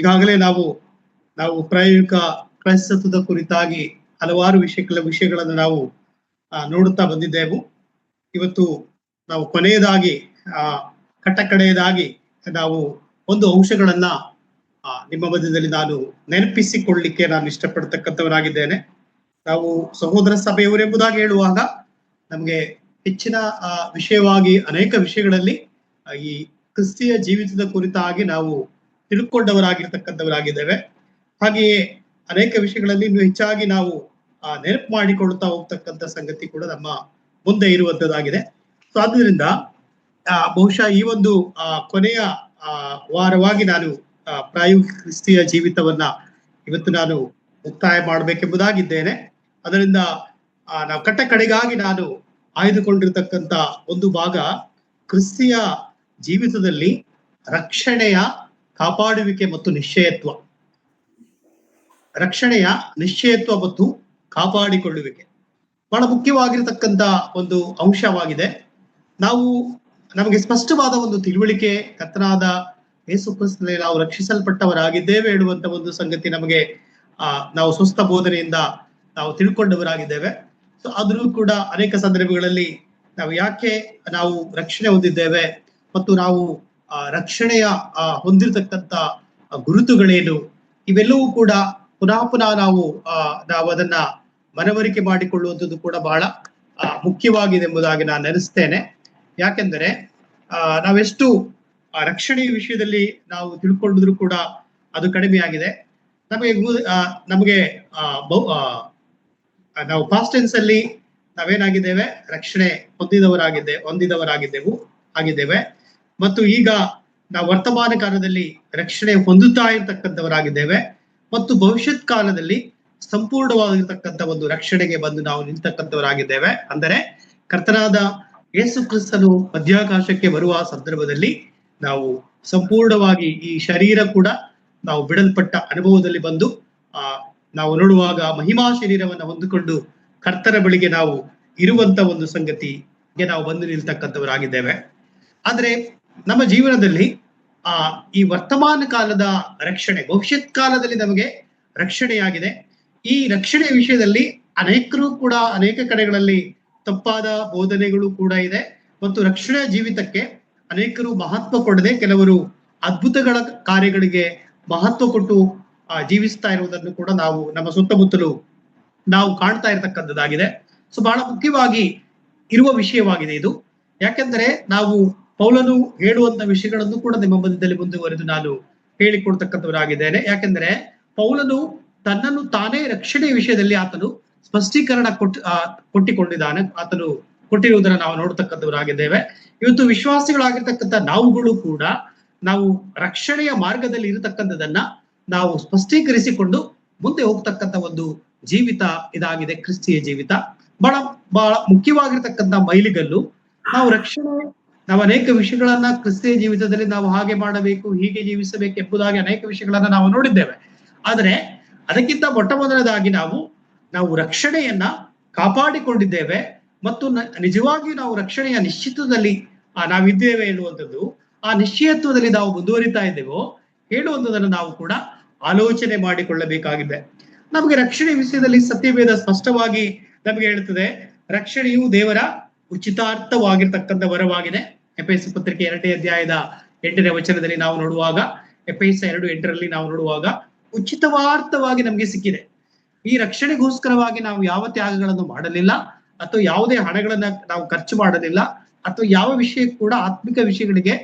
ಈಗಾಗಲೇ ನಾವು ಪ್ರಾಯೋಗಿಕ ಕ್ರೈಸ್ತತ್ವದ ಕುರಿತಾಗಿ ಹಲವಾರು ವಿಷಯಗಳನ್ನು ನಾವು ನೋಡುತ್ತಾ ಬಂದಿದ್ದೆವು. ಇವತ್ತು ನಾವು ಕೊನೆಯದಾಗಿ ಕಟ್ಟಕಡೆಯದಾಗಿ ನಾವು ಒಂದು ಅಂಶಗಳನ್ನ ನಿಮ್ಮ ಮಧ್ಯದಲ್ಲಿ ನಾನು ನೆನಪಿಸಿಕೊಳ್ಳಲಿಕ್ಕೆ ನಾನು ಇಷ್ಟಪಡ್ತಕ್ಕಂಥವನಾಗಿದ್ದೇನೆ. ನಾವು ಸಹೋದರ ಸಭೆಯವರೆಂಬುದಾಗಿ ಹೇಳುವಾಗ ನಮ್ಗೆ ಹೆಚ್ಚಿನ ವಿಷಯವಾಗಿ ಅನೇಕ ವಿಷಯಗಳಲ್ಲಿ ಈ ಕ್ರಿಸ್ತಿಯ ಜೀವಿತದ ಕುರಿತಾಗಿ ನಾವು ತಿಳ್ಕೊಂಡವರಾಗಿರ್ತಕ್ಕಂಥವರಾಗಿದ್ದೇವೆ. ಹಾಗೆಯೇ ಅನೇಕ ವಿಷಯಗಳಲ್ಲಿ ಇನ್ನು ಹೆಚ್ಚಾಗಿ ನಾವು ನೆನಪು ಮಾಡಿಕೊಳ್ಳುತ್ತಾ ಹೋಗ್ತಕ್ಕಂಥ ಸಂಗತಿ ಕೂಡ ನಮ್ಮ ಮುಂದೆ ಇರುವಂತದ್ದಾಗಿದೆ. ಸೊ ಆದ್ದರಿಂದ ಬಹುಶಃ ಈ ಒಂದು ಕೊನೆಯ ವಾರವಾಗಿ ನಾನು ಪ್ರಾಯೋಗಿಕ ಕ್ರಿಸ್ತಿಯ ಜೀವಿತವನ್ನ ಇವತ್ತು ನಾನು ಮುಕ್ತಾಯ ಮಾಡಬೇಕೆಂಬುದಾಗಿದ್ದೇನೆ. ಅದರಿಂದ ನಾವು ಕಡೆಗಾಗಿ ನಾನು ಆಯ್ದುಕೊಂಡಿರ್ತಕ್ಕಂಥ ಒಂದು ಭಾಗ ಕ್ರಿಸ್ತಿಯ ಜೀವಿತದಲ್ಲಿ ರಕ್ಷಣೆಯ ಕಾಪಾಡುವಿಕೆ ಮತ್ತು ನಿಶ್ಚಯತ್ವ. ರಕ್ಷಣೆಯ ನಿಶ್ಚಯತ್ವ ಮತ್ತು ಕಾಪಾಡಿಕೊಳ್ಳುವಿಕೆ ಬಹಳ ಮುಖ್ಯವಾಗಿರ್ತಕ್ಕಂಥ ಒಂದು ಅಂಶವಾಗಿದೆ. ನಮಗೆ ಸ್ಪಷ್ಟವಾದ ಒಂದು ತಿಳುವಳಿಕೆ ಕರ್ತನಾದ ಯೇಸು ಕ್ರಿಸ್ತನಲ್ಲಿ ನಾವು ರಕ್ಷಿಸಲ್ಪಟ್ಟವರಾಗಿದ್ದೇವೆ ಹೇಳುವಂತ ಒಂದು ಸಂಗತಿ ನಮಗೆ ನಾವು ಸ್ವಸ್ಥ ಬೋಧನೆಯಿಂದ ನಾವು ತಿಳ್ಕೊಂಡವರಾಗಿದ್ದೇವೆ. ಸೊ ಆದರೂ ಕೂಡ ಅನೇಕ ಸಂದರ್ಭಗಳಲ್ಲಿ ನಾವು ಯಾಕೆ ನಾವು ರಕ್ಷಣೆ ಹೊಂದಿದ್ದೇವೆ ಮತ್ತು ನಾವು ರಕ್ಷಣೆಯ ಹೊಂದಿರತಕ್ಕಂಥ ಗುರುತುಗಳೇನು, ಇವೆಲ್ಲವೂ ಕೂಡ ಪುನಃ ನಾವು ಅದನ್ನ ಮನವರಿಕೆ ಮಾಡಿಕೊಳ್ಳುವಂಥದ್ದು ಕೂಡ ಬಹಳ ಮುಖ್ಯವಾಗಿದೆ ಎಂಬುದಾಗಿ ನಾನು ನೆನೆಸ್ತೇನೆ. ಯಾಕೆಂದರೆ ನಾವೆಷ್ಟು ರಕ್ಷಣೆಯ ವಿಷಯದಲ್ಲಿ ನಾವು ತಿಳ್ಕೊಂಡಿದ್ರು ಕೂಡ ಅದು ಕಡಿಮೆಯಾಗಿದೆ. ನಮಗೆ ನಾವು ಪಾಸ್ಟ್ ಟೆನ್ಸ್ ಅಲ್ಲಿ ನಾವೇನಾಗಿದ್ದೇವೆ, ರಕ್ಷಣೆ ಹೊಂದಿದವರಾಗಿದ್ದೇವೆ. ಮತ್ತು ಈಗ ನಾವು ವರ್ತಮಾನ ಕಾಲದಲ್ಲಿ ರಕ್ಷಣೆ ಹೊಂದುತ್ತಾ ಇರ್ತಕ್ಕಂಥವರಾಗಿದ್ದೇವೆ ಮತ್ತು ಭವಿಷ್ಯತ್ ಕಾಲದಲ್ಲಿ ಸಂಪೂರ್ಣವಾಗಿರ್ತಕ್ಕಂಥ ಒಂದು ರಕ್ಷಣೆಗೆ ಬಂದು ನಾವು ನಿಲ್ತಕ್ಕಂಥವರಾಗಿದ್ದೇವೆ. ಅಂದರೆ ಕರ್ತನಾದ ಯೇಸು ಕ್ರಿಸ್ತನು ಮಧ್ಯಾಕಾಶಕ್ಕೆ ಬರುವ ಸಂದರ್ಭದಲ್ಲಿ ನಾವು ಸಂಪೂರ್ಣವಾಗಿ ಈ ಶರೀರ ಕೂಡ ನಾವು ಬಿಡಲ್ಪಟ್ಟ ಅನುಭವದಲ್ಲಿ ಬಂದು ನಾವು ನೋಡುವಾಗ ಮಹಿಮಾ ಶರೀರವನ್ನು ಹೊಂದಿಕೊಂಡು ಕರ್ತನ ಬಳಿಗೆ ನಾವು ಇರುವಂತ ಒಂದು ಸಂಗತಿಗೆ ನಾವು ಬಂದು ನಿಲ್ತಕ್ಕಂಥವರಾಗಿದ್ದೇವೆ. ಆದ್ರೆ ನಮ್ಮ ಜೀವನದಲ್ಲಿ ಈ ವರ್ತಮಾನ ಕಾಲದ ರಕ್ಷಣೆ, ಭವಿಷ್ಯತ್ ಕಾಲದಲ್ಲಿ ನಮಗೆ ರಕ್ಷಣೆಯಾಗಿದೆ. ಈ ರಕ್ಷಣೆ ವಿಷಯದಲ್ಲಿ ಅನೇಕರು ಕೂಡ ಅನೇಕ ಕಡೆಗಳಲ್ಲಿ ತಪ್ಪಾದ ಬೋಧನೆಗಳು ಕೂಡ ಇದೆ ಮತ್ತು ರಕ್ಷಣೆಯ ಜೀವಿತಕ್ಕೆ ಅನೇಕರು ಮಹತ್ವ ಕೊಡದೆ ಕೆಲವರು ಅದ್ಭುತಗಳ ಕಾರ್ಯಗಳಿಗೆ ಮಹತ್ವ ಕೊಟ್ಟು ಜೀವಿಸ್ತಾ ಇರುವುದನ್ನು ಕೂಡ ನಾವು ನಮ್ಮ ಸುತ್ತಮುತ್ತಲು ನಾವು ಕಾಣ್ತಾ ಇರತಕ್ಕಂಥದ್ದಾಗಿದೆ. ಸೊ ಬಹಳ ಮುಖ್ಯವಾಗಿ ಇರುವ ವಿಷಯವಾಗಿದೆ ಇದು. ಯಾಕೆಂದ್ರೆ ನಾವು ಪೌಲನು ಹೇಳುವಂತ ವಿಷಯಗಳನ್ನು ಕೂಡ ನಿಮ್ಮ ಮಧ್ಯದಲ್ಲಿ ಮುಂದುವರೆದು ನಾನು ಹೇಳಿಕೊಡ್ತಕ್ಕಂಥವರಾಗಿದ್ದೇನೆ. ಯಾಕೆಂದ್ರೆ ಪೌಲನು ತನ್ನನ್ನು ತಾನೇ ರಕ್ಷಣೆಯ ವಿಷಯದಲ್ಲಿ ಆತನು ಸ್ಪಷ್ಟೀಕರಣ ಕೊಟ್ಟಿಕೊಂಡಿದ್ದಾನೆ, ಆತನು ಕೊಟ್ಟಿರುವುದನ್ನು ನಾವು ನೋಡ್ತಕ್ಕಂಥವರಾಗಿದ್ದೇವೆ. ಇವತ್ತು ವಿಶ್ವಾಸಿಗಳಾಗಿರ್ತಕ್ಕಂಥ ನಾವುಗಳು ಕೂಡ ನಾವು ರಕ್ಷಣೆಯ ಮಾರ್ಗದಲ್ಲಿ ಇರತಕ್ಕಂಥದನ್ನ ನಾವು ಸ್ಪಷ್ಟೀಕರಿಸಿಕೊಂಡು ಮುಂದೆ ಹೋಗ್ತಕ್ಕಂಥ ಒಂದು ಜೀವಿತ ಇದಾಗಿದೆ ಕ್ರಿಸ್ತಿಯ ಜೀವಿತ. ಬಹಳ ಮುಖ್ಯವಾಗಿರ್ತಕ್ಕಂಥ ಮೈಲಿಗಲ್ಲು. ನಾವು ಅನೇಕ ವಿಷಯಗಳನ್ನ ಕ್ರಿಸ್ತಿಯ ಜೀವಿತದಲ್ಲಿ ನಾವು ಹಾಗೆ ಮಾಡಬೇಕು, ಹೀಗೆ ಜೀವಿಸಬೇಕು ಎಂಬುದಾಗಿ ಅನೇಕ ವಿಷಯಗಳನ್ನ ನಾವು ನೋಡಿದ್ದೇವೆ. ಆದರೆ ಅದಕ್ಕಿಂತ ಮೊದಲನೇದಾಗಿ ನಾವು ರಕ್ಷಣೆಯನ್ನ ಕಾಪಾಡಿಕೊಂಡಿದ್ದೇವೆ ಮತ್ತು ನಿಜವಾಗಿಯೂ ನಾವು ರಕ್ಷಣೆಯ ನಿಶ್ಚಿತದಲ್ಲಿ ನಾವಿದ್ದೇವೆ ಹೇಳುವಂಥದ್ದು, ಆ ನಿಶ್ಚಯತ್ವದಲ್ಲಿ ನಾವು ಮುಂದುವರಿತಾ ಇದ್ದೇವೋ ಹೇಳುವಂಥದ್ದನ್ನು ನಾವು ಕೂಡ ಆಲೋಚನೆ ಮಾಡಿಕೊಳ್ಳಬೇಕಾಗಿದೆ. ನಮಗೆ ರಕ್ಷಣೆ ವಿಷಯದಲ್ಲಿ ಸತ್ಯವೇದ ಸ್ಪಷ್ಟವಾಗಿ ನಮಗೆ ಹೇಳ್ತದೆ, ರಕ್ಷಣೆಯು ದೇವರ ಉಚಿತಾರ್ಥವಾಗಿರ್ತಕ್ಕಂಥ ವರವಾಗಿದೆ. ಎಫೆಸ ಪತ್ರಿಕೆ 2ನೇ ಅಧ್ಯಾಯದ 8ನೇ ವಚನದಲ್ಲಿ ನಾವು ನೋಡುವಾಗ, ಎಫೆಸ 2:8 ನಾವು ನೋಡುವಾಗ ಉಚಿತವಾರ್ಥವಾಗಿ ನಮಗೆ ಸಿಕ್ಕಿದೆ. ಈ ರಕ್ಷಣೆಗೋಸ್ಕರವಾಗಿ ನಾವು ಯಾವ ತ್ಯಾಗಗಳನ್ನು ಮಾಡಲಿಲ್ಲ ಅಥವಾ ಯಾವುದೇ ಹಣಗಳನ್ನ ನಾವು ಖರ್ಚು ಮಾಡಲಿಲ್ಲ ಅಥವಾ ಯಾವ ವಿಷಯ ಕೂಡ ಆತ್ಮಿಕ ವಿಷಯಗಳಿಗೆ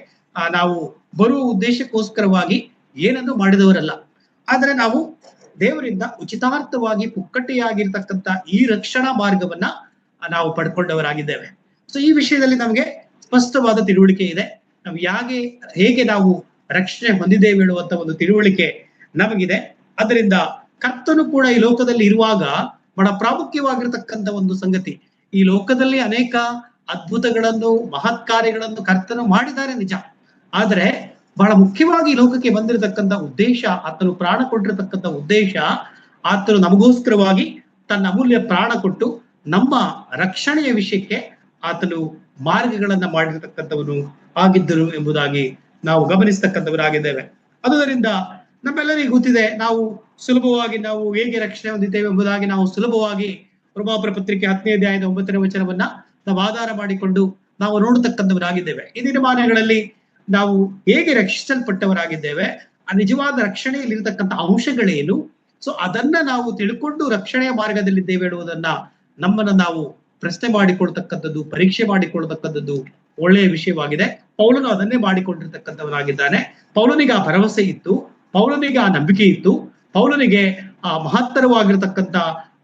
ನಾವು ಬರುವ ಉದ್ದೇಶಕ್ಕೋಸ್ಕರವಾಗಿ ಏನನ್ನು ಮಾಡಿದವರಲ್ಲ. ಆದ್ರೆ ನಾವು ದೇವರಿಂದ ಉಚಿತಾರ್ಥವಾಗಿ ಪುಕ್ಕಟ್ಟೆಯಾಗಿರ್ತಕ್ಕಂಥ ಈ ರಕ್ಷಣಾ ಮಾರ್ಗವನ್ನ ನಾವು ಪಡ್ಕೊಂಡವರಾಗಿದ್ದೇವೆ. ಸೊ ಈ ವಿಷಯದಲ್ಲಿ ನಮಗೆ ಸ್ಪಷ್ಟವಾದ ತಿಳುವಳಿಕೆ ಇದೆ. ನಾವು ಹೇಗೆ ನಾವು ರಕ್ಷಣೆ ಹೊಂದಿದ್ದೇವೆ ಹೇಳುವಂತ ಒಂದು ತಿಳುವಳಿಕೆ ನಮಗಿದೆ. ಅದರಿಂದ ಕರ್ತನು ಕೂಡ ಈ ಲೋಕದಲ್ಲಿ ಇರುವಾಗ ಬಹಳ ಪ್ರಾಮುಖ್ಯವಾಗಿರ್ತಕ್ಕಂಥ ಒಂದು ಸಂಗತಿ, ಈ ಲೋಕದಲ್ಲಿ ಅನೇಕ ಅದ್ಭುತಗಳನ್ನು ಮಹತ್ ಕಾರ್ಯಗಳನ್ನು ಕರ್ತನು ಮಾಡಿದ್ದಾರೆ ನಿಜ. ಆದರೆ ಬಹಳ ಮುಖ್ಯವಾಗಿ ಈ ಲೋಕಕ್ಕೆ ಬಂದಿರತಕ್ಕಂಥ ಉದ್ದೇಶ, ಆತನು ಪ್ರಾಣ ಕೊಟ್ಟಿರತಕ್ಕಂಥ ಉದ್ದೇಶ, ಆತನು ನಮಗೋಸ್ಕರವಾಗಿ ತನ್ನ ಅಮೂಲ್ಯ ಪ್ರಾಣ ಕೊಟ್ಟು ನಮ್ಮ ರಕ್ಷಣೆಯ ವಿಷಯಕ್ಕೆ ಆತನು ಮಾರ್ಗಗಳನ್ನ ಮಾಡಿರ್ತಕ್ಕಂಥವನು ಆಗಿದ್ದರು ಎಂಬುದಾಗಿ ನಾವು ಗಮನಿಸ್ತಕ್ಕಂಥವರಾಗಿದ್ದೇವೆ. ಅದರಿಂದ ನಮ್ಮೆಲ್ಲರಿಗೂ ಗೊತ್ತಿದೆ, ನಾವು ಸುಲಭವಾಗಿ ನಾವು ಹೇಗೆ ರಕ್ಷಣೆ ಹೊಂದಿದ್ದೇವೆ ಎಂಬುದಾಗಿ ನಾವು ಸುಲಭವಾಗಿ ರೋಮಾಪುರ ಪತ್ರಿಕೆ 10ನೇ ಅಧ್ಯಾಯದ 9ನೇ ವಚನವನ್ನ ನಾವು ಆಧಾರ ಮಾಡಿಕೊಂಡು ನಾವು ನೋಡತಕ್ಕಂಥವರಾಗಿದ್ದೇವೆ. ಈ ದಿನಮಾನಗಳಲ್ಲಿ ನಾವು ಹೇಗೆ ರಕ್ಷಿಸಲ್ಪಟ್ಟವರಾಗಿದ್ದೇವೆ, ಆ ನಿಜವಾದ ರಕ್ಷಣೆಯಲ್ಲಿರ್ತಕ್ಕಂಥ ಅಂಶಗಳೇನು, ಸೊ ಅದನ್ನ ನಾವು ತಿಳ್ಕೊಂಡು ರಕ್ಷಣೆಯ ಮಾರ್ಗದಲ್ಲಿದ್ದೇವೆ ಹೇಳುವುದನ್ನ ನಮ್ಮನ್ನ ನಾವು ಪ್ರಶ್ನೆ ಮಾಡಿಕೊಳ್ತಕ್ಕಂಥದ್ದು, ಪರೀಕ್ಷೆ ಮಾಡಿಕೊಳ್ತಕ್ಕಂಥದ್ದು ಒಳ್ಳೆಯ ವಿಷಯವಾಗಿದೆ. ಪೌಲನು ಅದನ್ನೇ ಮಾಡಿಕೊಂಡಿರ್ತಕ್ಕಂಥವನಾಗಿದ್ದಾನೆ. ಪೌಲನಿಗೆ ಆ ಭರವಸೆ ಇತ್ತು, ಪೌಲನಿಗೆ ಆ ನಂಬಿಕೆ ಇತ್ತು, ಪೌಲನಿಗೆ ಆ ಮಹತ್ತರವಾಗಿರ್ತಕ್ಕಂಥ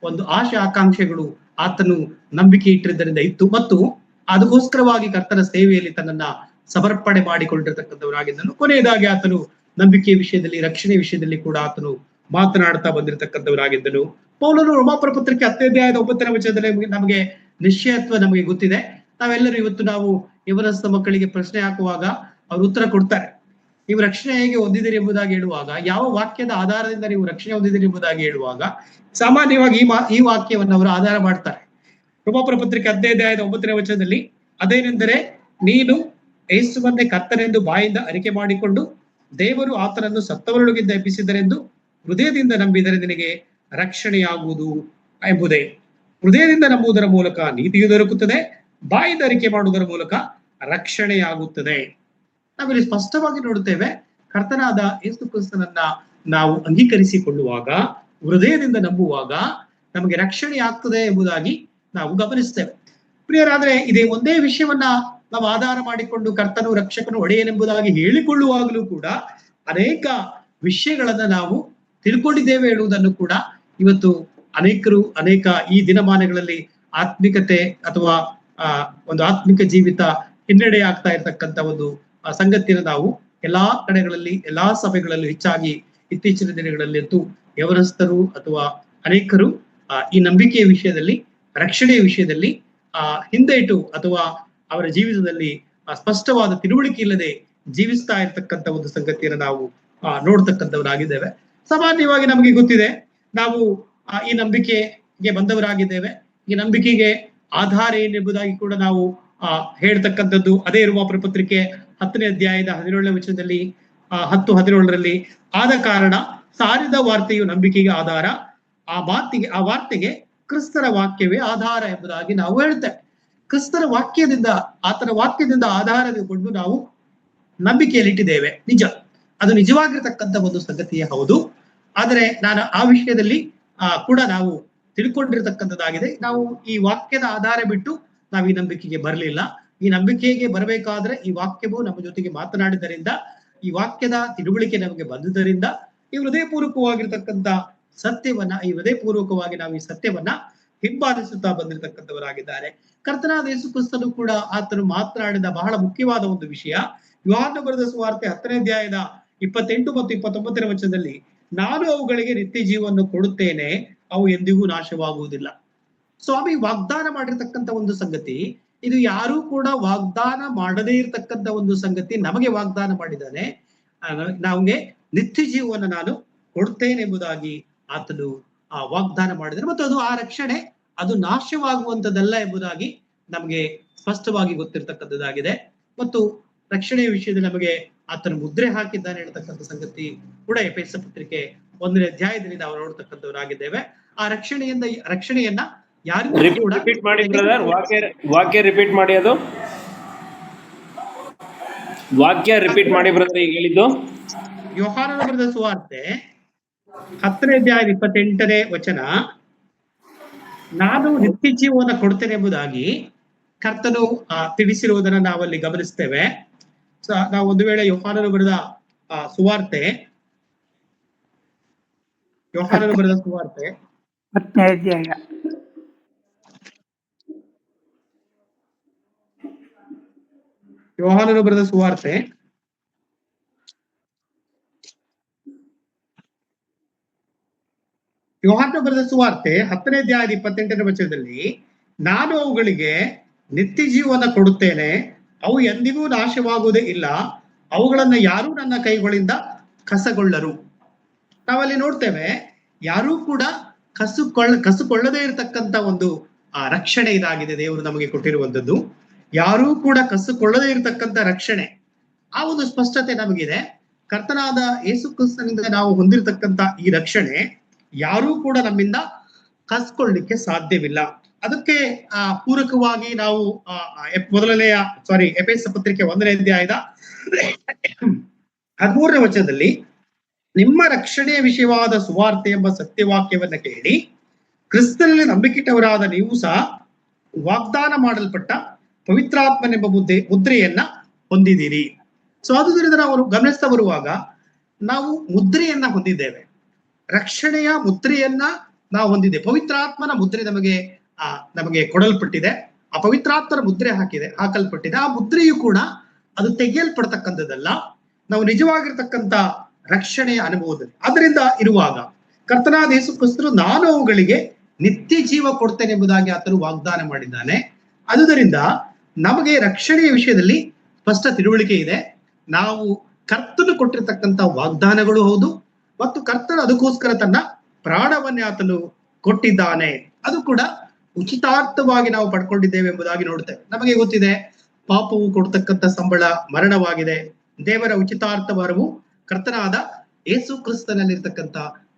ಒಂದು ಆಶೆ ಆಕಾಂಕ್ಷೆಗಳು ಆತನು ನಂಬಿಕೆ ಇಟ್ಟಿದ್ದರಿಂದ ಇತ್ತು, ಮತ್ತು ಅದಕ್ಕೋಸ್ಕರವಾಗಿ ಕರ್ತನ ಸೇವೆಯಲ್ಲಿ ತನ್ನನ್ನ ಸಮರ್ಪಣೆ ಮಾಡಿಕೊಂಡಿರ್ತಕ್ಕಂಥವರಾಗಿದ್ದನು. ಕೊನೆಯದಾಗಿ ಆತನು ನಂಬಿಕೆಯ ವಿಷಯದಲ್ಲಿ, ರಕ್ಷಣೆ ವಿಷಯದಲ್ಲಿ ಕೂಡ ಆತನು ಮಾತನಾಡ್ತಾ ಬಂದಿರತಕ್ಕಂಥವರಾಗಿದ್ದನು. ಪೌಲನು ರೋಮಾಪುರ ಪತ್ರಿಕೆ 10ನೇ ಅಧ್ಯಾಯದ 9ನೇ ವಚನದಲ್ಲಿ ನಮಗೆ ನಿಶ್ಚಯತ್ವ ನಮಗೆ ಗೊತ್ತಿದೆ. ನಾವೆಲ್ಲರೂ ಇವತ್ತು ನಾವು ಯವನಸ್ಥ ಮಕ್ಕಳಿಗೆ ಪ್ರಶ್ನೆ ಹಾಕುವಾಗ ಅವ್ರು ಉತ್ತರ ಕೊಡ್ತಾರೆ. ನೀವು ರಕ್ಷಣೆ ಹೇಗೆ ಹೊಂದಿದಿರಿ ಎಂಬುದಾಗಿ ಹೇಳುವಾಗ, ಯಾವ ವಾಕ್ಯದ ಆಧಾರದಿಂದ ನೀವು ರಕ್ಷಣೆ ಹೊಂದಿದಿರಿ ಎಂಬುದಾಗಿ ಹೇಳುವಾಗ ಸಾಮಾನ್ಯವಾಗಿ ಈ ವಾಕ್ಯವನ್ನು ಅವರು ಆಧಾರ ಮಾಡ್ತಾರೆ. ರೋಮಾಪುರ ಪತ್ರಿಕೆ 10ನೇ ಅಧ್ಯಾಯದ 9ನೇ ವಚನದಲ್ಲಿ, ಅದೇನೆಂದರೆ, ನೀನು ಯೇಸುವನ್ನೇ ಕರ್ತನೆಂದು ಬಾಯಿಂದ ಅರಿಕೆ ಮಾಡಿಕೊಂಡು ದೇವರು ಆತನನ್ನು ಸತ್ತವರೊಳಗಿಂದ ಎಬ್ಬಿಸಿದರೆಂದು ಹೃದಯದಿಂದ ನಂಬಿದರೆ ನಿನಗೆ ರಕ್ಷಣೆಯಾಗುವುದು ಎಂಬುದೇ. ಹೃದಯದಿಂದ ನಂಬುವುದರ ಮೂಲಕ ನೀತಿಯು ದೊರಕುತ್ತದೆ, ಬಾಯಿಂದ ಅರಿಕೆ ಮಾಡುವುದರ ಮೂಲಕ ರಕ್ಷಣೆಯಾಗುತ್ತದೆ. ನಾವಿಲ್ಲಿ ಸ್ಪಷ್ಟವಾಗಿ ನೋಡುತ್ತೇವೆ, ಕರ್ತನಾದ ಯೇಸು ಕ್ರಿಸ್ತನನ್ನ ನಾವು ಅಂಗೀಕರಿಸಿಕೊಳ್ಳುವಾಗ, ಹೃದಯದಿಂದ ನಂಬುವಾಗ ನಮಗೆ ರಕ್ಷಣೆ ಆಗ್ತದೆ ಎಂಬುದಾಗಿ ನಾವು ಗಮನಿಸ್ತೇವೆ. ಪ್ರಿಯರಾದ್ರೆ, ಇದೇ ಒಂದೇ ವಿಷಯವನ್ನ ನಾವು ಆಧಾರ ಮಾಡಿಕೊಂಡು ಕರ್ತನು ರಕ್ಷಕನು ಒಡೆಯನೆಂಬುದಾಗಿ ಹೇಳಿಕೊಳ್ಳುವಾಗಲೂ ಕೂಡ ಅನೇಕ ವಿಷಯಗಳನ್ನ ನಾವು ತಿಳ್ಕೊಂಡಿದ್ದೇವೆ ಹೇಳುವುದನ್ನು ಕೂಡ ಇವತ್ತು ಅನೇಕ ಈ ದಿನಮಾನಗಳಲ್ಲಿ ಆತ್ಮಿಕತೆ ಅಥವಾ ಒಂದು ಆತ್ಮಿಕ ಜೀವಿತ ಹಿನ್ನಡೆ ಆಗ್ತಾ ಇರತಕ್ಕಂತ ಒಂದು ಸಂಗತಿಯನ್ನು ನಾವು ಎಲ್ಲಾ ಕಡೆಗಳಲ್ಲಿ, ಎಲ್ಲಾ ಸಭೆಗಳಲ್ಲೂ ಹೆಚ್ಚಾಗಿ ಇತ್ತೀಚಿನ ದಿನಗಳಲ್ಲಿ ಅಂತೂ ಯವನಸ್ಥರು ಅಥವಾ ಅನೇಕರು ಈ ನಂಬಿಕೆಯ ವಿಷಯದಲ್ಲಿ, ರಕ್ಷಣೆಯ ವಿಷಯದಲ್ಲಿ ಹಿಂದೆ ಇಟ್ಟು ಅಥವಾ ಅವರ ಜೀವಿತದಲ್ಲಿ ಸ್ಪಷ್ಟವಾದ ತಿಳುವಳಿಕೆ ಇಲ್ಲದೆ ಜೀವಿಸ್ತಾ ಇರ್ತಕ್ಕಂಥ ಒಂದು ಸಂಗತಿಯನ್ನು ನಾವು ನೋಡ್ತಕ್ಕಂಥವರಾಗಿದ್ದೇವೆ. ಸಾಮಾನ್ಯವಾಗಿ ನಮಗೆ ಗೊತ್ತಿದೆ, ನಾವು ಈ ನಂಬಿಕೆಗೆ ಬಂದವರಾಗಿದ್ದೇವೆ. ಈ ನಂಬಿಕೆಗೆ ಆಧಾರ ಏನೆಂಬುದಾಗಿ ಕೂಡ ನಾವು ಹೇಳ್ತಕ್ಕಂಥದ್ದು ಅದೇ ರೋಮಾಪುರ ಪತ್ರಿಕೆ 10ನೇ ಅಧ್ಯಾಯದ 17ನೇ ವಚನದಲ್ಲಿ 10-17ರಲ್ಲಿ, ಆದ ಕಾರಣ ಸಾರಿದ ವಾರ್ತೆಯು ನಂಬಿಕೆಗೆ ಆಧಾರ, ಆ ವಾರ್ತೆಗೆ ಕ್ರಿಸ್ತರ ವಾಕ್ಯವೇ ಆಧಾರ ಎಂಬುದಾಗಿ ನಾವು ಹೇಳ್ತೇವೆ. ಕ್ರಿಸ್ತರ ವಾಕ್ಯದಿಂದ, ಆತನ ವಾಕ್ಯದಿಂದ ಆಧಾರಗೊಂಡು ನಾವು ನಂಬಿಕೆಯಲ್ಲಿಟ್ಟಿದ್ದೇವೆ. ನಿಜ, ಅದು ನಿಜವಾಗಿರ್ತಕ್ಕಂಥ ಒಂದು ಸಂಗತಿಯೇ ಹೌದು. ಆದರೆ ನಾನು ಆ ವಿಷಯದಲ್ಲಿ ಕೂಡ ನಾವು ತಿಳ್ಕೊಂಡಿರ್ತಕ್ಕಂಥದ್ದಾಗಿದೆ. ನಾವು ಈ ವಾಕ್ಯದ ಆಧಾರ ಬಿಟ್ಟು ನಾವು ಈ ನಂಬಿಕೆಗೆ ಬರಲಿಲ್ಲ. ಈ ನಂಬಿಕೆಗೆ ಬರಬೇಕಾದ್ರೆ ಈ ವಾಕ್ಯವು ನಮ್ಮ ಜೊತೆಗೆ ಮಾತನಾಡಿದ್ದರಿಂದ, ಈ ವಾಕ್ಯದ ತಿಳುವಳಿಕೆ ನಮಗೆ ಬಂದುದರಿಂದ, ಈ ಹೃದಯಪೂರ್ವಕವಾಗಿರ್ತಕ್ಕಂಥ ಸತ್ಯವನ್ನ, ಈ ಹೃದಯಪೂರ್ವಕವಾಗಿ ನಾವು ಈ ಸತ್ಯವನ್ನ ಹಿಂಬಾಲಿಸುತ್ತಾ ಬಂದಿರತಕ್ಕಂಥವರಾಗಿದ್ದಾರೆ. ಕರ್ತನಾದ ಯೇಸು ಕ್ರಿಸ್ತನು ಕೂಡ ಆತನು ಮಾತನಾಡಿದ ಬಹಳ ಮುಖ್ಯವಾದ ಒಂದು ವಿಷಯ, ಯೋಹಾನ ಬರೆದ ಸುವಾರ್ತೆ 10ನೇ ಅಧ್ಯಾಯದ 28 ಮತ್ತು 29ನೇ ವಚನದಲ್ಲಿ, ನಾನು ಅವುಗಳಿಗೆ ನಿತ್ಯ ಜೀವವನ್ನು ಕೊಡುತ್ತೇನೆ, ಅವು ಎಂದಿಗೂ ನಾಶವಾಗುವುದಿಲ್ಲ. ಸ್ವಾಮಿ ವಾಗ್ದಾನ ಮಾಡಿರ್ತಕ್ಕಂಥ ಒಂದು ಸಂಗತಿ ಇದು. ಯಾರೂ ಕೂಡ ವಾಗ್ದಾನ ಮಾಡದೇ ಇರತಕ್ಕಂಥ ಒಂದು ಸಂಗತಿ ನಮಗೆ ವಾಗ್ದಾನ ಮಾಡಿದ್ದಾನೆ. ನಮಗೆ ನಿತ್ಯ ಜೀವವನ್ನು ನಾನು ಕೊಡ್ತೇನೆ ಎಂಬುದಾಗಿ ಆತನು ವಾಗ್ದಾನ ಮಾಡಿದರೆ, ಮತ್ತು ಅದು ಆ ರಕ್ಷಣೆ ಅದು ನಾಶವಾಗುವಂತದ್ದಲ್ಲ ಎಂಬುದಾಗಿ ನಮಗೆ ಸ್ಪಷ್ಟವಾಗಿ ಗೊತ್ತಿರತಕ್ಕಂಥದ್ದಾಗಿದೆ. ಮತ್ತು ರಕ್ಷಣೆಯ ವಿಷಯದಲ್ಲಿ ನಮಗೆ ಆತನು ಮುದ್ರೆ ಹಾಕಿದ್ದಾನೆ ಹೇಳ್ತಕ್ಕಂಥ ಸಂಗತಿ ಕೂಡ ಎಫೆಸ ಪತ್ರಿಕೆ 1ನೇ ಅಧ್ಯಾಯದಲ್ಲಿ ನಾವು ನೋಡ್ತಕ್ಕಂಥವರಾಗಿದ್ದೇವೆ. ಆ ರಕ್ಷಣೆಯನ್ನ ಯಾರಿಗೂ ಕೂಡ ವಾಕ್ಯ ರಿಪೀಟ್ ಮಾಡಿ, ಅದು ವಾಕ್ಯ ರಿಪೀಟ್ ಮಾಡಿ ಬ್ರದರ್, ಈಗ ಹೇಳಿದ್ದು ಯೋಹಾನನ ಬರೆದ ಸುವಾರ್ತೆ 10ನೇ ಅಧ್ಯಾಯ 28ನೇ ವಚನ, ನಾನು ನಿತ್ಯ ಜೀವವನ್ನು ಕೊಡ್ತೇನೆ ಎಂಬುದಾಗಿ ಕರ್ತನು ತಿಳಿಸಿರುವುದನ್ನು ನಾವಲ್ಲಿ ಗಮನಿಸ್ತೇವೆ. ನಾವು ಒಂದು ವೇಳೆ ಯೋಹಾನನು ಬರೆದ ಸುವಾರ್ತೆ 10ನೇ ಅಧ್ಯಾಯ ಯೋಹಾನನು ಬರೆದ ಸುವಾರ್ತೆ 10ನೇ ಅಧ್ಯಾಯದ 28ನೇ ವಚನದಲ್ಲಿ, ನಾನು ಅವುಗಳಿಗೆ ನಿತ್ಯ ಜೀವನ ಕೊಡುತ್ತೇನೆ, ಅವು ಎಂದಿಗೂ ನಾಶವಾಗುವುದೇ ಇಲ್ಲ, ಅವುಗಳನ್ನ ಯಾರೂ ನನ್ನ ಕೈಗಳಿಂದ ಕಸಗೊಳ್ಳರು. ನಾವಲ್ಲಿ ನೋಡ್ತೇವೆ, ಯಾರೂ ಕೂಡ ಕಸುಕೊಳ್ಳದೇ ಇರತಕ್ಕಂತ ಒಂದು ರಕ್ಷಣೆ ಇದಾಗಿದೆ ದೇವರು ನಮಗೆ ಕೊಟ್ಟಿರುವಂತದ್ದು. ಯಾರೂ ಕೂಡ ಕಸುಕೊಳ್ಳದೇ ಇರತಕ್ಕಂತ ರಕ್ಷಣೆ, ಆ ಒಂದು ಸ್ಪಷ್ಟತೆ ನಮಗಿದೆ. ಕರ್ತನಾದ ಯೇಸು ಕ್ರಿಸ್ತನಿಂದ ನಾವು ಹೊಂದಿರತಕ್ಕಂತ ಈ ರಕ್ಷಣೆ ಯಾರೂ ಕೂಡ ನಮ್ಮಿಂದ ಕಸ್ಕೊಳ್ಳಿಕ್ಕೆ ಸಾಧ್ಯವಿಲ್ಲ. ಅದಕ್ಕೆ ಪೂರಕವಾಗಿ ನಾವು ಎಫೆಸ ಪತ್ರಿಕೆ 1ನೇ ಅಧ್ಯಾಯದ 13ನೇ ವಚನದಲ್ಲಿ ನಿಮ್ಮ ರಕ್ಷಣೆಯ ವಿಷಯವಾದ ಸುವಾರ್ತೆ ಎಂಬ ಸತ್ಯವಾಕ್ಯವನ್ನ ಕೇಳಿ ಕ್ರಿಸ್ತನಲ್ಲಿ ನಂಬಿಕೆಟ್ಟವರಾದ ನೀವು ಸಹ ವಾಗ್ದಾನ ಮಾಡಲ್ಪಟ್ಟ ಪವಿತ್ರಾತ್ಮನೆಂಬ ಮುದ್ರೆಯನ್ನ ಹೊಂದಿದ್ದೀರಿ. ಸೊ ಆದುದರಿಂದ ನಾವು ಗಮನಿಸ್ತಾ ಬರುವಾಗ ನಾವು ಮುದ್ರೆಯನ್ನ ಹೊಂದಿದ್ದೇವೆ, ರಕ್ಷಣೆಯ ಮುದ್ರೆಯನ್ನ ನಾವು ಹೊಂದಿದ್ದೇವೆ. ಪವಿತ್ರಾತ್ಮನ ಮುದ್ರೆ ನಮಗೆ ಕೊಡಲ್ಪಟ್ಟಿದೆ. ಆ ಪವಿತ್ರಾತ್ಮನ ಮುದ್ರೆ ಹಾಕಲ್ಪಟ್ಟಿದೆ. ಆ ಮುದ್ರೆಯು ಕೂಡ ಅದು ತೆಗೆಯಲ್ಪಡ್ತಕ್ಕಂಥದ್ದಲ್ಲ, ನಾವು ನಿಜವಾಗಿರ್ತಕ್ಕಂಥ ರಕ್ಷಣೆಯ ಅನುಭವದಲ್ಲಿ. ಅದರಿಂದ ಇರುವಾಗ ಕರ್ತನಾದ ಯೇಸು ಕ್ರಿಸ್ತನು ನಾನು ಅವುಗಳಿಗೆ ನಿತ್ಯ ಜೀವ ಕೊಡ್ತೇನೆ ಎಂಬುದಾಗಿ ಆತನು ವಾಗ್ದಾನ ಮಾಡಿದ್ದಾನೆ. ಆದುದರಿಂದ ನಮಗೆ ರಕ್ಷಣೆಯ ವಿಷಯದಲ್ಲಿ ಸ್ಪಷ್ಟ ತಿಳುವಳಿಕೆ ಇದೆ. ನಾವು ಕರ್ತನು ಕೊಟ್ಟಿರ್ತಕ್ಕಂಥ ವಾಗ್ದಾನಗಳು ಹೌದು, ಮತ್ತು ಕರ್ತನು ಅದಕ್ಕೋಸ್ಕರ ತನ್ನ ಪ್ರಾಣವನ್ನೇ ಆತನು ಕೊಟ್ಟಿದ್ದಾನೆ. ಅದು ಕೂಡ ಉಚಿತಾರ್ಥವಾಗಿ ನಾವು ಪಡ್ಕೊಂಡಿದ್ದೇವೆ ಎಂಬುದಾಗಿ ನೋಡ್ತೇವೆ. ನಮಗೆ ಗೊತ್ತಿದೆ, ಪಾಪವು ಕೊಡ್ತಕ್ಕಂಥ ಸಂಬಳ ಮರಣವಾಗಿದೆ. ದೇವರ ಉಚಿತಾರ್ಥ ವರವು ಕರ್ತನಾದ ಯೇಸು ಕ್ರಿಸ್ತನಲ್ಲಿರ್ತಕ್ಕಂಥ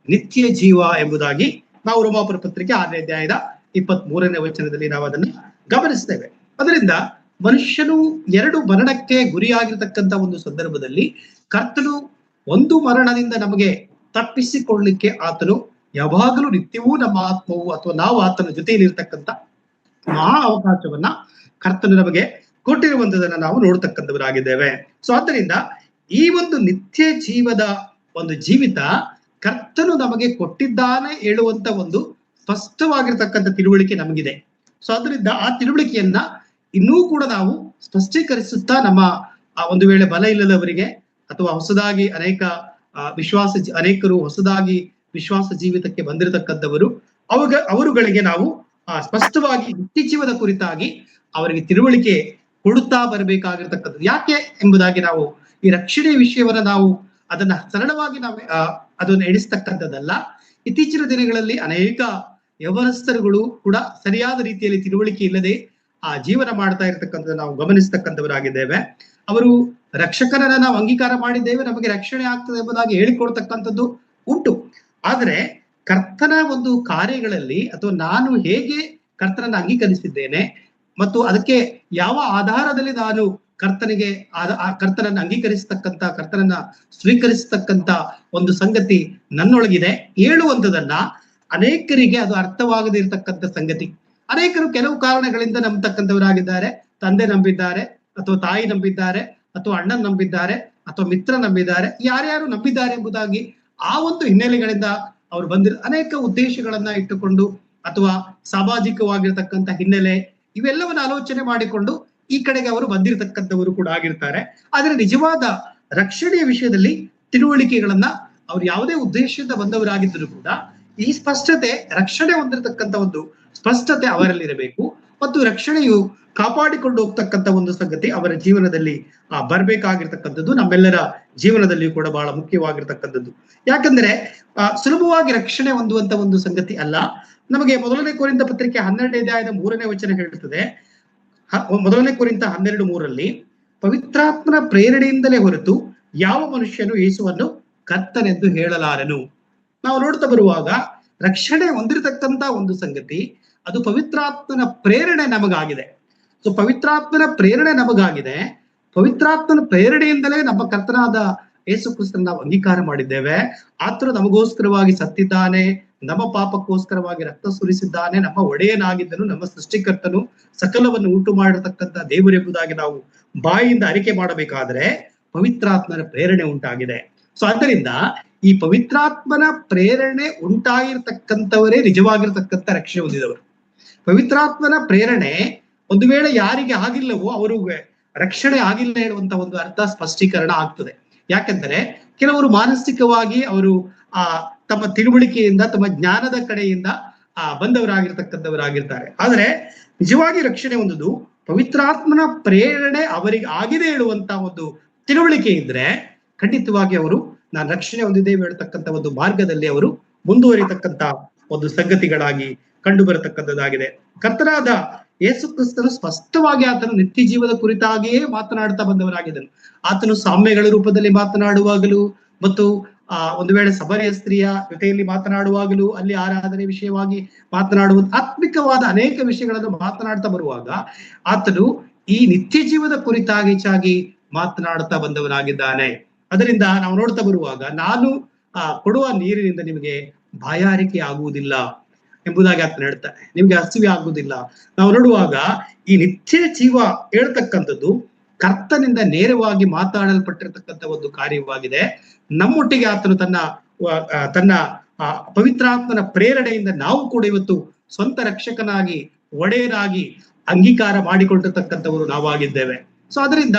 ನಿತ್ಯ ಜೀವ ಎಂಬುದಾಗಿ ನಾವು ರೋಮಾಪುರ ಪತ್ರಿಕೆ 6ನೇ ಅಧ್ಯಾಯದ 23ನೇ ವಚನದಲ್ಲಿ ನಾವು ಅದನ್ನು ಗಮನಿಸ್ತೇವೆ. ಅದರಿಂದ ಮನುಷ್ಯನು 2 ಮರಣಕ್ಕೆ ಗುರಿಯಾಗಿರ್ತಕ್ಕಂಥ ಒಂದು ಸಂದರ್ಭದಲ್ಲಿ ಕರ್ತನು ಒಂದು ಮರಣದಿಂದ ನಮಗೆ ತಪ್ಪಿಸಿಕೊಳ್ಳಲಿಕ್ಕೆ ಆತನು ಯಾವಾಗಲೂ ನಿತ್ಯವೂ ನಮ್ಮ ಆತ್ಮವು ಅಥವಾ ನಾವು ಆತನ ಜೊತೆಯಲ್ಲಿರ್ತಕ್ಕಂಥ ಮಹಾ ಅವಕಾಶವನ್ನ ಕರ್ತನು ನಮಗೆ ಕೊಟ್ಟಿರುವಂತದನ್ನ ನಾವು ನೋಡ್ತಕ್ಕಂಥವರಾಗಿದ್ದೇವೆ. ಸೊ ಆದ್ದರಿಂದ ಈ ಒಂದು ನಿತ್ಯ ಜೀವದ ಒಂದು ಜೀವಿತ ಕರ್ತನು ನಮಗೆ ಕೊಟ್ಟಿದ್ದಾನೆ ಹೇಳುವಂತ ಒಂದು ಸ್ಪಷ್ಟವಾಗಿರ್ತಕ್ಕಂಥ ತಿಳುವಳಿಕೆ ನಮಗಿದೆ. ಸೊ ಅದರಿಂದ ಆ ತಿಳುವಳಿಕೆಯನ್ನ ಇನ್ನೂ ಕೂಡ ನಾವು ಸ್ಪಷ್ಟೀಕರಿಸುತ್ತಾ ನಮ್ಮ ಒಂದು ವೇಳೆ ಬಲ ಇಲ್ಲದವರಿಗೆ ಅಥವಾ ಹೊಸದಾಗಿ ಅನೇಕರು ಹೊಸದಾಗಿ ವಿಶ್ವಾಸ ಜೀವಿತಕ್ಕೆ ಬಂದಿರತಕ್ಕಂಥವರು ಅವರುಗಳಿಗೆ ನಾವು ಸ್ಪಷ್ಟವಾಗಿ ನಿತ್ಯ ಜೀವದ ಕುರಿತಾಗಿ ಅವರಿಗೆ ತಿಳುವಳಿಕೆ ಕೊಡುತ್ತಾ ಬರಬೇಕಾಗಿರ್ತಕ್ಕಂಥದ್ದು. ಯಾಕೆ ಎಂಬುದಾಗಿ ನಾವು ಈ ರಕ್ಷಣೆಯ ವಿಷಯವನ್ನ ನಾವು ಅದನ್ನ ಸರಳವಾಗಿ ನಾವು ಅದನ್ನ ಎಣಿಸ್ತಕ್ಕಂಥದ್ದಲ್ಲ. ಇತ್ತೀಚಿನ ದಿನಗಳಲ್ಲಿ ಅನೇಕ ಯವನಸ್ಥರುಗಳು ಕೂಡ ಸರಿಯಾದ ರೀತಿಯಲ್ಲಿ ತಿಳುವಳಿಕೆ ಇಲ್ಲದೆ ಜೀವನ ಮಾಡ್ತಾ ಇರ್ತಕ್ಕಂಥದ್ದು ನಾವು ಗಮನಿಸ್ತಕ್ಕಂಥವರಾಗಿದ್ದೇವೆ. ಅವರು ರಕ್ಷಕರನ್ನ ನಾವು ಅಂಗೀಕಾರ ಮಾಡಿದ್ದೇವೆ, ನಮಗೆ ರಕ್ಷಣೆ ಆಗ್ತದೆ ಎಂಬುದಾಗಿ ಹೇಳಿಕೊಡ್ತಕ್ಕಂಥದ್ದು ಉಂಟು. ಆದರೆ ಕರ್ತನ ಒಂದು ಕಾರ್ಯಗಳಲ್ಲಿ ಅಥವಾ ನಾನು ಹೇಗೆ ಕರ್ತನನ್ನ ಅಂಗೀಕರಿಸಿದ್ದೇನೆ ಮತ್ತು ಅದಕ್ಕೆ ಯಾವ ಆಧಾರದಲ್ಲಿ ನಾನು ಕರ್ತನನ್ನ ಅಂಗೀಕರಿಸತಕ್ಕಂತ ಕರ್ತನನ್ನ ಸ್ವೀಕರಿಸತಕ್ಕಂತ ಒಂದು ಸಂಗತಿ ನನ್ನೊಳಗಿದೆ ಹೇಳುವಂಥದನ್ನ ಅನೇಕರಿಗೆ ಅದು ಅರ್ಥವಾಗದೇ ಇರತಕ್ಕಂಥ ಸಂಗತಿ. ಅನೇಕರು ಕೆಲವು ಕಾರಣಗಳಿಂದ ನಂಬತಕ್ಕಂಥವರಾಗಿದ್ದಾರೆ. ತಂದೆ ನಂಬಿದ್ದಾರೆ, ಅಥವಾ ತಾಯಿ ನಂಬಿದ್ದಾರೆ, ಅಥವಾ ಅಣ್ಣನ್ ನಂಬಿದ್ದಾರೆ, ಅಥವಾ ಮಿತ್ರ ನಂಬಿದ್ದಾರೆ, ಯಾರ್ಯಾರು ನಂಬಿದ್ದಾರೆ ಎಂಬುದಾಗಿ ಆ ಒಂದು ಹಿನ್ನೆಲೆಗಳಿಂದ ಅವರು ಅನೇಕ ಉದ್ದೇಶಗಳನ್ನ ಇಟ್ಟುಕೊಂಡು ಅಥವಾ ಸಾಮಾಜಿಕವಾಗಿರ್ತಕ್ಕಂಥ ಹಿನ್ನೆಲೆ ಇವೆಲ್ಲವನ್ನ ಆಲೋಚನೆ ಮಾಡಿಕೊಂಡು ಈ ಕಡೆಗೆ ಅವರು ಬಂದಿರತಕ್ಕಂಥವರು ಕೂಡ ಆಗಿರ್ತಾರೆ. ಆದ್ರೆ ನಿಜವಾದ ರಕ್ಷಣೆಯ ವಿಷಯದಲ್ಲಿ ತಿಳುವಳಿಕೆಗಳನ್ನ ಅವ್ರು ಯಾವುದೇ ಉದ್ದೇಶದಿಂದ ಬಂದವರಾಗಿದ್ದರೂ ಕೂಡ ಈ ಸ್ಪಷ್ಟತೆ, ರಕ್ಷಣೆ ಹೊಂದಿರತಕ್ಕಂಥ ಒಂದು ಸ್ಪಷ್ಟತೆ ಅವರಲ್ಲಿರಬೇಕು. ಮತ್ತು ರಕ್ಷಣೆಯು ಕಾಪಾಡಿಕೊಂಡು ಹೋಗ್ತಕ್ಕಂಥ ಒಂದು ಸಂಗತಿ ಅವರ ಜೀವನದಲ್ಲಿ ಬರ್ಬೇಕಾಗಿರ್ತಕ್ಕಂಥದ್ದು ನಮ್ಮೆಲ್ಲರ ಜೀವನದಲ್ಲಿಯೂ ಕೂಡ ಬಹಳ ಮುಖ್ಯವಾಗಿರ್ತಕ್ಕಂಥದ್ದು. ಯಾಕಂದ್ರೆ ಸುಲಭವಾಗಿ ರಕ್ಷಣೆ ಹೊಂದುವಂತ ಒಂದು ಸಂಗತಿ ಅಲ್ಲ. ನಮಗೆ 1ನೇ ಕೊರಿಂಥ ಪತ್ರಿಕೆ 12ನೇ ಅಧ್ಯಾಯದ 3ನೇ ವಚನ ಹೇಳುತ್ತದೆ. 1ನೇ ಕೊರಿಂಥ 12:3 ಪವಿತ್ರಾತ್ಮನ ಪ್ರೇರಣೆಯಿಂದಲೇ ಹೊರತು ಯಾವ ಮನುಷ್ಯನು ಯೇಸುವನ್ನು ಕರ್ತನೆಂದು ಹೇಳಲಾರನು. ನಾವು ನೋಡ್ತಾ ಬರುವಾಗ ರಕ್ಷಣೆ ಹೊಂದಿರತಕ್ಕಂತ ಒಂದು ಸಂಗತಿ ಅದು ಪವಿತ್ರಾತ್ಮನ ಪ್ರೇರಣೆ ನಮಗಾಗಿದೆ. ಸೊ ಪವಿತ್ರಾತ್ಮನ ಪ್ರೇರಣೆ ನಮಗಾಗಿದೆ. ಪವಿತ್ರಾತ್ಮನ ಪ್ರೇರಣೆಯಿಂದಲೇ ನಮ್ಮ ಕರ್ತನಾದ ಯೇಸು ಕ್ರಿಸ್ತನ ನಾವು ಅಂಗೀಕಾರ ಮಾಡಿದ್ದೇವೆ. ಆತನು ನಮಗೋಸ್ಕರವಾಗಿ ಸತ್ತಿದ್ದಾನೆ, ನಮ್ಮ ಪಾಪಕ್ಕೋಸ್ಕರವಾಗಿ ರಕ್ತ ಸುರಿಸಿದ್ದಾನೆ, ನಮ್ಮ ಒಡೆಯನಾಗಿದ್ದನು, ನಮ್ಮ ಸೃಷ್ಟಿಕರ್ತನು, ಸಕಲವನ್ನು ಉಂಟು ಮಾಡಿರತಕ್ಕಂಥ ದೇವರೆಂಬುದಾಗಿ ನಾವು ಬಾಯಿಯಿಂದ ಅರಿಕೆ ಮಾಡಬೇಕಾದ್ರೆ ಪವಿತ್ರಾತ್ಮನ ಪ್ರೇರಣೆ ಉಂಟಾಗಿದೆ. ಸೊ ಆದ್ದರಿಂದ ಈ ಪವಿತ್ರಾತ್ಮನ ಪ್ರೇರಣೆ ಉಂಟಾಗಿರ್ತಕ್ಕಂಥವರೇ ನಿಜವಾಗಿರ್ತಕ್ಕಂಥ ರಕ್ಷಣೆ ಹೊಂದಿದವರು. ಪವಿತ್ರಾತ್ಮನ ಪ್ರೇರಣೆ ಒಂದು ವೇಳೆ ಯಾರಿಗೆ ಆಗಿಲ್ಲವೋ ಅವರು ರಕ್ಷಣೆ ಆಗಿಲ್ಲ ಹೇಳುವಂತ ಒಂದು ಅರ್ಥ ಸ್ಪಷ್ಟೀಕರಣ ಆಗ್ತದೆ. ಯಾಕೆಂದರೆ ಕೆಲವರು ಮಾನಸಿಕವಾಗಿ ಅವರು ತಮ್ಮ ತಿಳುವಳಿಕೆಯಿಂದ ತಮ್ಮ ಜ್ಞಾನದ ಕಡೆಯಿಂದ ಬಂದವರಾಗಿರ್ತಕ್ಕಂಥವರಾಗಿರ್ತಾರೆ. ಆದ್ರೆ ನಿಜವಾಗಿ ರಕ್ಷಣೆ ಹೊಂದುದು ಪವಿತ್ರಾತ್ಮನ ಪ್ರೇರಣೆ ಅವರಿಗೆ ಆಗಿದೆ ಹೇಳುವಂತ ಒಂದು ತಿಳುವಳಿಕೆ ಇದ್ರೆ ಖಂಡಿತವಾಗಿ ಅವರು ನಾನು ರಕ್ಷಣೆ ಹೊಂದಿದ್ದೇವೆ ಹೇಳ್ತಕ್ಕಂಥ ಒಂದು ಮಾರ್ಗದಲ್ಲಿ ಅವರು ಮುಂದುವರಿತಕ್ಕಂತ ಒಂದು ಸಂಗತಿಗಳಾಗಿ ಕಂಡು ಬರತಕ್ಕಂಥದ್ದಾಗಿದೆ. ಕರ್ತನಾದ ಯೇಸು ಕ್ರಿಸ್ತನು ಸ್ಪಷ್ಟವಾಗಿ ಆತನು ನಿತ್ಯ ಜೀವದ ಕುರಿತಾಗಿಯೇ ಮಾತನಾಡ್ತಾ ಬಂದವರಾಗಿದ್ದನು. ಆತನು ಸಾಮ್ಯಗಳ ರೂಪದಲ್ಲಿ ಮಾತನಾಡುವಾಗಲೂ ಮತ್ತು ಒಂದು ವೇಳೆ ಸಬರೆಯ ಸ್ತ್ರೀಯ ಜೊತೆಯಲ್ಲಿ ಮಾತನಾಡುವಾಗಲೂ, ಅಲ್ಲಿ ಆರಾಧನೆ ವಿಷಯವಾಗಿ ಮಾತನಾಡುವ ಆತ್ಮಿಕವಾದ ಅನೇಕ ವಿಷಯಗಳನ್ನು ಮಾತನಾಡ್ತಾ ಬರುವಾಗ ಆತನು ಈ ನಿತ್ಯ ಜೀವದ ಕುರಿತಾಗಿ ಹೆಚ್ಚಾಗಿ ಮಾತನಾಡ್ತಾ ಬಂದವನಾಗಿದ್ದಾನೆ. ಅದರಿಂದ ನಾವು ನೋಡ್ತಾ ಬರುವಾಗ, ನಾನು ಕೊಡುವ ನೀರಿನಿಂದ ನಿಮಗೆ ಬಾಯಾರಿಕೆ ಆಗುವುದಿಲ್ಲ ಎಂಬುದಾಗಿ ಆತನ ಹೇಳ್ತಾನೆ. ನಿಮ್ಗೆ ಹಸಿವೆ ಆಗುವುದಿಲ್ಲ. ನಾವು ನೋಡುವಾಗ ಈ ನಿತ್ಯ ಜೀವ ಹೇಳ್ತಕ್ಕಂಥದ್ದು ಕರ್ತನಿಂದ ನೇರವಾಗಿ ಮಾತಾಡಲ್ಪಟ್ಟಿರ್ತಕ್ಕಂಥ ಒಂದು ಕಾರ್ಯವಾಗಿದೆ. ನಮ್ಮೊಟ್ಟಿಗೆ ಆತನು ತನ್ನ ಪವಿತ್ರಾತ್ಮನ ಪ್ರೇರಣೆಯಿಂದ ನಾವು ಕೂಡ ಇವತ್ತು ಸ್ವಂತ ರಕ್ಷಕನಾಗಿ, ಒಡೆಯನಾಗಿ ಅಂಗೀಕಾರ ಮಾಡಿಕೊಂಡಿರ್ತಕ್ಕಂಥವರು ನಾವಾಗಿದ್ದೇವೆ. ಸೊ ಅದರಿಂದ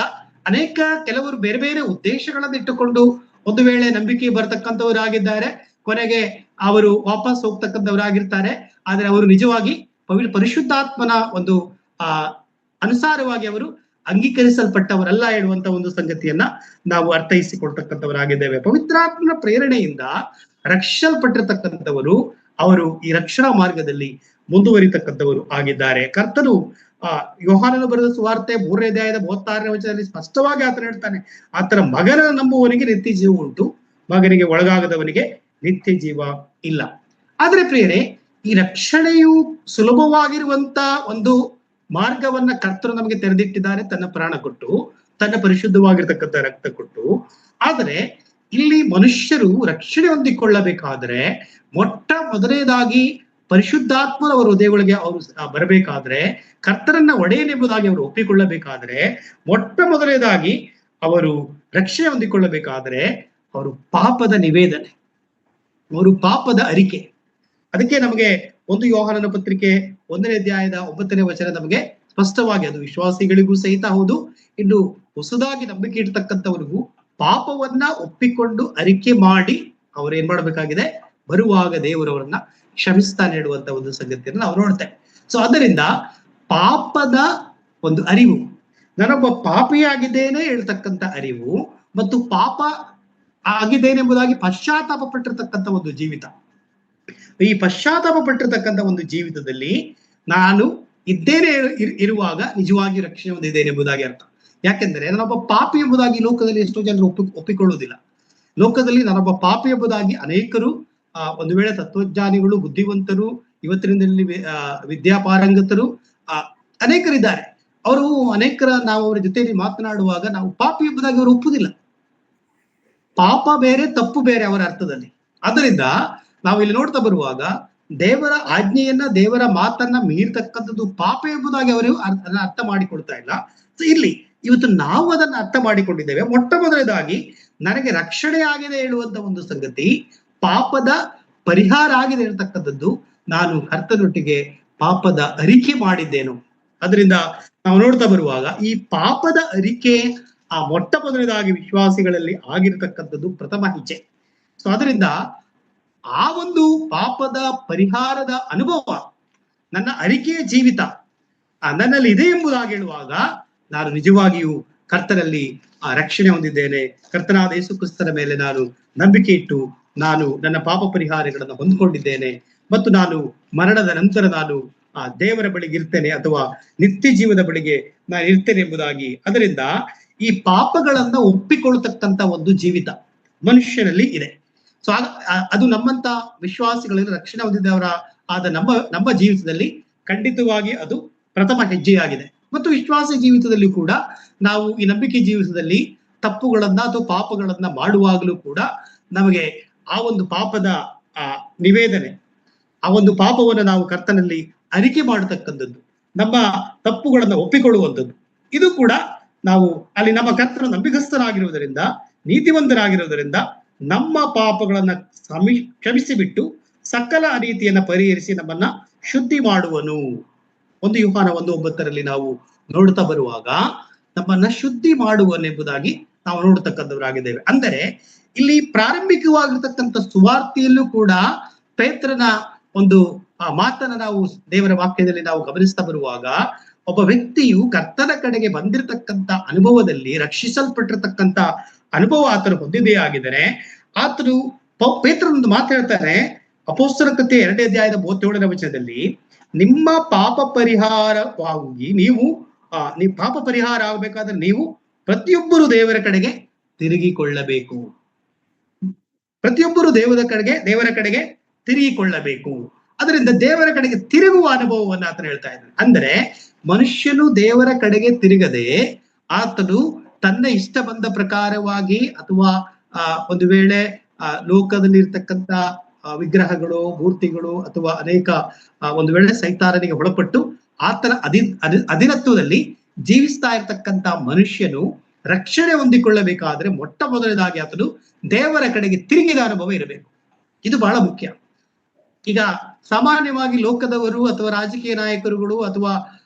ಕೆಲವರು ಬೇರೆ ಬೇರೆ ಉದ್ದೇಶಗಳನ್ನು ಇಟ್ಟುಕೊಂಡು ಒಂದು ವೇಳೆ ನಂಬಿಕೆ ಬರ್ತಕ್ಕಂಥವರಾಗಿದ್ದಾರೆ, ಕೊನೆಗೆ ಅವರು ವಾಪಸ್ ಹೋಗ್ತಕ್ಕಂಥವರಾಗಿರ್ತಾರೆ. ಆದ್ರೆ ಅವರು ನಿಜವಾಗಿ ಪರಿಶುದ್ಧಾತ್ಮನ ಒಂದು ಅನುಸಾರವಾಗಿ ಅವರು ಅಂಗೀಕರಿಸಲ್ಪಟ್ಟವರಲ್ಲ ಹೇಳುವಂತ ಒಂದು ಸಂಗತಿಯನ್ನ ನಾವು ಅರ್ಥೈಸಿಕೊಳ್ತಕ್ಕಂಥವರಾಗಿದ್ದೇವೆ. ಪವಿತ್ರಾತ್ಮನ ಪ್ರೇರಣೆಯಿಂದ ರಕ್ಷಲ್ಪಟ್ಟಿರ್ತಕ್ಕಂಥವರು ಅವರು ಈ ರಕ್ಷಣಾ ಮಾರ್ಗದಲ್ಲಿ ಮುಂದುವರಿತಕ್ಕಂಥವರು ಆಗಿದ್ದಾರೆ. ಕರ್ತನು ಯೋಹಾನನು ಬರೆದ ಸುವಾರ್ತೆ 3ನೇ ಅಧ್ಯಾಯದ 36ನೇ ವಚನದಲ್ಲಿ ಸ್ಪಷ್ಟವಾಗಿ ಆತನು ಹೇಳ್ತಾನೆ, ಆತನ ಮಗನ ನಂಬುವವನಿಗೆ ನಿತ್ಯ ಜೀವ ಉಂಟು, ಮಗನಿಗೆ ಒಳಗಾಗದವನಿಗೆ ನಿತ್ಯ ಜೀವ ಇಲ್ಲ. ಆದ್ರೆ ಪ್ರಿಯರೇ, ಈ ರಕ್ಷಣೆಯು ಸುಲಭವಾಗಿರುವಂತ ಒಂದು ಮಾರ್ಗವನ್ನ ಕರ್ತನು ನಮಗೆ ತೆರೆದಿಟ್ಟಿದ್ದಾರೆ, ತನ್ನ ಪ್ರಾಣ ಕೊಟ್ಟು, ತನ್ನ ಪರಿಶುದ್ಧವಾಗಿರ್ತಕ್ಕಂಥ ರಕ್ತ ಕೊಟ್ಟು. ಆದರೆ ಇಲ್ಲಿ ಮನುಷ್ಯರು ರಕ್ಷಣೆ ಹೊಂದಿಕೊಳ್ಳಬೇಕಾದ್ರೆ ಮೊಟ್ಟ ಮೊದಲನೇದಾಗಿ ಪರಿಶುದ್ಧಾತ್ಮನವರ ಹೃದಯಗಳಿಗೆ ಅವರು ಬರಬೇಕಾದ್ರೆ, ಕರ್ತರನ್ನ ಒಡೆಯನೆಂಬುದಾಗಿ ಅವರು ಒಪ್ಪಿಕೊಳ್ಳಬೇಕಾದ್ರೆ, ಮೊಟ್ಟ ಮೊದಲನೇದಾಗಿ ಅವರು ರಕ್ಷಣೆ ಹೊಂದಿಕೊಳ್ಳಬೇಕಾದ್ರೆ ಅವರು ಪಾಪದ ನಿವೇದನೆ, ಅವರು ಪಾಪದ ಅರಿಕೆ. ಅದಕ್ಕೆ ನಮಗೆ 1 ಯೋಹಾನನ ಪತ್ರಿಕೆ 1ನೇ ಅಧ್ಯಾಯದ 9ನೇ ವಚನ ನಮಗೆ ಸ್ಪಷ್ಟವಾಗಿ, ಅದು ವಿಶ್ವಾಸಿಗಳಿಗೂ ಸಹಿತ ಹೌದು, ಇನ್ನು ಹೊಸದಾಗಿ ನಂಬಿಕೆ ಇಡ್ತಕ್ಕಂಥವ್ರಿಗೂ ಪಾಪವನ್ನ ಒಪ್ಪಿಕೊಂಡು ಅರಿಕೆ ಮಾಡಿ ಅವ್ರು ಏನ್ ಮಾಡ್ಬೇಕಾಗಿದೆ, ಬರುವಾಗ ದೇವರವರನ್ನ ಕ್ಷಮಿಸ್ತಾನೆ ಹೇಳುವಂತ ಒಂದು ಸಂಗತಿಯನ್ನು ನಾವು ನೋಡ್ತೇವೆ. ಸೊ ಅದರಿಂದ ಪಾಪದ ಒಂದು ಅರಿವು, ನಾನೊಬ್ಬ ಪಾಪಿಯಾಗಿದ್ದೇನೆ ಹೇಳ್ತಕ್ಕಂಥ ಅರಿವು ಮತ್ತು ಪಾಪ ಆಗಿದ್ದೇನೆ ಎಂಬುದಾಗಿ ಪಶ್ಚಾತ್ತಾಪ ಪಟ್ಟಿರ್ತಕ್ಕಂಥ ಒಂದು ಜೀವಿತ. ಈ ಪಶ್ಚಾತ್ತಾಪ ಪಟ್ಟಿರ್ತಕ್ಕಂಥ ಒಂದು ಜೀವಿತದಲ್ಲಿ ನಾನು ಇದ್ದೇನೆ ಇರುವಾಗ ನಿಜವಾಗಿ ರಕ್ಷಣೆ ಹೊಂದಿದ್ದೇನೆ ಎಂಬುದಾಗಿ ಅರ್ಥ. ಯಾಕೆಂದ್ರೆ ನಾನೊಬ್ಬ ಪಾಪಿ ಎಂಬುದಾಗಿ ಲೋಕದಲ್ಲಿ ಎಷ್ಟೋ ಜನರು ಒಪ್ಪಿಕೊಳ್ಳುವುದಿಲ್ಲ. ಲೋಕದಲ್ಲಿ ನಾನೊಬ್ಬ ಪಾಪಿ ಎಂಬುದಾಗಿ ಅನೇಕರು, ಒಂದು ವೇಳೆ ತತ್ವಜ್ಞಾನಿಗಳು, ಬುದ್ಧಿವಂತರು, ಇವತ್ತಿನಲ್ಲಿ ವಿದ್ಯಾಪಾರಂಗತರು ಅನೇಕರಿದ್ದಾರೆ. ಅವರು ನಾವು ಅವರ ಜೊತೆಯಲ್ಲಿ ಮಾತನಾಡುವಾಗ ನಾವು ಪಾಪಿ ಎಂಬುದಾಗಿ ಅವರು ಒಪ್ಪುದಿಲ್ಲ. ಪಾಪ ಬೇರೆ, ತಪ್ಪು ಬೇರೆ ಅವರ ಅರ್ಥದಲ್ಲಿ. ಅದರಿಂದ ನಾವು ಇಲ್ಲಿ ನೋಡ್ತಾ ಬರುವಾಗ ದೇವರ ಆಜ್ಞೆಯನ್ನ, ದೇವರ ಮಾತನ್ನ ಮೀರ್ತಕ್ಕಂಥದ್ದು ಪಾಪ ಎಂಬುದಾಗಿ ಅವರು ಅದನ್ನ ಅರ್ಥ ಮಾಡಿಕೊಳ್ತಾ ಇಲ್ಲ. ಇಲ್ಲಿ ಇವತ್ತು ನಾವು ಅದನ್ನ ಅರ್ಥ ಮಾಡಿಕೊಂಡಿದ್ದೇವೆ. ಮೊಟ್ಟ ಮೊದಲನೇದಾಗಿ ನನಗೆ ರಕ್ಷಣೆ ಆಗಿದೆ ಹೇಳುವಂತ ಒಂದು ಸಂಗತಿ, ಪಾಪದ ಪರಿಹಾರ ಆಗಿದೆ ಇರತಕ್ಕಂಥದ್ದು, ನಾನು ಕರ್ತನೊಟ್ಟಿಗೆ ಪಾಪದ ಅರಿಕೆ ಮಾಡಿದ್ದೇನು. ಅದರಿಂದ ನಾವು ನೋಡ್ತಾ ಬರುವಾಗ ಈ ಪಾಪದ ಅರಿಕೆ ಮೊಟ್ಟ ಮೊದಲನೇದಾಗಿ ವಿಶ್ವಾಸಿಗಳಲ್ಲಿ ಆಗಿರತಕ್ಕಂಥದ್ದು ಪ್ರಥಮ ಹೆಜ್ಜೆ. ಸೊ ಅದರಿಂದ ಆ ಒಂದು ಪಾಪದ ಪರಿಹಾರದ ಅನುಭವ, ನನ್ನ ಅರಿಕೆಯ ಜೀವಿತ ನನ್ನಲ್ಲಿ ಇದೆ ಎಂಬುದಾಗಿ ಹೇಳುವಾಗ ನಾನು ನಿಜವಾಗಿಯೂ ಕರ್ತನಲ್ಲಿ ರಕ್ಷಣೆ ಹೊಂದಿದ್ದೇನೆ. ಕರ್ತನಾದ ಯೇಸು ಕ್ರಿಸ್ತನ ಮೇಲೆ ನಾನು ನಂಬಿಕೆ ಇಟ್ಟು ನಾನು ನನ್ನ ಪಾಪ ಪರಿಹಾರಗಳನ್ನು ಹೊಂದ್ಕೊಂಡಿದ್ದೇನೆ ಮತ್ತು ನಾನು ಮರಣದ ನಂತರ ನಾನು ದೇವರ ಬಳಿಗೆ ಇರ್ತೇನೆ ಅಥವಾ ನಿತ್ಯ ಜೀವದ ಬಳಿಗೆ ನಾನು ಇರ್ತೇನೆ ಎಂಬುದಾಗಿ. ಅದರಿಂದ ಈ ಪಾಪಗಳನ್ನ ಒಪ್ಪಿಕೊಳ್ತಕ್ಕಂಥ ಒಂದು ಜೀವಿತ ಮನುಷ್ಯನಲ್ಲಿ ಇದೆ. ಸೊ ಅದು ನಮ್ಮಂತ ವಿಶ್ವಾಸಿಗಳಲ್ಲಿ ರಕ್ಷಣೆ ಹೊಂದಿದವರ ಆದ ನಮ್ಮ ಜೀವಿತದಲ್ಲಿ ಖಂಡಿತವಾಗಿ ಅದು ಪ್ರಥಮ ಹೆಜ್ಜೆಯಾಗಿದೆ. ಮತ್ತು ವಿಶ್ವಾಸ ಜೀವಿತದಲ್ಲಿ ಕೂಡ ನಾವು ಈ ನಂಬಿಕೆ ಜೀವಿತದಲ್ಲಿ ತಪ್ಪುಗಳನ್ನ ಅಥವಾ ಪಾಪಗಳನ್ನ ಮಾಡುವಾಗಲೂ ಕೂಡ ನಮಗೆ ಆ ಒಂದು ಪಾಪದ ನಿವೇದನೆ, ಆ ಒಂದು ಪಾಪವನ್ನು ನಾವು ಕರ್ತನಲ್ಲಿ ಅರಿಕೆ ಮಾಡತಕ್ಕಂಥದ್ದು, ನಮ್ಮ ತಪ್ಪುಗಳನ್ನ ಒಪ್ಪಿಕೊಳ್ಳುವಂಥದ್ದು, ಇದು ಕೂಡ ನಾವು ಅಲ್ಲಿ ನಮ್ಮ ಕರ್ತನ ನಂಬಿಕಸ್ಥರಾಗಿರುವುದರಿಂದ, ನೀತಿವಂತರಾಗಿರುವುದರಿಂದ ನಮ್ಮ ಪಾಪಗಳನ್ನ ಕ್ಷಮಿಸಿಬಿಟ್ಟು ಸಕಲ ರೀತಿಯನ್ನ ಪರಿಹರಿಸಿ ನಮ್ಮನ್ನ ಶುದ್ಧಿ ಮಾಡುವನು. 1 ಯೋಹಾನ 1:9 ನಾವು ನೋಡ್ತಾ ಬರುವಾಗ ನಮ್ಮನ್ನ ಶುದ್ಧಿ ಮಾಡುವನೆಂಬುದಾಗಿ ನಾವು ನೋಡ್ತಕ್ಕಂಥವರಾಗಿದ್ದೇವೆ. ಅಂದರೆ ಇಲ್ಲಿ ಪ್ರಾರಂಭಿಕವಾಗಿರ್ತಕ್ಕಂಥ ಸುವಾರ್ತೆಯಲ್ಲೂ ಕೂಡ ಪೇತ್ರನ ಒಂದು ಮಾತನ್ನ ನಾವು ದೇವರ ವಾಕ್ಯದಲ್ಲಿ ನಾವು ಗಮನಿಸ್ತಾ ಬರುವಾಗ, ಒಬ್ಬ ವ್ಯಕ್ತಿಯು ಕರ್ತನ ಕಡೆಗೆ ಬಂದಿರತಕ್ಕಂಥ ಅನುಭವದಲ್ಲಿ ರಕ್ಷಿಸಲ್ಪಟ್ಟಿರ್ತಕ್ಕಂಥ ಅನುಭವ ಆತನು ಹೊಂದಿದೆಯಾಗಿದ್ದಾರೆ. ಆತನು ಪೇತ್ರನೊಂದು ಮಾತು ಹೇಳ್ತಾನೆ, ಅಪೊಸ್ತಲ ಕೃತ್ಯ 2ನೇ ಅಧ್ಯಾಯದ 37ನೇ ವಚನದಲ್ಲಿ ನಿಮ್ಮ ಪಾಪ ಪರಿಹಾರವಾಗಿ ನೀವು ಪಾಪ ಪರಿಹಾರ ಆಗಬೇಕಾದ್ರೆ ನೀವು ಪ್ರತಿಯೊಬ್ಬರು ದೇವರ ಕಡೆಗೆ ತಿರುಗಿಕೊಳ್ಳಬೇಕು. ಪ್ರತಿಯೊಬ್ಬರು ದೇವರ ಕಡೆಗೆ ತಿರುಗಿಕೊಳ್ಳಬೇಕು. ಅದರಿಂದ ದೇವರ ಕಡೆಗೆ ತಿರುಗುವ ಅನುಭವವನ್ನು ಆತನು ಹೇಳ್ತಾ ಇದ್ದಾನೆ. ಅಂದ್ರೆ ಮನುಷ್ಯನು ದೇವರ ಕಡೆಗೆ ತಿರುಗದೆ ಆತನು ತನ್ನ ಇಷ್ಟ ಬಂದ ಪ್ರಕಾರವಾಗಿ ಅಥವಾ ಒಂದು ವೇಳೆ ಲೋಕದಲ್ಲಿ ಇರ್ತಕ್ಕಂಥ ವಿಗ್ರಹಗಳು, ಮೂರ್ತಿಗಳು ಅಥವಾ ಅನೇಕ ಒಂದು ವೇಳೆ ಸೈತಾನನಿಗೆ ಒಳಪಟ್ಟು ಆತನ ಅಧೀನತ್ವದಲ್ಲಿ ಜೀವಿಸ್ತಾ ಇರ್ತಕ್ಕಂಥ ಮನುಷ್ಯನು ರಕ್ಷಣೆ ಹೊಂದಿಕೊಳ್ಳಬೇಕಾದ್ರೆ ಮೊಟ್ಟ ಮೊದಲನೇದಾಗಿ ಆತನು ದೇವರ ಕಡೆಗೆ ತಿರುಗಿದ ಅನುಭವ ಇರಬೇಕು. ಇದು ಬಹಳ ಮುಖ್ಯ. ಈಗ ಸಾಮಾನ್ಯವಾಗಿ ಲೋಕದವರು ಅಥವಾ ರಾಜಕೀಯ ನಾಯಕರುಗಳು ಅಥವಾ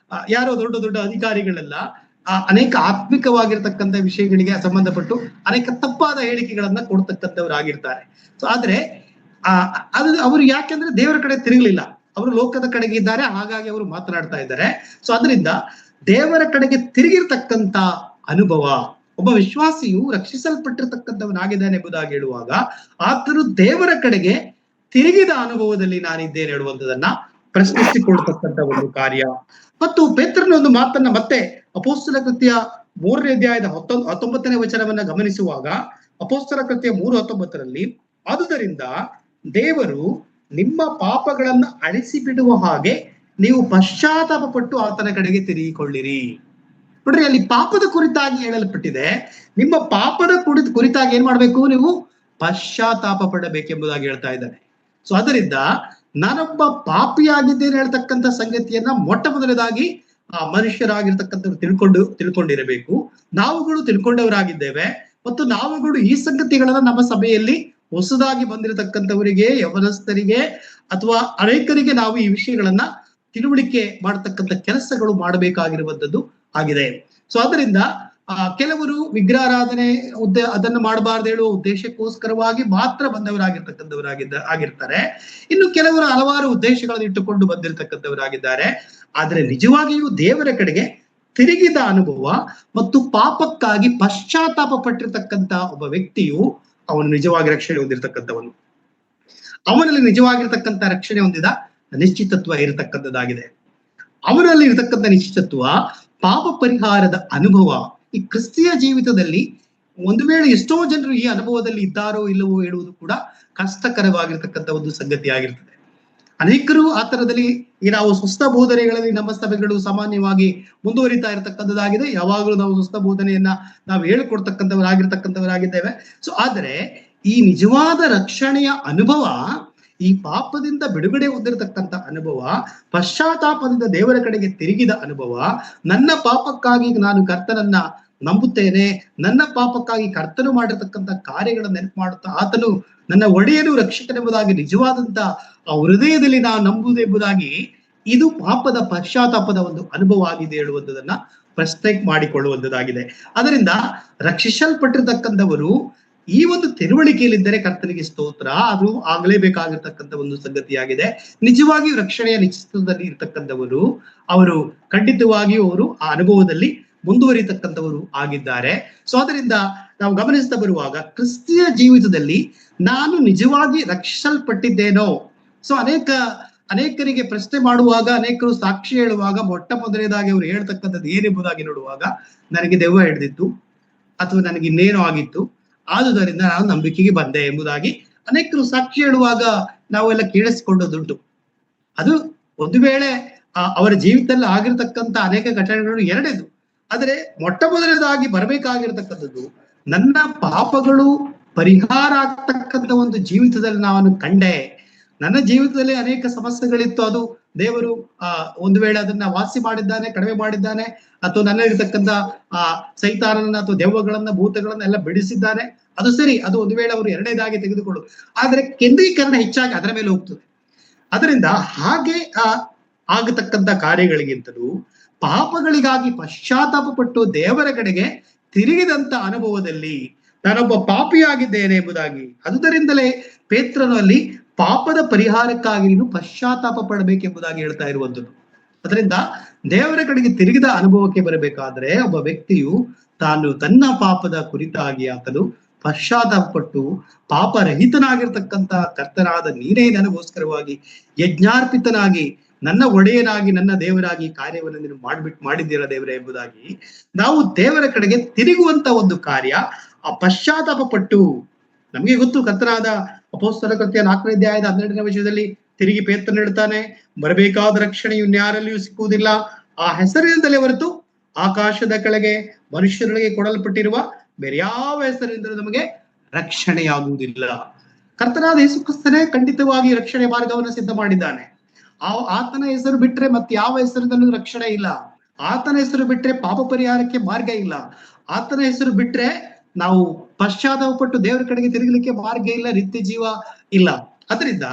ಯಾರೋ ದೊಡ್ಡ ದೊಡ್ಡ ಅಧಿಕಾರಿಗಳೆಲ್ಲ ಅನೇಕ ಆತ್ಮಿಕವಾಗಿರ್ತಕ್ಕಂಥ ವಿಷಯಗಳಿಗೆ ಸಂಬಂಧಪಟ್ಟು ಅನೇಕ ತಪ್ಪಾದ ಹೇಳಿಕೆಗಳನ್ನ ಕೊಡ್ತಕ್ಕಂಥವ್ರಾಗಿರ್ತಾರೆ. ಸೊ ಆದ್ರೆ ಅವರು ಯಾಕೆಂದ್ರೆ ದೇವರ ಕಡೆ ತಿರುಗಲಿಲ್ಲ, ಅವರು ಲೋಕದ ಕಡೆಗೆ ಇದ್ದಾರೆ, ಹಾಗಾಗಿ ಅವರು ಮಾತನಾಡ್ತಾ ಇದ್ದಾರೆ. ಸೊ ಅದರಿಂದ ದೇವರ ಕಡೆಗೆ ತಿರುಗಿರ್ತಕ್ಕಂಥ ಅನುಭವ, ಒಬ್ಬ ವಿಶ್ವಾಸಿಯು ರಕ್ಷಿಸಲ್ಪಟ್ಟಿರ್ತಕ್ಕಂಥವನಾಗಿದ್ದಾನೆ ಎಂಬುದಾಗಿ ಹೇಳುವಾಗ ಆತನು ದೇವರ ಕಡೆಗೆ ತಿರುಗಿದ ಅನುಭವದಲ್ಲಿ ನಾನಿದ್ದೇನೆ ಹೇಳುವಂಥದನ್ನ ಪ್ರಶ್ನಿಸಿಕೊಳ್ತಕ್ಕಂಥ ಒಂದು ಕಾರ್ಯ. ಮತ್ತು ಪೇತ್ರನ ಒಂದು ಮಾತನ್ನ ಮತ್ತೆ ಅಪೊಸ್ತಲ ಕೃತ್ಯ 3ನೇ ಅಧ್ಯಾಯದ 19ನೇ ವಚನವನ್ನ ಗಮನಿಸುವಾಗ ಅಪೊಸ್ತಲ ಕೃತ್ಯ 3:19ರಲ್ಲಿ ಆದುದರಿಂದ ದೇವರು ನಿಮ್ಮ ಪಾಪಗಳನ್ನ ಅಳಿಸಿ ಬಿಡುವ ಹಾಗೆ ನೀವು ಪಶ್ಚಾತ್ತಾಪ ಪಟ್ಟು ಆತನ ಕಡೆಗೆ ತಿರುಗಿಕೊಳ್ಳಿರಿ. ನೋಡ್ರಿ, ಅಲ್ಲಿ ಪಾಪದ ಕುರಿತಾಗಿ ಹೇಳಲ್ಪಟ್ಟಿದೆ. ನಿಮ್ಮ ಪಾಪದ ಕುರಿತಾಗಿ ಏನ್ ಮಾಡ್ಬೇಕು? ನೀವು ಪಶ್ಚಾತ್ತಾಪ ಪಡಬೇಕೆಂಬುದಾಗಿ ಹೇಳ್ತಾ ಇದ್ದಾನೆ. ಸೊ ಅದರಿಂದ ನಾನೊಬ್ಬ ಪಾಪಿಯಾಗಿದ್ದೇನೆ ಹೇಳ್ತಕ್ಕಂಥ ಸಂಗತಿಯನ್ನ ಮೊಟ್ಟ ಮೊದಲನೇದಾಗಿ ಮನುಷ್ಯರಾಗಿರ್ತಕ್ಕಂಥವ್ರು ತಿಳ್ಕೊಂಡಿರಬೇಕು. ನಾವುಗಳು ತಿಳ್ಕೊಂಡವರಾಗಿದ್ದೇವೆ ಮತ್ತು ನಾವುಗಳು ಈ ಸಂಗತಿಗಳನ್ನ ನಮ್ಮ ಸಭೆಯಲ್ಲಿ ಹೊಸದಾಗಿ ಬಂದಿರತಕ್ಕಂಥವರಿಗೆ, ಯವನಸ್ಥರಿಗೆ ಅಥವಾ ಅನೇಕರಿಗೆ ನಾವು ಈ ವಿಷಯಗಳನ್ನ ತಿಳುವಳಿಕೆ ಮಾಡತಕ್ಕಂಥ ಕೆಲಸಗಳು ಮಾಡಬೇಕಾಗಿರುವಂಥದ್ದು ಆಗಿದೆ. ಸೊ ಅದರಿಂದ ಕೆಲವರು ವಿಗ್ರಹಾರಾಧನೆ ಅದನ್ನು ಮಾಡಬಾರ್ದು ಹೇಳುವ ಉದ್ದೇಶಕ್ಕೋಸ್ಕರವಾಗಿ ಮಾತ್ರ ಆಗಿರ್ತಾರೆ. ಇನ್ನು ಕೆಲವರು ಹಲವಾರು ಉದ್ದೇಶಗಳನ್ನು ಇಟ್ಟುಕೊಂಡು ಬಂದಿರತಕ್ಕಂಥವರಾಗಿದ್ದಾರೆ. ಆದ್ರೆ ನಿಜವಾಗಿಯೂ ದೇವರ ಕಡೆಗೆ ತಿರುಗಿದ ಅನುಭವ ಮತ್ತು ಪಾಪಕ್ಕಾಗಿ ಪಶ್ಚಾತ್ತಾಪ ಪಟ್ಟಿರ್ತಕ್ಕಂಥ ಒಬ್ಬ ವ್ಯಕ್ತಿಯು ಅವನು ನಿಜವಾಗಿ ರಕ್ಷಣೆ ಹೊಂದಿರತಕ್ಕಂಥವನು. ಅವನಲ್ಲಿ ನಿಜವಾಗಿರ್ತಕ್ಕಂಥ ರಕ್ಷಣೆ ಹೊಂದಿದ ನಿಶ್ಚಿತತ್ವ ಇರತಕ್ಕಂಥದ್ದಾಗಿದೆ. ಅವನಲ್ಲಿ ಇರತಕ್ಕಂಥ ನಿಶ್ಚಿತತ್ವ, ಪಾಪ ಪರಿಹಾರದ ಅನುಭವ. ಈ ಕ್ರಿಸ್ತಿಯ ಜೀವಿತದಲ್ಲಿ ಒಂದು ವೇಳೆ ಎಷ್ಟೋ ಜನರು ಈ ಅನುಭವದಲ್ಲಿ ಇದ್ದಾರೋ ಇಲ್ಲವೋ ಹೇಳುವುದು ಕೂಡ ಕಷ್ಟಕರವಾಗಿರ್ತಕ್ಕಂಥ ಒಂದು ಸಂಗತಿ ಆಗಿರ್ತದೆ. ಅನೇಕರು ಆ ತರದಲ್ಲಿ ನಾವು ಸ್ವಸ್ಥ ಬೋಧನೆಗಳಲ್ಲಿ ನಮ್ಮ ಸಭೆಗಳು ಸಾಮಾನ್ಯವಾಗಿ ಮುಂದುವರಿತಾ ಇರತಕ್ಕಂಥದ್ದಾಗಿದೆ. ಯಾವಾಗಲೂ ನಾವು ಸ್ವಸ್ಥ ಬೋಧನೆಯನ್ನ ನಾವು ಹೇಳಿಕೊಡ್ತಕ್ಕಂಥವರಾಗಿರ್ತಕ್ಕಂಥವರಾಗಿದ್ದೇವೆ. ಸೊ ಆದರೆ ಈ ನಿಜವಾದ ರಕ್ಷಣೆಯ ಅನುಭವ, ಈ ಪಾಪದಿಂದ ಬಿಡುಗಡೆ ಹೊಂದಿರತಕ್ಕಂಥ ಅನುಭವ, ಪಶ್ಚಾತ್ತಾಪದಿಂದ ದೇವರ ಕಡೆಗೆ ತಿರುಗಿದ ಅನುಭವ, ನನ್ನ ಪಾಪಕ್ಕಾಗಿ ನಾನು ಕರ್ತನನ್ನ ನಂಬುತ್ತೇನೆ, ನನ್ನ ಪಾಪಕ್ಕಾಗಿ ಕರ್ತನು ಮಾಡಿರ್ತಕ್ಕಂಥ ಕಾರ್ಯಗಳನ್ನು ನೆನಪು ಮಾಡುತ್ತಾ ಆತನು ನನ್ನ ಒಡೆಯನು ರಕ್ಷಕನೆಂಬುದಾಗಿ ನಿಜವಾದಂತ ಆ ಹೃದಯದಲ್ಲಿ ನಾವು ನಂಬುವುದೆಂಬುದಾಗಿ, ಇದು ಪಾಪದ ಪಶ್ಚಾತ್ತಾಪದ ಒಂದು ಅನುಭವ ಆಗಿದೆ ಹೇಳುವಂಥದನ್ನ ಪ್ರಶ್ನೆ ಮಾಡಿಕೊಳ್ಳುವಂಥದ್ದಾಗಿದೆ. ಅದರಿಂದ ರಕ್ಷಿಸಲ್ಪಟ್ಟಿರ್ತಕ್ಕಂಥವರು ಈ ಒಂದು ತಿಳುವಳಿಕೆಯಲ್ಲಿದ್ದರೆ ಕರ್ತನಿಗೆ ಸ್ತೋತ್ರ, ಅದು ಆಗಲೇಬೇಕಾಗಿರ್ತಕ್ಕಂಥ ಒಂದು ಸಂಗತಿಯಾಗಿದೆ. ನಿಜವಾಗಿಯೂ ರಕ್ಷಣೆಯ ನಿಶ್ಚಿತದಲ್ಲಿ ಇರ್ತಕ್ಕಂಥವರು ಅವರು ಖಂಡಿತವಾಗಿಯೂ ಅವರು ಆ ಅನುಭವದಲ್ಲಿ ಮುಂದುವರಿತಕ್ಕಂಥವರು ಆಗಿದ್ದಾರೆ. ಸೊ ಅದರಿಂದ ನಾವು ಗಮನಿಸ್ತಾ ಬರುವಾಗ ಕ್ರಿಸ್ತಿಯ ಜೀವಿತದಲ್ಲಿ ನಾನು ನಿಜವಾಗಿ ರಕ್ಷಿಸಲ್ಪಟ್ಟಿದ್ದೇನೋ. ಸೊ ಅನೇಕರಿಗೆ ಪ್ರಶ್ನೆ ಮಾಡುವಾಗ, ಅನೇಕರು ಸಾಕ್ಷಿ ಹೇಳುವಾಗ ಮೊಟ್ಟ ಮೊದಲನೇದಾಗಿ ಅವರು ಹೇಳ್ತಕ್ಕಂಥದ್ದು ಏನೆಂಬುದಾಗಿ ನೋಡುವಾಗ, ನನಗೆ ದೆವ್ವ ಹಿಡಿದಿತ್ತು ಅಥವಾ ನನಗೆ ಇನ್ನೇನೋ ಆಗಿತ್ತು, ಆದುದರಿಂದ ನಾನು ನಂಬಿಕೆಗೆ ಬಂದೆ ಎಂಬುದಾಗಿ ಅನೇಕರು ಸಾಕ್ಷಿ ಹೇಳುವಾಗ ನಾವೆಲ್ಲ ಕೇಳಿಸಿಕೊಂಡದುಂಟು. ಅದು ಒಂದು ವೇಳೆ ಅವರ ಜೀವಿತದಲ್ಲಿ ಆಗಿರ್ತಕ್ಕಂಥ ಅನೇಕ ಘಟನೆಗಳು ಎರಡೇದು. ಆದರೆ ಮೊಟ್ಟ ಮೊದಲನೇದಾಗಿ ಬರಬೇಕಾಗಿರ್ತಕ್ಕಂಥದ್ದು, ನನ್ನ ಪಾಪಗಳು ಪರಿಹಾರ ಆಗ್ತಕ್ಕಂಥ ಒಂದು ಜೀವಿತದಲ್ಲಿ ನಾನು ಕಂಡೆ. ನನ್ನ ಜೀವಿತದಲ್ಲಿ ಅನೇಕ ಸಮಸ್ಯೆಗಳಿತ್ತು, ಅದು ದೇವರು ಒಂದು ವೇಳೆ ಅದನ್ನ ವಾಸಿ ಮಾಡಿದ್ದಾನೆ, ಕಡಿಮೆ ಮಾಡಿದ್ದಾನೆ, ಅಥವಾ ನನ್ನಲ್ಲಿರ್ತಕ್ಕಂಥ ಸೈತಾನನ ಅಥವಾ ದೆವ್ವಗಳನ್ನ, ಭೂತಗಳನ್ನ ಎಲ್ಲ ಬಿಡಿಸಿದ್ದಾನೆ. ಅದು ಸರಿ, ಅದು ಒಂದು ವೇಳೆ ಅವರು ಎರಡನೇದಾಗಿ ತೆಗೆದುಕೊಳ್ಳು. ಆದ್ರೆ ಕೇಂದ್ರೀಕರಣ ಹೆಚ್ಚಾಗಿ ಅದರ ಮೇಲೆ ಹೋಗ್ತದೆ. ಅದರಿಂದ ಹಾಗೆ ಆಗತಕ್ಕಂಥ ಕಾರ್ಯಗಳಿಗಿಂತಲೂ ಪಾಪಗಳಿಗಾಗಿ ಪಶ್ಚಾತ್ತಾಪ ಪಟ್ಟು ದೇವರ ಕಡೆಗೆ ತಿರುಗಿದಂತ ಅನುಭವದಲ್ಲಿ ನಾನೊಬ್ಬ ಪಾಪಿಯಾಗಿದ್ದೇನೆ ಎಂಬುದಾಗಿ, ಅದುದರಿಂದಲೇ ಪೇತ್ರನು ಅಲ್ಲಿ ಪಾಪದ ಪರಿಹಾರಕ್ಕಾಗಿ ನೀನು ಪಶ್ಚಾತ್ತಾಪ ಪಡಬೇಕೆಂಬುದಾಗಿ ಹೇಳ್ತಾ ಇರುವಂಥದ್ದು. ಅದರಿಂದ ದೇವರ ಕಡೆಗೆ ತಿರುಗಿದ ಅನುಭವಕ್ಕೆ ಬರಬೇಕಾದ್ರೆ ಒಬ್ಬ ವ್ಯಕ್ತಿಯು ತಾನು ತನ್ನ ಪಾಪದ ಕುರಿತಾಗಿ ಆತನು ಪಶ್ಚಾತ್ತಾಪಪಟ್ಟು ಪಾಪರಹಿತನಾಗಿರ್ತಕ್ಕಂಥ ಕರ್ತನಾದ ನೀನೇ ನನಗೋಸ್ಕರವಾಗಿ ಯಜ್ಞಾರ್ಪಿತನಾಗಿ ನನ್ನ ಒಡೆಯನಾಗಿ ನನ್ನ ದೇವರಾಗಿ ಕಾರ್ಯವನ್ನು ನೀನು ಮಾಡಿದ್ದೀರ ದೇವರೇ ಎಂಬುದಾಗಿ ನಾವು ದೇವರ ಕಡೆಗೆ ತಿರುಗುವಂತ ಒಂದು ಕಾರ್ಯ, ಆ ಪಶ್ಚಾತ್ತಾಪ ಪಟ್ಟು. ನಮಗೆ ಗೊತ್ತು ಕರ್ತನಾದ ಅಪೊಸ್ತಲ ಕೃತ್ಯ 4ನೇ ಅಧ್ಯಾಯದ 12ನೇ ವಚನದಲ್ಲಿ ತಿರುಗಿ ಪೇತ್ರನು ಹೇಳ್ತಾನೆ, ಬರಬೇಕಾದ ರಕ್ಷಣೆಯು ಇನ್ಯಾರಲ್ಲಿಯೂ ಸಿಕ್ಕುವುದಿಲ್ಲ, ಆ ಹೆಸರಿನಿಂದಲೇ ಹೊರತು ಆಕಾಶದ ಕೆಳಗೆ ಮನುಷ್ಯರಿಗೆ ಕೊಡಲ್ಪಟ್ಟಿರುವ ಬೇರೆ ಯಾವ ಹೆಸರಿನಿಂದಲೂ ನಮಗೆ ರಕ್ಷಣೆಯಾಗುವುದಿಲ್ಲ. ಕರ್ತನಾದ ಯೇಸು ಕ್ರಿಸ್ತನೇ ಖಂಡಿತವಾಗಿ ರಕ್ಷಣೆ ಮಾರ್ಗವನ್ನು ಸಿದ್ಧ ಮಾಡಿದ್ದಾನೆ. ಆತನ ಹೆಸರು ಬಿಟ್ರೆ ಮತ್ತೆ ಯಾವ ಹೆಸರಿನಲ್ಲೂ ರಕ್ಷಣೆ ಇಲ್ಲ. ಆತನ ಹೆಸರು ಬಿಟ್ರೆ ಪಾಪ ಪರಿಹಾರಕ್ಕೆ ಮಾರ್ಗ ಇಲ್ಲ. ಆತನ ಹೆಸರು ಬಿಟ್ರೆ ನಾವು ಪಶ್ಚಾತ್ತಾಪಪಟ್ಟು ದೇವರ ಕಡೆಗೆ ತಿರುಗಲಿಕ್ಕೆ ಮಾರ್ಗ ಇಲ್ಲ, ನಿತ್ಯ ಜೀವ ಇಲ್ಲ. ಅದರಿಂದ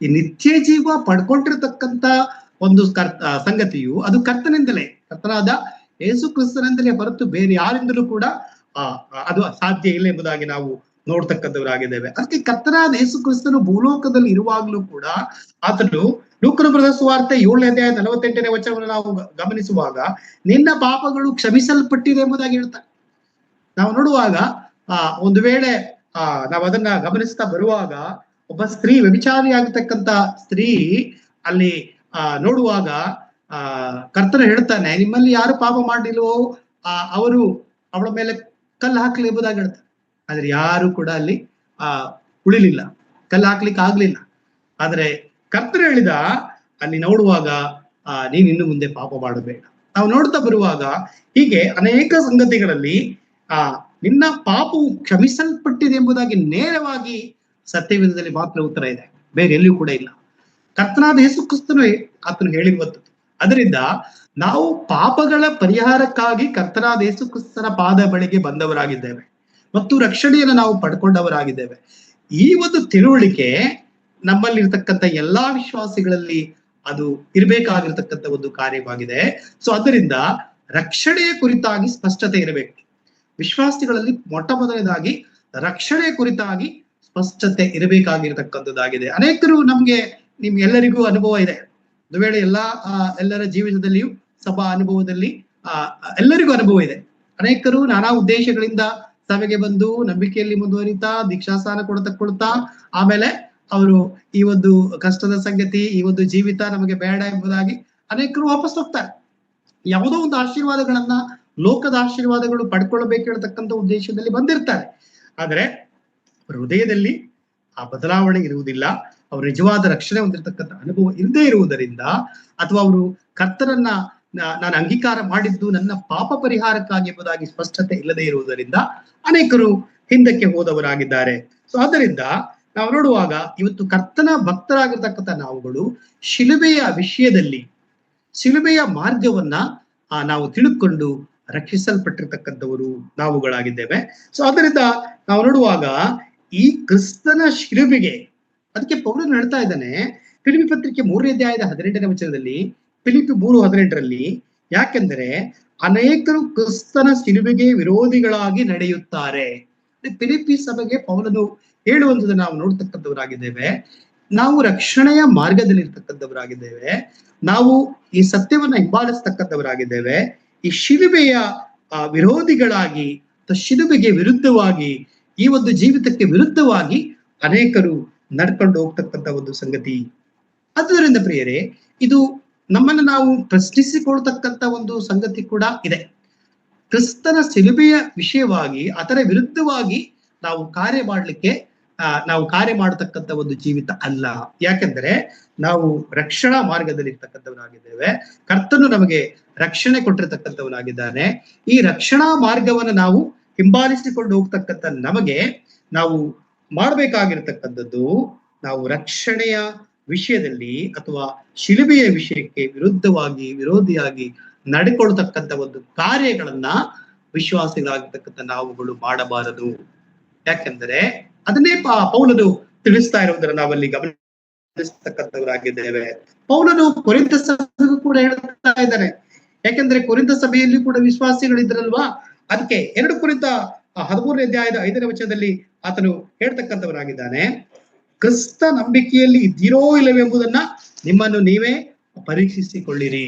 ಈ ನಿತ್ಯ ಜೀವ ಪಡ್ಕೊಂಡಿರ್ತಕ್ಕಂತ ಒಂದು ಸಂಗತಿಯು ಅದು ಕರ್ತನಿಂದಲೇ, ಕರ್ತನಾದ ಯೇಸು ಕ್ರಿಸ್ತನಿಂದಲೇ ಹೊರತು ಬೇರೆ ಯಾರಿಂದಲೂ ಕೂಡ ಅದು ಸಾಧ್ಯ ಇಲ್ಲ ಎಂಬುದಾಗಿ ನಾವು ನೋಡ್ತಕ್ಕಂಥವರಾಗಿದ್ದೇವೆ. ಅದಕ್ಕೆ ಕರ್ತನಾದ ಯೇಸು ಕ್ರಿಸ್ತನು ಭೂಲೋಕದಲ್ಲಿ ಇರುವಾಗಲೂ ಕೂಡ ಆತನು ಲೂಕನ ಬರೆದ ಸುವಾರ್ತೆ 7ನೇ ಅಧ್ಯಾಯ 48ನೇ ವಚನವನ್ನು ನಾವು ಗಮನಿಸುವಾಗ ನಿನ್ನ ಪಾಪಗಳು ಕ್ಷಮಿಸಲ್ಪಟ್ಟಿದೆ ಎಂಬುದಾಗಿ ಹೇಳ್ತಾರೆ. ನಾವು ನೋಡುವಾಗ ಒಂದು ವೇಳೆ ನಾವು ಅದನ್ನ ಗಮನಿಸ್ತಾ ಬರುವಾಗ ಒಬ್ಬ ಸ್ತ್ರೀ, ವ್ಯಭಿಚಾರಿ ಆಗತಕ್ಕಂತ ಸ್ತ್ರೀ ಅಲ್ಲಿ ನೋಡುವಾಗ ಕರ್ತನು ಹೇಳ್ತಾನೆ, ನಿಮ್ಮಲ್ಲಿ ಯಾರು ಪಾಪ ಮಾಡಿಲ್ವೋ ಅವರು ಅವಳ ಮೇಲೆ ಕಲ್ಲು ಹಾಕ್ಲಿ ಎಂಬುದಾಗಿ ಹೇಳ್ತಾರೆ. ಆದ್ರೆ ಯಾರು ಕೂಡ ಅಲ್ಲಿ ಉಳಿಲಿಲ್ಲ, ಕಲ್ಲು ಹಾಕ್ಲಿಕ್ಕೆ ಆಗ್ಲಿಲ್ಲ. ಆದ್ರೆ ಕರ್ತನು ಹೇಳಿದ ಅಲ್ಲಿ ನೋಡುವಾಗ ನೀನ್ ಇನ್ನು ಮುಂದೆ ಪಾಪ ಮಾಡಬೇಡ. ನಾವು ನೋಡ್ತಾ ಬರುವಾಗ ಹೀಗೆ ಅನೇಕ ಸಂಗತಿಗಳಲ್ಲಿ ನಿನ್ನ ಪಾಪವು ಕ್ಷಮಿಸಲ್ಪಟ್ಟಿದೆ ಎಂಬುದಾಗಿ ನೇರವಾಗಿ ಸತ್ಯವೇದದಲ್ಲಿ ಮಾತ್ರ ಉತ್ತರ ಇದೆ, ಬೇರೆ ಎಲ್ಲಿಯೂ ಕೂಡ ಇಲ್ಲ. ಕರ್ತನಾದ ಯೇಸು ಕ್ರಿಸ್ತನು ಆತನು ಹೇಳಿರುವಂಥದ್ದು. ಅದರಿಂದ ನಾವು ಪಾಪಗಳ ಪರಿಹಾರಕ್ಕಾಗಿ ಕರ್ತನಾದ ಯೇಸು ಕ್ರಿಸ್ತನ ಪಾದ ಬಳಿಗೆ ಬಂದವರಾಗಿದ್ದೇವೆ ಮತ್ತು ರಕ್ಷಣೆಯನ್ನು ನಾವು ಪಡ್ಕೊಂಡವರಾಗಿದ್ದೇವೆ. ಈ ಒಂದು ತಿಳುವಳಿಕೆ ನಮ್ಮಲ್ಲಿರ್ತಕ್ಕಂಥ ಎಲ್ಲಾ ವಿಶ್ವಾಸಿಗಳಲ್ಲಿ ಅದು ಇರಬೇಕಾಗಿರ್ತಕ್ಕಂಥ ಒಂದು ಕಾರ್ಯವಾಗಿದೆ. ಸೊ ಅದರಿಂದ ರಕ್ಷಣೆಯ ಕುರಿತಾಗಿ ಸ್ಪಷ್ಟತೆ ಇರಬೇಕು. ವಿಶ್ವಾಸಿಗಳಲ್ಲಿ ಮೊಟ್ಟ ಮೊದಲನೇದಾಗಿ ರಕ್ಷಣೆಯ ಕುರಿತಾಗಿ ಸ್ಪಷ್ಟತೆ ಇರಬೇಕಾಗಿರ್ತಕ್ಕಂಥದ್ದಾಗಿದೆ. ಅನೇಕರು ನಿಮ್ಗೆಲ್ಲರಿಗೂ ಅನುಭವ ಇದೆ. ಒಂದು ವೇಳೆ ಎಲ್ಲರ ಜೀವಿತದಲ್ಲಿಯೂ ಸಭಾ ಅನುಭವದಲ್ಲಿ ಎಲ್ಲರಿಗೂ ಅನುಭವ ಇದೆ. ಅನೇಕರು ನಾನಾ ಉದ್ದೇಶಗಳಿಂದ ಸಭೆಗೆ ಬಂದು ನಂಬಿಕೆಯಲ್ಲಿ ಮುಂದುವರಿತಾ ದೀಕ್ಷಾಸ್ಥಾನ ಕೊಡ್ತಾ ಆಮೇಲೆ ಅವರು ಈ ಒಂದು ಕಷ್ಟದ ಸಂಗತಿ, ಈ ಒಂದು ಜೀವಿತ ನಮಗೆ ಬೇಡ ಎಂಬುದಾಗಿ ಅನೇಕರು ವಾಪಸ್ ಹೋಗ್ತಾರೆ. ಯಾವುದೋ ಒಂದು ಆಶೀರ್ವಾದಗಳನ್ನ, ಲೋಕದ ಆಶೀರ್ವಾದಗಳು ಪಡ್ಕೊಳ್ಬೇಕು ಹೇಳ್ತಕ್ಕಂಥ ಉದ್ದೇಶದಲ್ಲಿ ಬಂದಿರ್ತಾರೆ. ಆದ್ರೆ ಹೃದಯದಲ್ಲಿ ಆ ಬದಲಾವಣೆ ಇರುವುದಿಲ್ಲ. ಅವರು ನಿಜವಾದ ರಕ್ಷಣೆ ಹೊಂದಿರತಕ್ಕಂಥ ಅನುಭವ ಇಲ್ಲದೆ ಇರುವುದರಿಂದ, ಅಥವಾ ಅವರು ಕರ್ತನನ್ನ ನಾನು ಅಂಗೀಕಾರ ಮಾಡಿದ್ದು ನನ್ನ ಪಾಪ ಪರಿಹಾರಕ್ಕಾಗಿ ಎಂಬುದಾಗಿ ಸ್ಪಷ್ಟತೆ ಇಲ್ಲದೆ ಇರುವುದರಿಂದ ಅನೇಕರು ಹಿಂದಕ್ಕೆ ಹೋದವರಾಗಿದ್ದಾರೆ. ಸೊ ಆದ್ದರಿಂದ ನಾವು ನೋಡುವಾಗ ಇವತ್ತು ಕರ್ತನ ಭಕ್ತರಾಗಿರ್ತಕ್ಕಂಥ ನಾವುಗಳು ಶಿಲುಬೆಯ ವಿಷಯದಲ್ಲಿ, ಶಿಲುಬೆಯ ಮಾರ್ಗವನ್ನ ನಾವು ತಿಳ್ಕೊಂಡು ರಕ್ಷಿಸಲ್ಪಟ್ಟಿರ್ತಕ್ಕಂಥವರು ನಾವುಗಳಾಗಿದ್ದೇವೆ. ಸೊ ಅದರಿಂದ ನಾವು ನೋಡುವಾಗ ಈ ಕ್ರಿಸ್ತನ ಶಿಲುಬೆಗೆ, ಅದಕ್ಕೆ ಪೌಲನು ಹೇಳ್ತಾ ಇದ್ದಾನೆ ಫಿಲಿಪ್ಪಿ ಪತ್ರಿಕೆ 3ನೇ ಅಧ್ಯಾಯದ 18ನೇ ವಚನದಲ್ಲಿ, ಫಿಲಿಪ್ಪಿ 3:18ರಲ್ಲಿ, ಯಾಕೆಂದರೆ ಅನೇಕರು ಕ್ರಿಸ್ತನ ಶಿಲುಬೆಗೆ ವಿರೋಧಿಗಳಾಗಿ ನಡೆಯುತ್ತಾರೆ. ಫಿಲಿಪ್ಪಿ ಸಭೆಗೆ ಪೌಲನು ಹೇಳುವಂಥದ್ದು ನಾವು ನೋಡ್ತಕ್ಕಂಥವರಾಗಿದ್ದೇವೆ. ನಾವು ರಕ್ಷಣೆಯ ಮಾರ್ಗದಲ್ಲಿ ಇರ್ತಕ್ಕಂಥವರಾಗಿದ್ದೇವೆ. ನಾವು ಈ ಸತ್ಯವನ್ನ ಹಿಂಬಾಲಿಸ್ತಕ್ಕಂಥವರಾಗಿದ್ದೇವೆ. ಈ ಶಿಲುಬೆಯ ವಿರೋಧಿಗಳಾಗಿ, ಶಿಲುಬೆಗೆ ವಿರುದ್ಧವಾಗಿ, ಈ ಒಂದು ಜೀವಿತಕ್ಕೆ ವಿರುದ್ಧವಾಗಿ ಅನೇಕರು ನಡ್ಕೊಂಡು ಹೋಗ್ತಕ್ಕಂಥ ಒಂದು ಸಂಗತಿ. ಆದ್ದರಿಂದ ಪ್ರಿಯರೇ, ಇದು ನಮ್ಮನ್ನು ನಾವು ಪ್ರಶ್ನಿಸಿಕೊಳ್ತಕ್ಕಂಥ ಒಂದು ಸಂಗತಿ ಕೂಡ ಇದೆ. ಕ್ರಿಸ್ತನ ಶಿಲುಬೆಯ ವಿಷಯವಾಗಿ ಅದರ ವಿರುದ್ಧವಾಗಿ ನಾವು ಕಾರ್ಯ ಮಾಡತಕ್ಕಂಥ ಒಂದು ಜೀವಿತ ಅಲ್ಲ. ಯಾಕೆಂದ್ರೆ ನಾವು ರಕ್ಷಣಾ ಮಾರ್ಗದಲ್ಲಿ ಇರ್ತಕ್ಕಂಥವರಾಗಿದ್ದೇವೆ. ಕರ್ತನು ನಮಗೆ ರಕ್ಷಣೆ ಕೊಟ್ಟಿರ್ತಕ್ಕಂಥವನಾಗಿದ್ದಾನೆ. ಈ ರಕ್ಷಣಾ ಮಾರ್ಗವನ್ನು ನಾವು ಹಿಂಬಾಲಿಸಿಕೊಂಡು ಹೋಗ್ತಕ್ಕಂಥ ನಮಗೆ ನಾವು ಮಾಡಬೇಕಾಗಿರ್ತಕ್ಕಂಥದ್ದು, ನಾವು ರಕ್ಷಣೆಯ ವಿಷಯದಲ್ಲಿ ಅಥವಾ ಶಿಲುಬೆಯ ವಿಷಯಕ್ಕೆ ವಿರೋಧಿಯಾಗಿ ನಡ್ಕೊಳ್ತಕ್ಕಂಥ ಒಂದು ಕಾರ್ಯಗಳನ್ನ ವಿಶ್ವಾಸಿಗಳಾಗಿರ್ತಕ್ಕಂಥ ನಾವುಗಳು ಮಾಡಬಾರದು. ಯಾಕೆಂದರೆ ಅದನ್ನೇ ಪೌಲನು ತಿಳಿಸ್ತಾ ಇರುವುದನ್ನು ನಾವಲ್ಲಿ ಗಮನಿಸ್ತಕ್ಕಂಥವರಾಗಿದ್ದೇವೆ. ಪೌಲನು ಕೊರಿಂಥ ಸಭೆಗೂ ಕೂಡ ಹೇಳ್ತಾ ಇದ್ದಾರೆ. ಯಾಕೆಂದ್ರೆ ಕೊರಿಂಥ ಸಭೆಯಲ್ಲಿ ಕೂಡ ವಿಶ್ವಾಸಿಗಳಿದ್ರಲ್ವಾ. ಅದಕ್ಕೆ 2 ಕೊರಿಂಥ 13ನೇ ಅಧ್ಯಾಯದ 5ನೇ ವಚನದಲ್ಲಿ ಆತನು ಹೇಳ್ತಕ್ಕಂಥವರಾಗಿದ್ದಾನೆ, ಕ್ರಿಸ್ತ ನಂಬಿಕೆಯಲ್ಲಿ ಇದ್ದೀರೋ ಇಲ್ಲವೆಂಬುದನ್ನ ನಿಮ್ಮನ್ನು ನೀವೇ ಪರೀಕ್ಷಿಸಿಕೊಳ್ಳಿರಿ.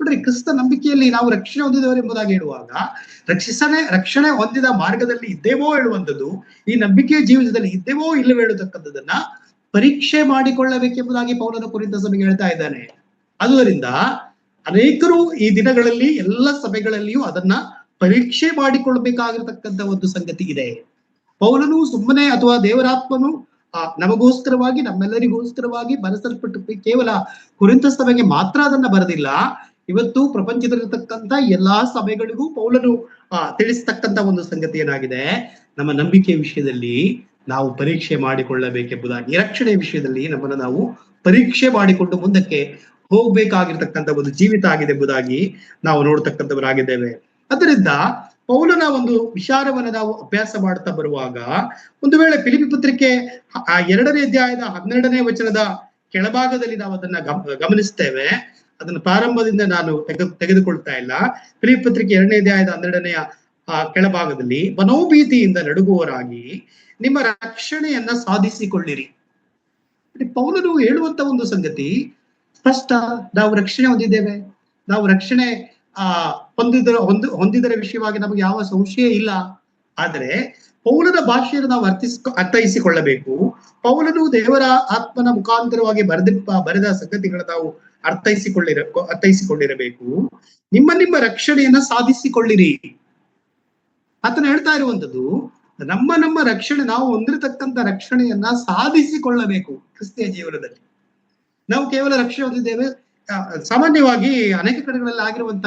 ನೋಡ್ರಿ, ಕ್ರಿಸ್ತ ನಂಬಿಕೆಯಲ್ಲಿ ನಾವು ರಕ್ಷಣೆ ಹೊಂದಿದವರು ಎಂಬುದಾಗಿ ಹೇಳುವಾಗ ರಕ್ಷಣೆ ಹೊಂದಿದ ಮಾರ್ಗದಲ್ಲಿ ಇದ್ದೇವೋ ಹೇಳುವಂಥದ್ದು, ಈ ನಂಬಿಕೆಯ ಜೀವಿತದಲ್ಲಿ ಇದ್ದೇವೋ ಇಲ್ಲವೋ ಹೇಳತಕ್ಕಂಥದ್ದನ್ನ ಪರೀಕ್ಷೆ ಮಾಡಿಕೊಳ್ಳಬೇಕೆಂಬುದಾಗಿ ಪೌಲನು ಕೊರಿಂಥ ಸಭೆಗೆ ಹೇಳ್ತಾ ಇದ್ದಾನೆ. ಆದುದರಿಂದ ಅನೇಕರು ಈ ದಿನಗಳಲ್ಲಿ ಎಲ್ಲ ಸಭೆಗಳಲ್ಲಿಯೂ ಅದನ್ನ ಪರೀಕ್ಷೆ ಮಾಡಿಕೊಳ್ಬೇಕಾಗಿರತಕ್ಕಂಥ ಒಂದು ಸಂಗತಿ ಇದೆ. ಪೌಲನು ಸುಮ್ಮನೆ ಅಥವಾ ದೇವರಾತ್ಮನು ನಮಗೋಸ್ಕರವಾಗಿ, ನಮ್ಮೆಲ್ಲರಿಗೋಸ್ಕರವಾಗಿ ಬರೆಸಲ್ಪಟ್ಟು ಕೇವಲ ಕೊರಿಂಥ ಸಭೆಗೆ ಮಾತ್ರ ಅದನ್ನ ಬರೆದಿಲ್ಲ. ಇವತ್ತು ಪ್ರಪಂಚದಲ್ಲಿರತಕ್ಕಂಥ ಎಲ್ಲಾ ಸಭೆಗಳಿಗೂ ಪೌಲನು ತಿಳಿಸ್ತಕ್ಕಂಥ ಒಂದು ಸಂಗತಿ ಏನಾಗಿದೆ, ನಮ್ಮ ನಂಬಿಕೆಯ ವಿಷಯದಲ್ಲಿ ನಾವು ಪರೀಕ್ಷೆ ಮಾಡಿಕೊಳ್ಳಬೇಕೆಂಬುದಾಗಿ, ರಕ್ಷಣೆಯ ವಿಷಯದಲ್ಲಿ ನಮ್ಮನ್ನು ನಾವು ಪರೀಕ್ಷೆ ಮಾಡಿಕೊಂಡು ಮುಂದಕ್ಕೆ ಹೋಗ್ಬೇಕಾಗಿರ್ತಕ್ಕಂಥ ಒಂದು ಜೀವಿತ ಆಗಿದೆ ಎಂಬುದಾಗಿ ನಾವು ನೋಡ್ತಕ್ಕಂಥವರಾಗಿದ್ದೇವೆ. ಅದರಿಂದ ಪೌಲನ ಒಂದು ವಿಚಾರವನ್ನು ನಾವು ಅಭ್ಯಾಸ ಮಾಡ್ತಾ ಬರುವಾಗ, ಒಂದು ವೇಳೆ ಫಿಲಿಪ್ಪಿ ಪತ್ರಿಕೆ 2ನೇ ಅಧ್ಯಾಯದ 12ನೇ ವಚನದ ಕೆಳಭಾಗದಲ್ಲಿ ನಾವು ಅದನ್ನ ಗಮನಿಸ್ತೇವೆ. ಅದನ್ನ ಪ್ರಾರಂಭದಿಂದ ನಾನು ತೆಗೆದುಕೊಳ್ತಾ ಇಲ್ಲ. ಫಿಲಿಪ್ಪಿ ಪತ್ರಿಕೆ 2ನೇ ಅಧ್ಯಾಯದ 12ನೇ ಕೆಳಭಾಗದಲ್ಲಿ, ಮನೋಭೀತಿಯಿಂದ ನಡುಗುವವರಾಗಿ ನಿಮ್ಮ ರಕ್ಷಣೆಯನ್ನ ಸಾಧಿಸಿಕೊಳ್ಳಿರಿ. ಪೌಲನು ಹೇಳುವಂತ ಒಂದು ಸಂಗತಿ ಸ್ಪಷ್ಟ. ನಾವು ರಕ್ಷಣೆ ಹೊಂದಿದ್ದೇವೆ, ನಾವು ರಕ್ಷಣೆ ಹೊಂದಿದರ ವಿಷಯವಾಗಿ ನಮಗೆ ಯಾವ ಸಂಶಯ ಇಲ್ಲ. ಆದರೆ ಪೌಲನ ಭಾಷೆಯನ್ನು ನಾವು ಅರ್ಥೈಸಿಕೊಳ್ಳಬೇಕು. ಪೌಲನು ದೇವರ ಆತ್ಮನ ಮುಖಾಂತರವಾಗಿ ಬರೆದ ಸಂಗತಿಗಳನ್ನು ನಾವು ಅರ್ಥೈಸಿಕೊಂಡಿರಬೇಕು. ನಿಮ್ಮ ರಕ್ಷಣೆಯನ್ನ ಸಾಧಿಸಿಕೊಳ್ಳಿರಿ. ಆತನ ಹೇಳ್ತಾ ಇರುವಂತದ್ದು, ನಮ್ಮ ರಕ್ಷಣೆ, ನಾವು ಹೊಂದಿರತಕ್ಕಂಥ ರಕ್ಷಣೆಯನ್ನ ಸಾಧಿಸಿಕೊಳ್ಳಬೇಕು. ಕ್ರಿಸ್ತಿಯ ಜೀವನದಲ್ಲಿ ನಾವು ಕೇವಲ ರಕ್ಷಣೆ ಹೊಂದಿದ್ದೇವೆ. ಸಾಮಾನ್ಯವಾಗಿ ಅನೇಕ ಕಡೆಗಳಲ್ಲಿ ಆಗಿರುವಂತ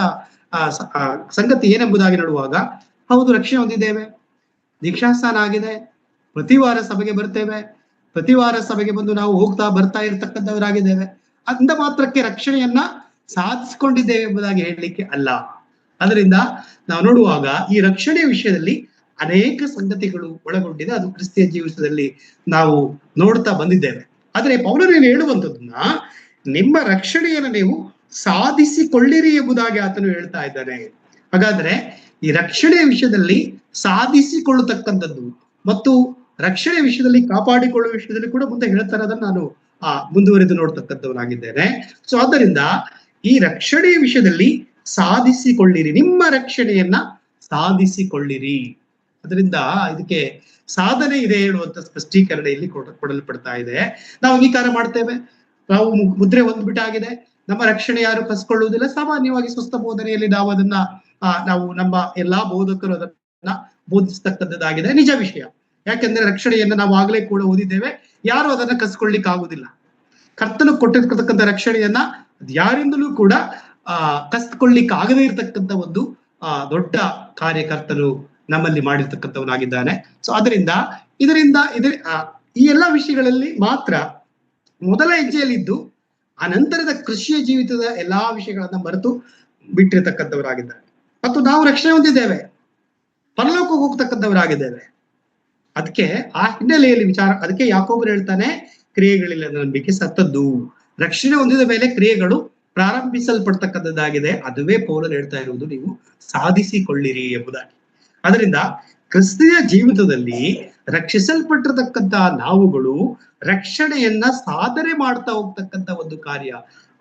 ಸಂಗತಿ ಏನೆಂಬುದಾಗಿ ನೋಡುವಾಗ, ಹೌದು ರಕ್ಷಣೆ ಹೊಂದಿದ್ದೇವೆ, ದೀಕ್ಷಾಸ್ಥಾನ ಆಗಿದೆ, ಪ್ರತಿ ವಾರ ಸಭೆಗೆ ಬರ್ತೇವೆ, ಪ್ರತಿ ವಾರ ಸಭೆಗೆ ಬಂದು ನಾವು ಹೋಗ್ತಾ ಬರ್ತಾ ಇರತಕ್ಕಂಥವರಾಗಿದ್ದೇವೆ, ಅಂದ ಮಾತ್ರಕ್ಕೆ ರಕ್ಷಣೆಯನ್ನ ಸಾಧಿಸಿಕೊಂಡಿದ್ದೇವೆ ಎಂಬುದಾಗಿ ಹೇಳಲಿಕ್ಕೆ ಅಲ್ಲ. ಅದರಿಂದ ನಾವು ನೋಡುವಾಗ ಈ ರಕ್ಷಣೆಯ ವಿಷಯದಲ್ಲಿ ಅನೇಕ ಸಂಗತಿಗಳು ಒಳಗೊಂಡಿದೆ. ಅದು ಕ್ರಿಸ್ತಿಯ ಜೀವಿತದಲ್ಲಿ ನಾವು ನೋಡ್ತಾ ಬಂದಿದ್ದೇವೆ. ಆದರೆ ಪೌಲನು ಹೇಳುವಂಥದ್ದನ್ನ, ನಿಮ್ಮ ರಕ್ಷಣೆಯನ್ನು ನೀವು ಸಾಧಿಸಿಕೊಳ್ಳಿರಿ ಎಂಬುದಾಗಿ ಆತನು ಹೇಳ್ತಾ ಇದ್ದಾನೆ. ಹಾಗಾದ್ರೆ ಈ ರಕ್ಷಣೆಯ ವಿಷಯದಲ್ಲಿ ಸಾಧಿಸಿಕೊಳ್ಳತಕ್ಕಂಥದ್ದು ಮತ್ತು ರಕ್ಷಣೆಯ ವಿಷಯದಲ್ಲಿ ಕಾಪಾಡಿಕೊಳ್ಳುವ ವಿಷಯದಲ್ಲಿ ಕೂಡ ಮುಂದೆ ಹೇಳ್ತಾರೆ. ಅದನ್ನು ನಾನು ಮುಂದುವರೆದು ನೋಡ್ತಕ್ಕಂಥವನಾಗಿದ್ದೇನೆ. ಸೊ ಆದ್ದರಿಂದ ಈ ರಕ್ಷಣೆಯ ವಿಷಯದಲ್ಲಿ ಸಾಧಿಸಿಕೊಳ್ಳಿರಿ, ನಿಮ್ಮ ರಕ್ಷಣೆಯನ್ನ ಸಾಧಿಸಿಕೊಳ್ಳಿರಿ. ಅದರಿಂದ ಇದಕ್ಕೆ ಸಾಧನೆ ಇದೆ ಹೇಳುವಂತ ಸ್ಪಷ್ಟೀಕರಣ ಇಲ್ಲಿ ಕೊಡಲ್ಪಡ್ತಾ ಇದೆ. ನಾವು ಅಂಗೀಕಾರ ಮಾಡ್ತೇವೆ, ನಾವು ಮುದ್ರೆ ಹೊಂದ್ಬಿಟ್ಟಾಗಿದೆ, ನಮ್ಮ ರಕ್ಷಣೆ ಯಾರು ಕಸ್ಕೊಳ್ಳುವುದಿಲ್ಲ. ಸಾಮಾನ್ಯವಾಗಿ ಸ್ವಸ್ಥ ಬೋಧನೆಯಲ್ಲಿ ನಾವು ಅದನ್ನ ನಾವು ನಮ್ಮ ಎಲ್ಲಾ ಬೋಧಕರು ಅದನ್ನ ಬೋಧಿಸ್ತಕ್ಕಂಥದ್ದಾಗಿದೆ, ನಿಜ ವಿಷಯ. ಯಾಕೆಂದ್ರೆ ರಕ್ಷಣೆಯನ್ನ ನಾವು ಆಗ್ಲೇ ಕೂಡ ಓದಿದ್ದೇವೆ, ಯಾರು ಅದನ್ನ ಕಸ್ಕೊಳ್ಳಿಕ್ ಆಗುದಿಲ್ಲ. ಕರ್ತನು ಕೊಟ್ಟಿರ್ತಕ್ಕಂಥ ರಕ್ಷಣೆಯನ್ನ ಯಾರಿಂದಲೂ ಕೂಡ ಕಸ್ಕೊಳ್ಳಿಕ್ ಆಗದೇ ಇರತಕ್ಕಂಥ ಒಂದು ದೊಡ್ಡ ಕಾರ್ಯಕರ್ತನು ನಮ್ಮಲ್ಲಿ ಮಾಡಿರ್ತಕ್ಕಂಥವನಾಗಿದ್ದಾನೆ. ಸೊ ಇದರಿಂದ ಈ ಎಲ್ಲಾ ವಿಷಯಗಳಲ್ಲಿ ಮಾತ್ರ ಮೊದಲ ಹೆಜ್ಜೆಯಲ್ಲಿದ್ದು ಆ ನಂತರದ ಕೃಷಿಯ ಜೀವಿತದ ಎಲ್ಲಾ ವಿಷಯಗಳನ್ನ ಮರೆತು ಬಿಟ್ಟಿರ್ತಕ್ಕಂಥವರಾಗಿದ್ದಾರೆ. ಮತ್ತು ನಾವು ರಕ್ಷಣೆ ಹೊಂದಿದ್ದೇವೆ, ಪರಲೋಕಕ್ಕೆ ಹೋಗ್ತಕ್ಕಂಥವರಾಗಿದ್ದೇವೆ. ಅದಕ್ಕೆ ಆ ಹಿನ್ನೆಲೆಯಲ್ಲಿ ಅದಕ್ಕೆ ಯಾಕೋಬರು ಹೇಳ್ತಾನೆ, ಕ್ರಿಯೆಗಳಿಲ್ಲ ನಂಬಿಕೆ ಸತ್ತದ್ದು. ರಕ್ಷಣೆ ಹೊಂದಿದ ಮೇಲೆ ಕ್ರಿಯೆಗಳು ಪ್ರಾರಂಭಿಸಲ್ಪಡ್ತಕ್ಕಂಥದ್ದಾಗಿದೆ. ಅದುವೇ ಪೌಲನು ಹೇಳ್ತಾ ಇರುವುದು, ನೀವು ಸಾಧಿಸಿಕೊಳ್ಳಿರಿ ಎಂಬುದಾಗಿ. ಅದರಿಂದ ಕ್ರಿಸ್ತಿಯ ಜೀವಿತದಲ್ಲಿ ರಕ್ಷಿಸಲ್ಪಟ್ಟಿರತಕ್ಕಂತ ನಾವುಗಳು ರಕ್ಷಣೆಯನ್ನ ಸಾಧನೆ ಮಾಡ್ತಾ ಹೋಗ್ತಕ್ಕಂಥ ಒಂದು ಕಾರ್ಯ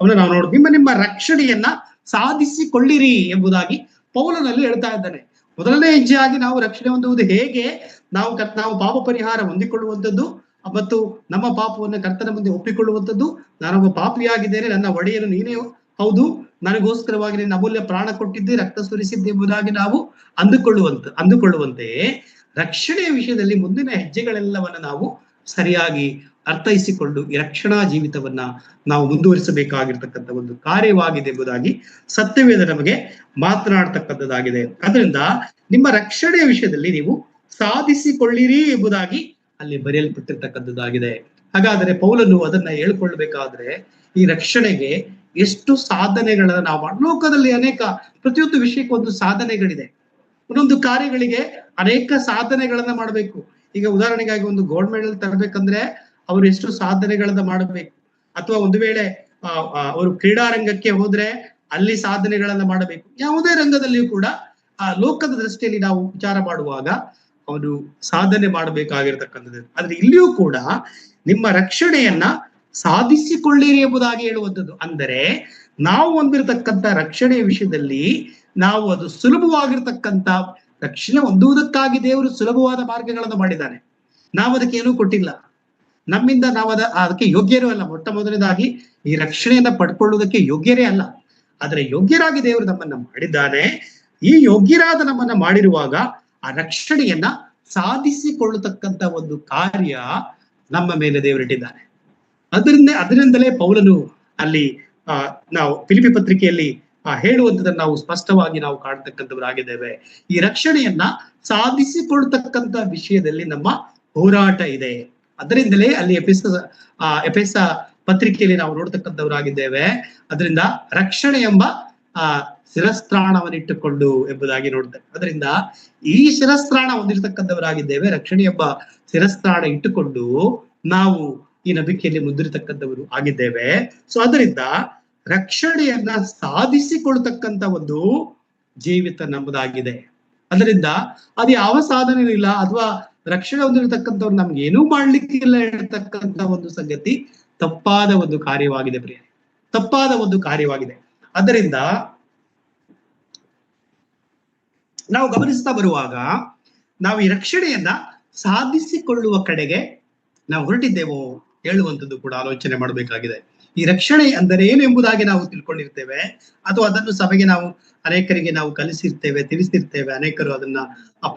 ಅವನ್ನ ನಾವು ನೋಡ್. ನಿಮ್ಮ ರಕ್ಷಣೆಯನ್ನ ಸಾಧಿಸಿಕೊಳ್ಳಿರಿ ಎಂಬುದಾಗಿ ಪೌಲನಲ್ಲಿ ಹೇಳ್ತಾ ಇದ್ದಾನೆ. ಮೊದಲನೇ ಹೆಜ್ಜೆಯಾಗಿ ನಾವು ರಕ್ಷಣೆ ಹೊಂದುವುದು ಹೇಗೆ, ನಾವು ಪಾಪ ಪರಿಹಾರ ಹೊಂದಿಕೊಳ್ಳುವಂಥದ್ದು ಮತ್ತು ನಮ್ಮ ಪಾಪವನ್ನು ಕರ್ತನ ಮುಂದೆ ಒಪ್ಪಿಕೊಳ್ಳುವಂಥದ್ದು. ನಾನೊಬ್ಬ ಪಾಪಿಯಾಗಿದ್ದೇನೆ, ನನ್ನ ಒಡೆಯನು ನೀನೇ ಹೌದು, ನನಗೋಸ್ಕರವಾಗಿ ನೀನು ಅಮೂಲ್ಯ ಪ್ರಾಣ ಕೊಟ್ಟಿದ್ದೆ, ರಕ್ತ ಸುರಿಸಿದ್ದೆ ಎಂಬುದಾಗಿ ನಾವು ಅಂದುಕೊಳ್ಳುವಂತೆ ರಕ್ಷಣೆಯ ವಿಷಯದಲ್ಲಿ ಮುಂದಿನ ಹೆಜ್ಜೆಗಳೆಲ್ಲವನ್ನ ನಾವು ಸರಿಯಾಗಿ ಅರ್ಥೈಸಿಕೊಂಡು ಈ ರಕ್ಷಣಾ ಜೀವಿತವನ್ನ ನಾವು ಮುಂದುವರಿಸಬೇಕಾಗಿರ್ತಕ್ಕಂಥ ಒಂದು ಕಾರ್ಯವಾಗಿದೆ ಎಂಬುದಾಗಿ ಸತ್ಯವೇದ ನಮಗೆ ಮಾತನಾಡ್ತಕ್ಕಂಥದ್ದಾಗಿದೆ. ಅದರಿಂದ ನಿಮ್ಮ ರಕ್ಷಣೆಯ ವಿಷಯದಲ್ಲಿ ನೀವು ಸಾಧಿಸಿಕೊಳ್ಳಿರಿ ಎಂಬುದಾಗಿ ಅಲ್ಲಿ ಬರೆಯಲ್ಪಟ್ಟಿರ್ತಕ್ಕಂಥದ್ದಾಗಿದೆ. ಹಾಗಾದರೆ ಪೌಲನು ಅದನ್ನ ಹೇಳ್ಕೊಳ್ಬೇಕಾದ್ರೆ ಈ ರಕ್ಷಣೆಗೆ ಎಷ್ಟು ಸಾಧನೆಗಳನ್ನ ನಾವು ಲೋಕದಲ್ಲಿ ಪ್ರತಿಯೊಂದು ವಿಷಯಕ್ಕೆ ಒಂದು ಸಾಧನೆಗಳಿದೆ. ಒಂದೊಂದು ಕಾರ್ಯಗಳಿಗೆ ಅನೇಕ ಸಾಧನೆಗಳನ್ನ ಮಾಡಬೇಕು. ಈಗ ಉದಾಹರಣೆಗಾಗಿ ಒಂದು ಗೋಲ್ಡ್ ಮೆಡಲ್ ತರಬೇಕಂದ್ರೆ ಅವರು ಎಷ್ಟು ಸಾಧನೆಗಳನ್ನ ಮಾಡಬೇಕು. ಅಥವಾ ಒಂದು ವೇಳೆ ಅವರು ಕ್ರೀಡಾರಂಗಕ್ಕೆ ಹೋದ್ರೆ ಅಲ್ಲಿ ಸಾಧನೆಗಳನ್ನ ಮಾಡಬೇಕು. ಯಾವುದೇ ರಂಗದಲ್ಲಿಯೂ ಕೂಡ ಲೋಕದ ದೃಷ್ಟಿಯಲ್ಲಿ ನಾವು ವಿಚಾರ ಮಾಡುವಾಗ ಅವನು ಸಾಧನೆ ಮಾಡಬೇಕಾಗಿರ್ತಕ್ಕಂಥದ್ದು. ಆದ್ರೆ ಇಲ್ಲಿಯೂ ಕೂಡ ನಿಮ್ಮ ರಕ್ಷಣೆಯನ್ನ ಸಾಧಿಸಿಕೊಳ್ಳಿರಿ ಎಂಬುದಾಗಿ ಹೇಳುವಂಥದ್ದು. ಅಂದರೆ ನಾವು ಹೊಂದಿರತಕ್ಕಂತ ರಕ್ಷಣೆಯ ವಿಷಯದಲ್ಲಿ ನಾವು ಅದು ಸುಲಭವಾಗಿರ್ತಕ್ಕಂತ ರಕ್ಷಣೆ ಹೊಂದುವುದಕ್ಕಾಗಿ ದೇವರು ಸುಲಭವಾದ ಮಾರ್ಗಗಳನ್ನು ಮಾಡಿದ್ದಾನೆ. ನಾವು ಅದಕ್ಕೆ ಏನೂ ಕೊಟ್ಟಿಲ್ಲ. ನಮ್ಮಿಂದ ನಾವು ಅದಕ್ಕೆ ಯೋಗ್ಯರೂ ಅಲ್ಲ. ಮೊಟ್ಟ ಮೊದಲನೇದಾಗಿ ಈ ರಕ್ಷಣೆಯನ್ನ ಪಡ್ಕೊಳ್ಳುವುದಕ್ಕೆ ಯೋಗ್ಯರೇ ಅಲ್ಲ. ಆದ್ರೆ ಯೋಗ್ಯರಾಗಿ ದೇವರು ನಮ್ಮನ್ನ ಮಾಡಿದ್ದಾನೆ. ಈ ಯೋಗ್ಯರಾದ ನಮ್ಮನ್ನ ಮಾಡಿರುವಾಗ ಆ ರಕ್ಷಣೆಯನ್ನ ಸಾಧಿಸಿಕೊಳ್ಳತಕ್ಕಂತ ಒಂದು ಕಾರ್ಯ ನಮ್ಮ ಮೇಲೆ ದೇವರಿಟ್ಟಿದ್ದಾನೆ. ಅದರಿಂದಲೇ ಪೌಲನು ಅಲ್ಲಿ ನಾವು ಫಿಲಿಪ್ಪಿ ಪತ್ರಿಕೆಯಲ್ಲಿ ಹೇಳುವಂಥದ್ದನ್ನು ನಾವು ಸ್ಪಷ್ಟವಾಗಿ ನಾವು ಕಾಣ್ತಕ್ಕಂಥವರಾಗಿದ್ದೇವೆ. ಈ ರಕ್ಷಣೆಯನ್ನ ಸಾಧಿಸಿಕೊಳ್ತಕ್ಕಂಥ ವಿಷಯದಲ್ಲಿ ನಮ್ಮ ಹೋರಾಟ ಇದೆ. ಅದರಿಂದಲೇ ಅಲ್ಲಿ ಎಫೆಸ ಪತ್ರಿಕೆಯಲ್ಲಿ ನಾವು ನೋಡ್ತಕ್ಕಂಥವರಾಗಿದ್ದೇವೆ. ಅದರಿಂದ ರಕ್ಷಣೆ ಎಂಬ ಶಿರಸ್ತ್ರಾಣವನ್ನಿಟ್ಟುಕೊಂಡು ಎಂಬುದಾಗಿ ನೋಡ್ತೇವೆ. ಅದರಿಂದ ಈ ಶಿರಸ್ತ್ರಾಣ ಹೊಂದಿರತಕ್ಕಂಥವರಾಗಿದ್ದೇವೆ. ರಕ್ಷಣೆ ಎಂಬ ಶಿರಸ್ತ್ರಾಣ ಇಟ್ಟುಕೊಂಡು ನಾವು ಈ ನಂಬಿಕೆಯಲ್ಲಿ ಮುದ್ರಿತಕ್ಕಂಥವರು ಆಗಿದ್ದೇವೆ. ಸೊ ಅದರಿಂದ ರಕ್ಷಣೆಯನ್ನ ಸಾಧಿಸಿಕೊಳ್ತಕ್ಕಂಥ ಒಂದು ಜೀವಿತ ನಮ್ಮದಾಗಿದೆ. ಅದರಿಂದ ಅದು ಯಾವ ಸಾಧನೆ ಇಲ್ಲ, ಅಥವಾ ರಕ್ಷಣೆ ಹೊಂದಿರತಕ್ಕಂಥವ್ರು ನಮ್ಗೆ ಏನೂ ಮಾಡ್ಲಿಕ್ಕಿಲ್ಲ ಹೇಳ್ತಕ್ಕಂಥ ಒಂದು ಸಂಗತಿ ತಪ್ಪಾದ ಒಂದು ಕಾರ್ಯವಾಗಿದೆ ಪ್ರಿಯ, ತಪ್ಪಾದ ಒಂದು ಕಾರ್ಯವಾಗಿದೆ. ಅದರಿಂದ ನಾವು ಗಮನಿಸ್ತಾ ಬರುವಾಗ ನಾವು ಈ ರಕ್ಷಣೆಯನ್ನ ಸಾಧಿಸಿಕೊಳ್ಳುವ ಕಡೆಗೆ ನಾವು ಹೊರಟಿದ್ದೇವೋ ಹೇಳುವಂಥದ್ದು ಕೂಡ ಆಲೋಚನೆ ಮಾಡಬೇಕಾಗಿದೆ. ಈ ರಕ್ಷಣೆ ಅಂದರೆ ಏನು ಎಂಬುದಾಗಿ ನಾವು ತಿಳ್ಕೊಂಡಿರ್ತೇವೆ, ಅಥವಾ ಅದನ್ನು ಸಭೆಗೆ ನಾವು ಅನೇಕರಿಗೆ ನಾವು ಕಲಿಸಿರ್ತೇವೆ, ತಿಳಿಸಿರ್ತೇವೆ. ಅನೇಕರು ಅದನ್ನ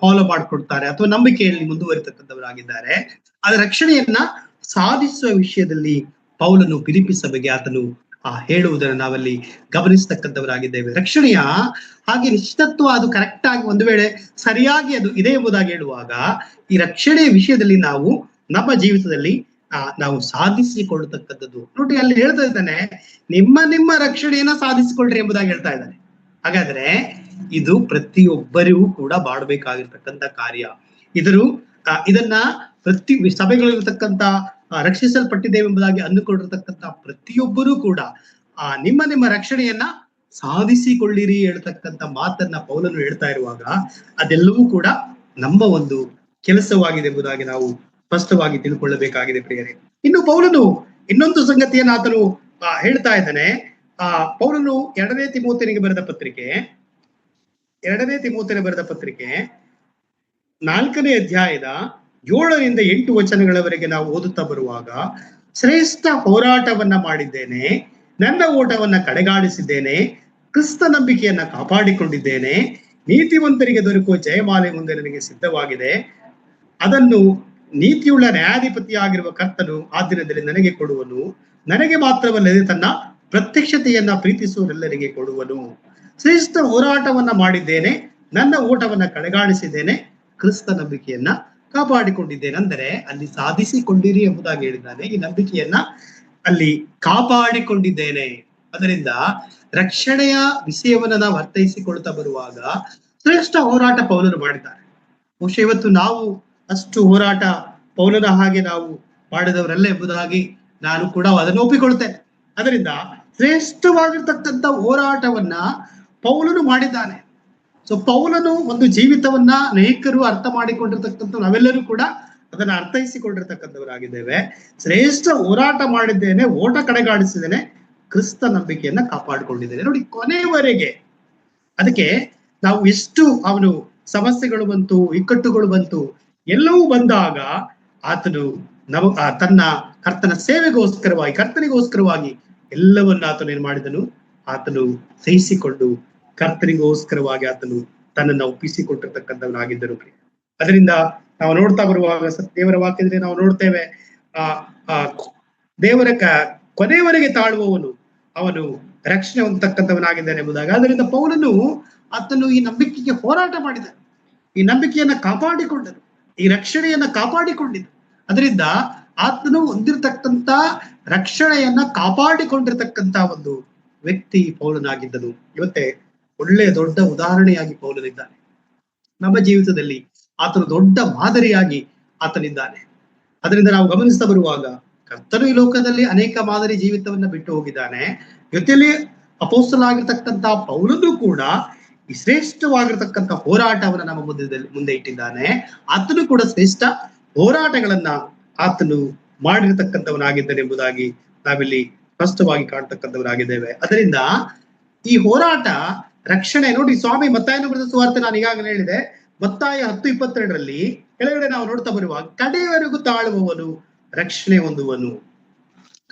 ಫಾಲೋ ಮಾಡ್ಕೊಡ್ತಾರೆ ಅಥವಾ ನಂಬಿಕೆಯಲ್ಲಿ ಮುಂದುವರಿತಕ್ಕಂಥವರಾಗಿದ್ದಾರೆ. ಆದ ರಕ್ಷಣೆಯನ್ನ ಸಾಧಿಸುವ ವಿಷಯದಲ್ಲಿ ಪೌಲನು ಫಿಲಿಪ್ಪಿ ಸಭೆಗೆ ಆತನು ಹೇಳುವುದನ್ನು ನಾವಲ್ಲಿ ಗಮನಿಸ್ತಕ್ಕಂಥವರಾಗಿದ್ದೇವೆ. ರಕ್ಷಣೆಯ ಹಾಗೆ ನಿಶ್ಚಿತತ್ವ ಅದು ಕರೆಕ್ಟ್ ಆಗಿ ಒಂದು ವೇಳೆ ಸರಿಯಾಗಿ ಅದು ಇದೆ ಎಂಬುದಾಗಿ ಹೇಳುವಾಗ ಈ ರಕ್ಷಣೆಯ ವಿಷಯದಲ್ಲಿ ನಾವು ನಮ್ಮ ಜೀವಿತದಲ್ಲಿ ನಾವು ಸಾಧಿಸಿಕೊಳ್ಳತಕ್ಕಂಥದ್ದು ನೋಡಿ. ಅಲ್ಲಿ ಹೇಳ್ತಾ ಇದ್ದಾನೆ, ನಿಮ್ಮ ರಕ್ಷಣೆಯನ್ನ ಸಾಧಿಸಿಕೊಳ್ಳ್ರಿ ಎಂಬುದಾಗಿ ಹೇಳ್ತಾ ಇದ್ದಾನೆ. ಹಾಗಾದ್ರೆ ಇದು ಪ್ರತಿಯೊಬ್ಬರಿಗೂ ಕೂಡ ಮಾಡಬೇಕಾಗಿರ್ತಕ್ಕಂಥ ಕಾರ್ಯ. ಇದನ್ನ ಪ್ರತಿ ಸಭೆಗಳಿರ್ತಕ್ಕಂಥ ರಕ್ಷಿಸಲ್ಪಟ್ಟಿದ್ದೇವೆ ಎಂಬುದಾಗಿ ಅಂದುಕೊಂಡಿರ್ತಕ್ಕಂಥ ಪ್ರತಿಯೊಬ್ಬರೂ ಕೂಡ ನಿಮ್ಮ ರಕ್ಷಣೆಯನ್ನ ಸಾಧಿಸಿಕೊಳ್ಳಿರಿ ಹೇಳ್ತಕ್ಕಂಥ ಮಾತನ್ನ ಪೌಲನು ಹೇಳ್ತಾ ಇರುವಾಗ ಅದೆಲ್ಲವೂ ಕೂಡ ನಮ್ಮ ಒಂದು ಕೆಲಸವಾಗಿದೆ ಎಂಬುದಾಗಿ ನಾವು ಸ್ಪಷ್ಟವಾಗಿ ತಿಳ್ಕೊಳ್ಳಬೇಕಾಗಿದೆ ಪ್ರಿಯರೇ. ಇನ್ನು ಪೌಲನು ಇನ್ನೊಂದು ಸಂಗತಿಯನ್ನು ಆತನು ಹೇಳ್ತಾ ಇದ್ದಾನೆ. ಪೌಲನು ಎರಡನೇ ತಿಮೋಥೆಯನಿಗೆ ಬರೆದ ಪತ್ರಿಕೆ 4ನೇ ಅಧ್ಯಾಯದ 7ರಿಂದ 8 ವಚನಗಳವರೆಗೆ ನಾವು ಓದುತ್ತಾ ಬರುವಾಗ, ಶ್ರೇಷ್ಠ ಹೋರಾಟವನ್ನ ಮಾಡಿದ್ದೇನೆ, ನನ್ನ ಓಟವನ್ನ ಕಡೆಗಾಣಿಸಿದ್ದೇನೆ, ಕ್ರಿಸ್ತ ನಂಬಿಕೆಯನ್ನ ಕಾಪಾಡಿಕೊಂಡಿದ್ದೇನೆ, ನೀತಿವಂತರಿಗೆ ದೊರಕುವ ಜಯಮಾಲೆ ಮುಂದೆ ನನಗೆ ಸಿದ್ಧವಾಗಿದೆ, ಅದನ್ನು ನೀತಿಯುಳ್ಳ ನ್ಯಾಯಾಧಿಪತಿಯಾಗಿರುವ ಕರ್ತನು ಆ ದಿನದಲ್ಲಿ ನನಗೆ ಕೊಡುವನು, ನನಗೆ ಮಾತ್ರವಲ್ಲದೆ ತನ್ನ ಪ್ರತ್ಯಕ್ಷತೆಯನ್ನ ಪ್ರೀತಿಸುವರೆಲ್ಲರಿಗೆ ಕೊಡುವನು. ಶ್ರೇಷ್ಠ ಹೋರಾಟವನ್ನ ಮಾಡಿದ್ದೇನೆ, ನನ್ನ ಓಟವನ್ನ ಕಡೆಗಾಣಿಸಿದ್ದೇನೆ, ಕ್ರಿಸ್ತ ನಂಬಿಕೆಯನ್ನ ಕಾಪಾಡಿಕೊಂಡಿದ್ದೇನೆ. ಅಂದರೆ ಅಲ್ಲಿ ಸಾಧಿಸಿಕೊಂಡಿರಿ ಎಂಬುದಾಗಿ ಹೇಳಿದ್ದಾನೆ. ಈ ನಂಬಿಕೆಯನ್ನ ಅಲ್ಲಿ ಕಾಪಾಡಿಕೊಂಡಿದ್ದೇನೆ. ಅದರಿಂದ ರಕ್ಷಣೆಯ ವಿಷಯವನ್ನ ನಾವು ಅರ್ಥೈಸಿಕೊಳ್ತಾ ಬರುವಾಗ ಶ್ರೇಷ್ಠ ಹೋರಾಟ ಪೌಲನು ಮಾಡಿದ್ದಾರೆ. ಬಹುಶಃ ಇವತ್ತು ನಾವು ಅಷ್ಟು ಹೋರಾಟ ಪೌಲನ ಹಾಗೆ ನಾವು ಮಾಡಿದವರಲ್ಲ ಎಂಬುದಾಗಿ ನಾನು ಕೂಡ ಅದನ್ನು ಒಪ್ಪಿಕೊಳ್ತೇನೆ. ಅದರಿಂದ ಶ್ರೇಷ್ಠವಾಗಿರ್ತಕ್ಕಂಥ ಹೋರಾಟವನ್ನ ಪೌಲನು ಮಾಡಿದ್ದಾನೆ. ಸೊ ಪೌಲನು ಒಂದು ಜೀವಿತವನ್ನ ಅನೇಕರು ಅರ್ಥ ಮಾಡಿಕೊಂಡಿರ್ತಕ್ಕಂಥ ನಾವೆಲ್ಲರೂ ಕೂಡ ಅದನ್ನ ಅರ್ಥೈಸಿಕೊಂಡಿರ್ತಕ್ಕಂಥವರಾಗಿದ್ದೇವೆ. ಶ್ರೇಷ್ಠ ಹೋರಾಟ ಮಾಡಿದ್ದೇನೆ, ಓಟ ಕಡೆಗಾಣಿಸಿದ್ದೇನೆ, ಕ್ರಿಸ್ತ ನಂಬಿಕೆಯನ್ನ ಕಾಪಾಡಿಕೊಂಡಿದ್ದೇನೆ. ನೋಡಿ, ಕೊನೆಯವರೆಗೆ ಅದಕ್ಕೆ ನಾವು ಎಷ್ಟು ಅವನು ಸಮಸ್ಯೆಗಳು ಬಂತು, ಇಕ್ಕಟ್ಟುಗಳು ಬಂತು, ಎಲ್ಲವೂ ಬಂದಾಗ ಆತನು ತನ್ನ ಕರ್ತನ ಸೇವೆಗೋಸ್ಕರವಾಗಿ, ಕರ್ತನಿಗೋಸ್ಕರವಾಗಿ ಎಲ್ಲವನ್ನ ಆತನು ಏನ್ ಮಾಡಿದನು, ಆತನು ಸಹಿಸಿಕೊಂಡು ಕರ್ತನಿಗೋಸ್ಕರವಾಗಿ ಆತನು ತನ್ನನ್ನು ಒಪ್ಪಿಸಿಕೊಟ್ಟಿರ್ತಕ್ಕಂಥವನಾಗಿದ್ದರು. ಅದರಿಂದ ನಾವು ನೋಡ್ತಾ ಬರುವಾಗ ದೇವರ ವಾಕ್ಯದಲ್ಲಿ ನಾವು ನೋಡ್ತೇವೆ, ದೇವರ ಕೊನೆಯವರೆಗೆ ತಾಳುವವನು ಅವನು ರಕ್ಷಣೆ ಹೊಂದತಕ್ಕಂಥವನಾಗಿದ್ದಾನೆ ಎಂಬುದಾಗಿ. ಅದರಿಂದ ಪೌಲನು ಆತನು ಈ ನಂಬಿಕೆಗೆ ಹೋರಾಟ ಮಾಡಿದ, ಈ ನಂಬಿಕೆಯನ್ನ ಕಾಪಾಡಿಕೊಂಡನು, ಈ ರಕ್ಷಣೆಯನ್ನ ಕಾಪಾಡಿಕೊಂಡಿದ್ದು. ಅದರಿಂದ ಆತನು ಹೊಂದಿರತಕ್ಕಂತ ರಕ್ಷಣೆಯನ್ನ ಕಾಪಾಡಿಕೊಂಡಿರ್ತಕ್ಕಂತ ಒಂದು ವ್ಯಕ್ತಿ ಪೌಲನಾಗಿದ್ದನು. ಇವತ್ತೇ ಒಳ್ಳೆಯ ದೊಡ್ಡ ಉದಾಹರಣೆಯಾಗಿ ಪೌಲನಿದ್ದಾನೆ. ನಮ್ಮ ಜೀವಿತದಲ್ಲಿ ಆತನು ದೊಡ್ಡ ಮಾದರಿಯಾಗಿ ಆತನಿದ್ದಾನೆ. ಅದರಿಂದ ನಾವು ಗಮನಿಸ್ತಾ ಬರುವಾಗ ಕರ್ತನು ಈ ಲೋಕದಲ್ಲಿ ಅನೇಕ ಮಾದರಿ ಜೀವಿತವನ್ನ ಬಿಟ್ಟು ಹೋಗಿದ್ದಾನೆ. ಜೊತೆಯಲ್ಲಿ ಅಪೊಸ್ತಲನಾಗಿರ್ತಕ್ಕಂಥ ಪೌಲನು ಕೂಡ ಈ ಶ್ರೇಷ್ಠವಾಗಿರ್ತಕ್ಕಂಥ ಹೋರಾಟವನ್ನ ನಮ್ಮ ಮುಂದೆ ಇಟ್ಟಿದ್ದಾನೆ. ಆತನು ಕೂಡ ಶ್ರೇಷ್ಠ ಹೋರಾಟಗಳನ್ನ ಆತನು ಮಾಡಿರ್ತಕ್ಕಂಥವನಾಗಿದ್ದಾನೆ ಎಂಬುದಾಗಿ ನಾವಿಲ್ಲಿ ಸ್ಪಷ್ಟವಾಗಿ ಕಾಣ್ತಕ್ಕಂಥವರಾಗಿದ್ದೇವೆ. ಅದರಿಂದ ಈ ಹೋರಾಟ ರಕ್ಷಣೆ ನೋಡಿ, ಸ್ವಾಮಿ ಮತ್ತಾಯನ ಬರೆದ ಸುವಾರ್ತೆ ನಾನು ಈಗಾಗಲೇ ಹೇಳಿದೆ, ಮತ್ತಾಯ 10:22 ಕೆಳಗಡೆ ನಾವು ನೋಡ್ತಾ ಬರುವಾಗ ಕಡೆಯವರೆಗೂ ತಾಳುವವನು ರಕ್ಷಣೆ ಹೊಂದುವನು.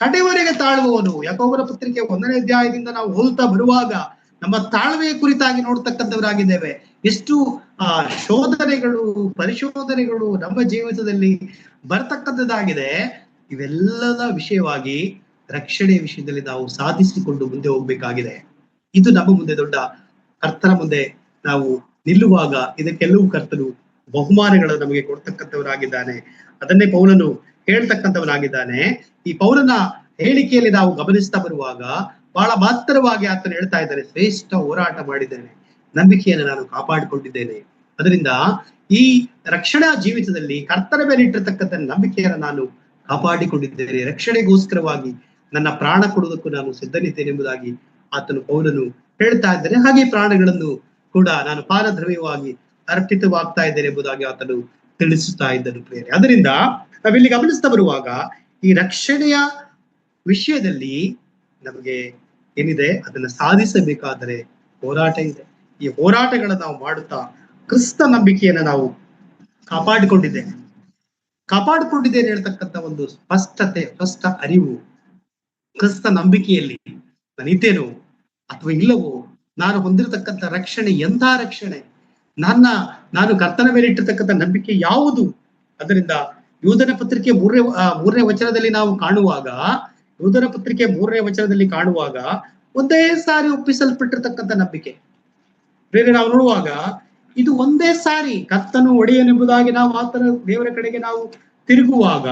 ಕಡೆಯವರೆಗೆ ತಾಳುವವನು. ಯಾಕೋಬರ ಪತ್ರಿಕೆ 1ನೇ ಅಧ್ಯಾಯದಿಂದ ನಾವು ಓದುತ್ತಾ ಬರುವಾಗ ನಮ್ಮ ತಾಳ್ಮೆಯ ಕುರಿತಾಗಿ ನೋಡ್ತಕ್ಕಂಥವರಾಗಿದ್ದೇವೆ. ಎಷ್ಟು ಶೋಧನೆಗಳು, ಪರಿಶೋಧನೆಗಳು ನಮ್ಮ ಜೀವಿತದಲ್ಲಿ ಬರ್ತಕ್ಕಂಥದ್ದಾಗಿದೆ. ಇವೆಲ್ಲದ ವಿಷಯವಾಗಿ ರಕ್ಷಣೆಯ ವಿಷಯದಲ್ಲಿ ನಾವು ಸಾಧಿಸಿಕೊಂಡು ಮುಂದೆ ಹೋಗ್ಬೇಕಾಗಿದೆ. ಇದು ನಮ್ಮ ಮುಂದೆ ದೊಡ್ಡ ಕರ್ತನ ಮುಂದೆ ನಾವು ನಿಲ್ಲುವಾಗ ಇದಕ್ಕೆಲ್ಲವೂ ಕರ್ತನು ಬಹುಮಾನಗಳನ್ನು ನಮಗೆ ಕೊಡ್ತಕ್ಕಂಥವರಾಗಿದ್ದಾನೆ. ಅದನ್ನೇ ಪೌಲನು ಹೇಳ್ತಕ್ಕಂಥವನಾಗಿದ್ದಾನೆ. ಈ ಪೌಲನ ಹೇಳಿಕೆಯಲ್ಲಿ ನಾವು ಗಮನಿಸ್ತಾ ಬರುವಾಗ ಬಹಳ ಮಾತ್ರವಾಗಿ ಆತನು ಹೇಳ್ತಾ ಇದ್ದಾನೆ, ಶ್ರೇಷ್ಠ ಹೋರಾಟ ಮಾಡಿದ್ದೇನೆ, ನಂಬಿಕೆಯನ್ನು ನಾನು ಕಾಪಾಡಿಕೊಂಡಿದ್ದೇನೆ. ಅದರಿಂದ ಈ ರಕ್ಷಣಾ ಜೀವಿತದಲ್ಲಿ ಕರ್ತನ ಮೇಲೆ ಇಟ್ಟಿರ್ತಕ್ಕಂಥ ನಂಬಿಕೆಯನ್ನು ನಾನು ಕಾಪಾಡಿಕೊಂಡಿದ್ದೇನೆ. ರಕ್ಷಣೆಗೋಸ್ಕರವಾಗಿ ನನ್ನ ಪ್ರಾಣ ಕೊಡುವುದಕ್ಕೂ ನಾನು ಸಿದ್ಧನಿದ್ದೇನೆ ಎಂಬುದಾಗಿ ಆತನು ಪೌಲನು ಹೇಳ್ತಾ ಇದ್ದಾನೆ. ಹಾಗೆ ಪ್ರಾಣಗಳನ್ನು ಕೂಡ ನಾನು ಪಾನದ್ರವ್ಯವಾಗಿ ಅರ್ಪಿತವಾಗ್ತಾ ಇದ್ದೇನೆ ಎಂಬುದಾಗಿ ಆತನು ತಿಳಿಸುತ್ತಾ ಇದ್ದನು ಪ್ರಿಯರೇ. ಅದರಿಂದ ನಾವಿಲ್ಲಿ ಗಮನಿಸ್ತಾ ಬರುವಾಗ ಈ ರಕ್ಷಣೆಯ ವಿಷಯದಲ್ಲಿ ನಮಗೆ ಏನಿದೆ, ಅದನ್ನ ಸಾಧಿಸಬೇಕಾದರೆ ಹೋರಾಟ ಇದೆ. ಈ ಹೋರಾಟಗಳನ್ನ ನಾವು ಮಾಡುತ್ತಾ ಕ್ರಿಸ್ತ ನಂಬಿಕೆಯನ್ನ ನಾವು ಕಾಪಾಡಿಕೊಂಡಿದ್ದೇನೆ ಹೇಳ್ತಕ್ಕಂಥ ಒಂದು ಸ್ಪಷ್ಟ ಅರಿವು, ಕ್ರಿಸ್ತ ನಂಬಿಕೆಯಲ್ಲಿ ನಾನಿದ್ದೇನೋ ಅಥವಾ ಇಲ್ಲವೋ, ನಾನು ಹೊಂದಿರತಕ್ಕಂಥ ರಕ್ಷಣೆ ಎಂಥ ರಕ್ಷಣೆ, ನಾನು ಕರ್ತನ ಮೇಲೆ ಇಟ್ಟಿರ್ತಕ್ಕಂಥ ನಂಬಿಕೆ ಯಾವುದು. ಅದರಿಂದ ಯೂದನ ಪತ್ರಿಕೆ 3ನೇ ವಚನದಲ್ಲಿ ನಾವು ಕಾಣುವಾಗ, ಯೂದನ ಪತ್ರಿಕೆ 3ನೇ ವಚನದಲ್ಲಿ ಕಾಣುವಾಗ ಒಂದೇ ಸಾರಿ ಒಪ್ಪಿಸಲ್ಪಟ್ಟಿರ್ತಕ್ಕಂಥ ನಂಬಿಕೆ ಬೇರೆ ನಾವು ನೋಡುವಾಗ ಇದು ಒಂದೇ ಸಾರಿ ಕರ್ತನು ಒಡೆಯನೆಂಬುದಾಗಿ ನಾವು ಆತನ ದೇವರ ಕಡೆಗೆ ನಾವು ತಿರುಗುವಾಗ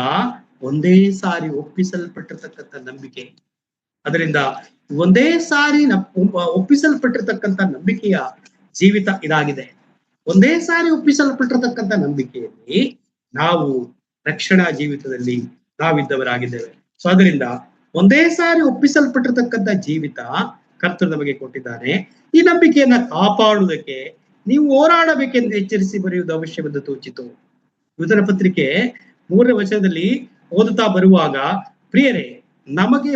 ಒಂದೇ ಸಾರಿ ಒಪ್ಪಿಸಲ್ಪಟ್ಟಿರ್ತಕ್ಕಂಥ ನಂಬಿಕೆ. ಅದರಿಂದ ಒಂದೇ ಸಾರಿ ಒಪ್ಪಿಸಲ್ಪಟ್ಟಿರ್ತಕ್ಕಂಥ ನಂಬಿಕೆಯ ಜೀವಿತ ಇದಾಗಿದೆ. ಒಂದೇ ಸಾರಿ ಒಪ್ಪಿಸಲ್ಪಟ್ಟಿರ್ತಕ್ಕಂಥ ನಂಬಿಕೆಯಲ್ಲಿ ನಾವು ರಕ್ಷಣಾ ಜೀವಿತದಲ್ಲಿ ನಾವಿದ್ದವರಾಗಿದ್ದೇವೆ. ಸೊ ಅದರಿಂದ ಒಂದೇ ಸಾರಿ ಒಪ್ಪಿಸಲ್ಪಟ್ಟಿರ್ತಕ್ಕಂಥ ಜೀವಿತ ಕರ್ತನು ನಮಗೆ ಕೊಟ್ಟಿದ್ದಾನೆ. ಈ ನಂಬಿಕೆಯನ್ನ ಕಾಪಾಡುವುದಕ್ಕೆ ನೀವು ಹೋರಾಡಬೇಕೆಂದು ಎಚ್ಚರಿಸಿ ಬರೆಯುವುದು ಅವಶ್ಯವೆಂದು ತೋಚಿತು. ಯೂದನ ಪತ್ರಿಕೆ 3ನೇ ವಚನದಲ್ಲಿ ಓದುತ್ತಾ ಬರುವಾಗ, ಪ್ರಿಯರೇ, ನಮಗೆ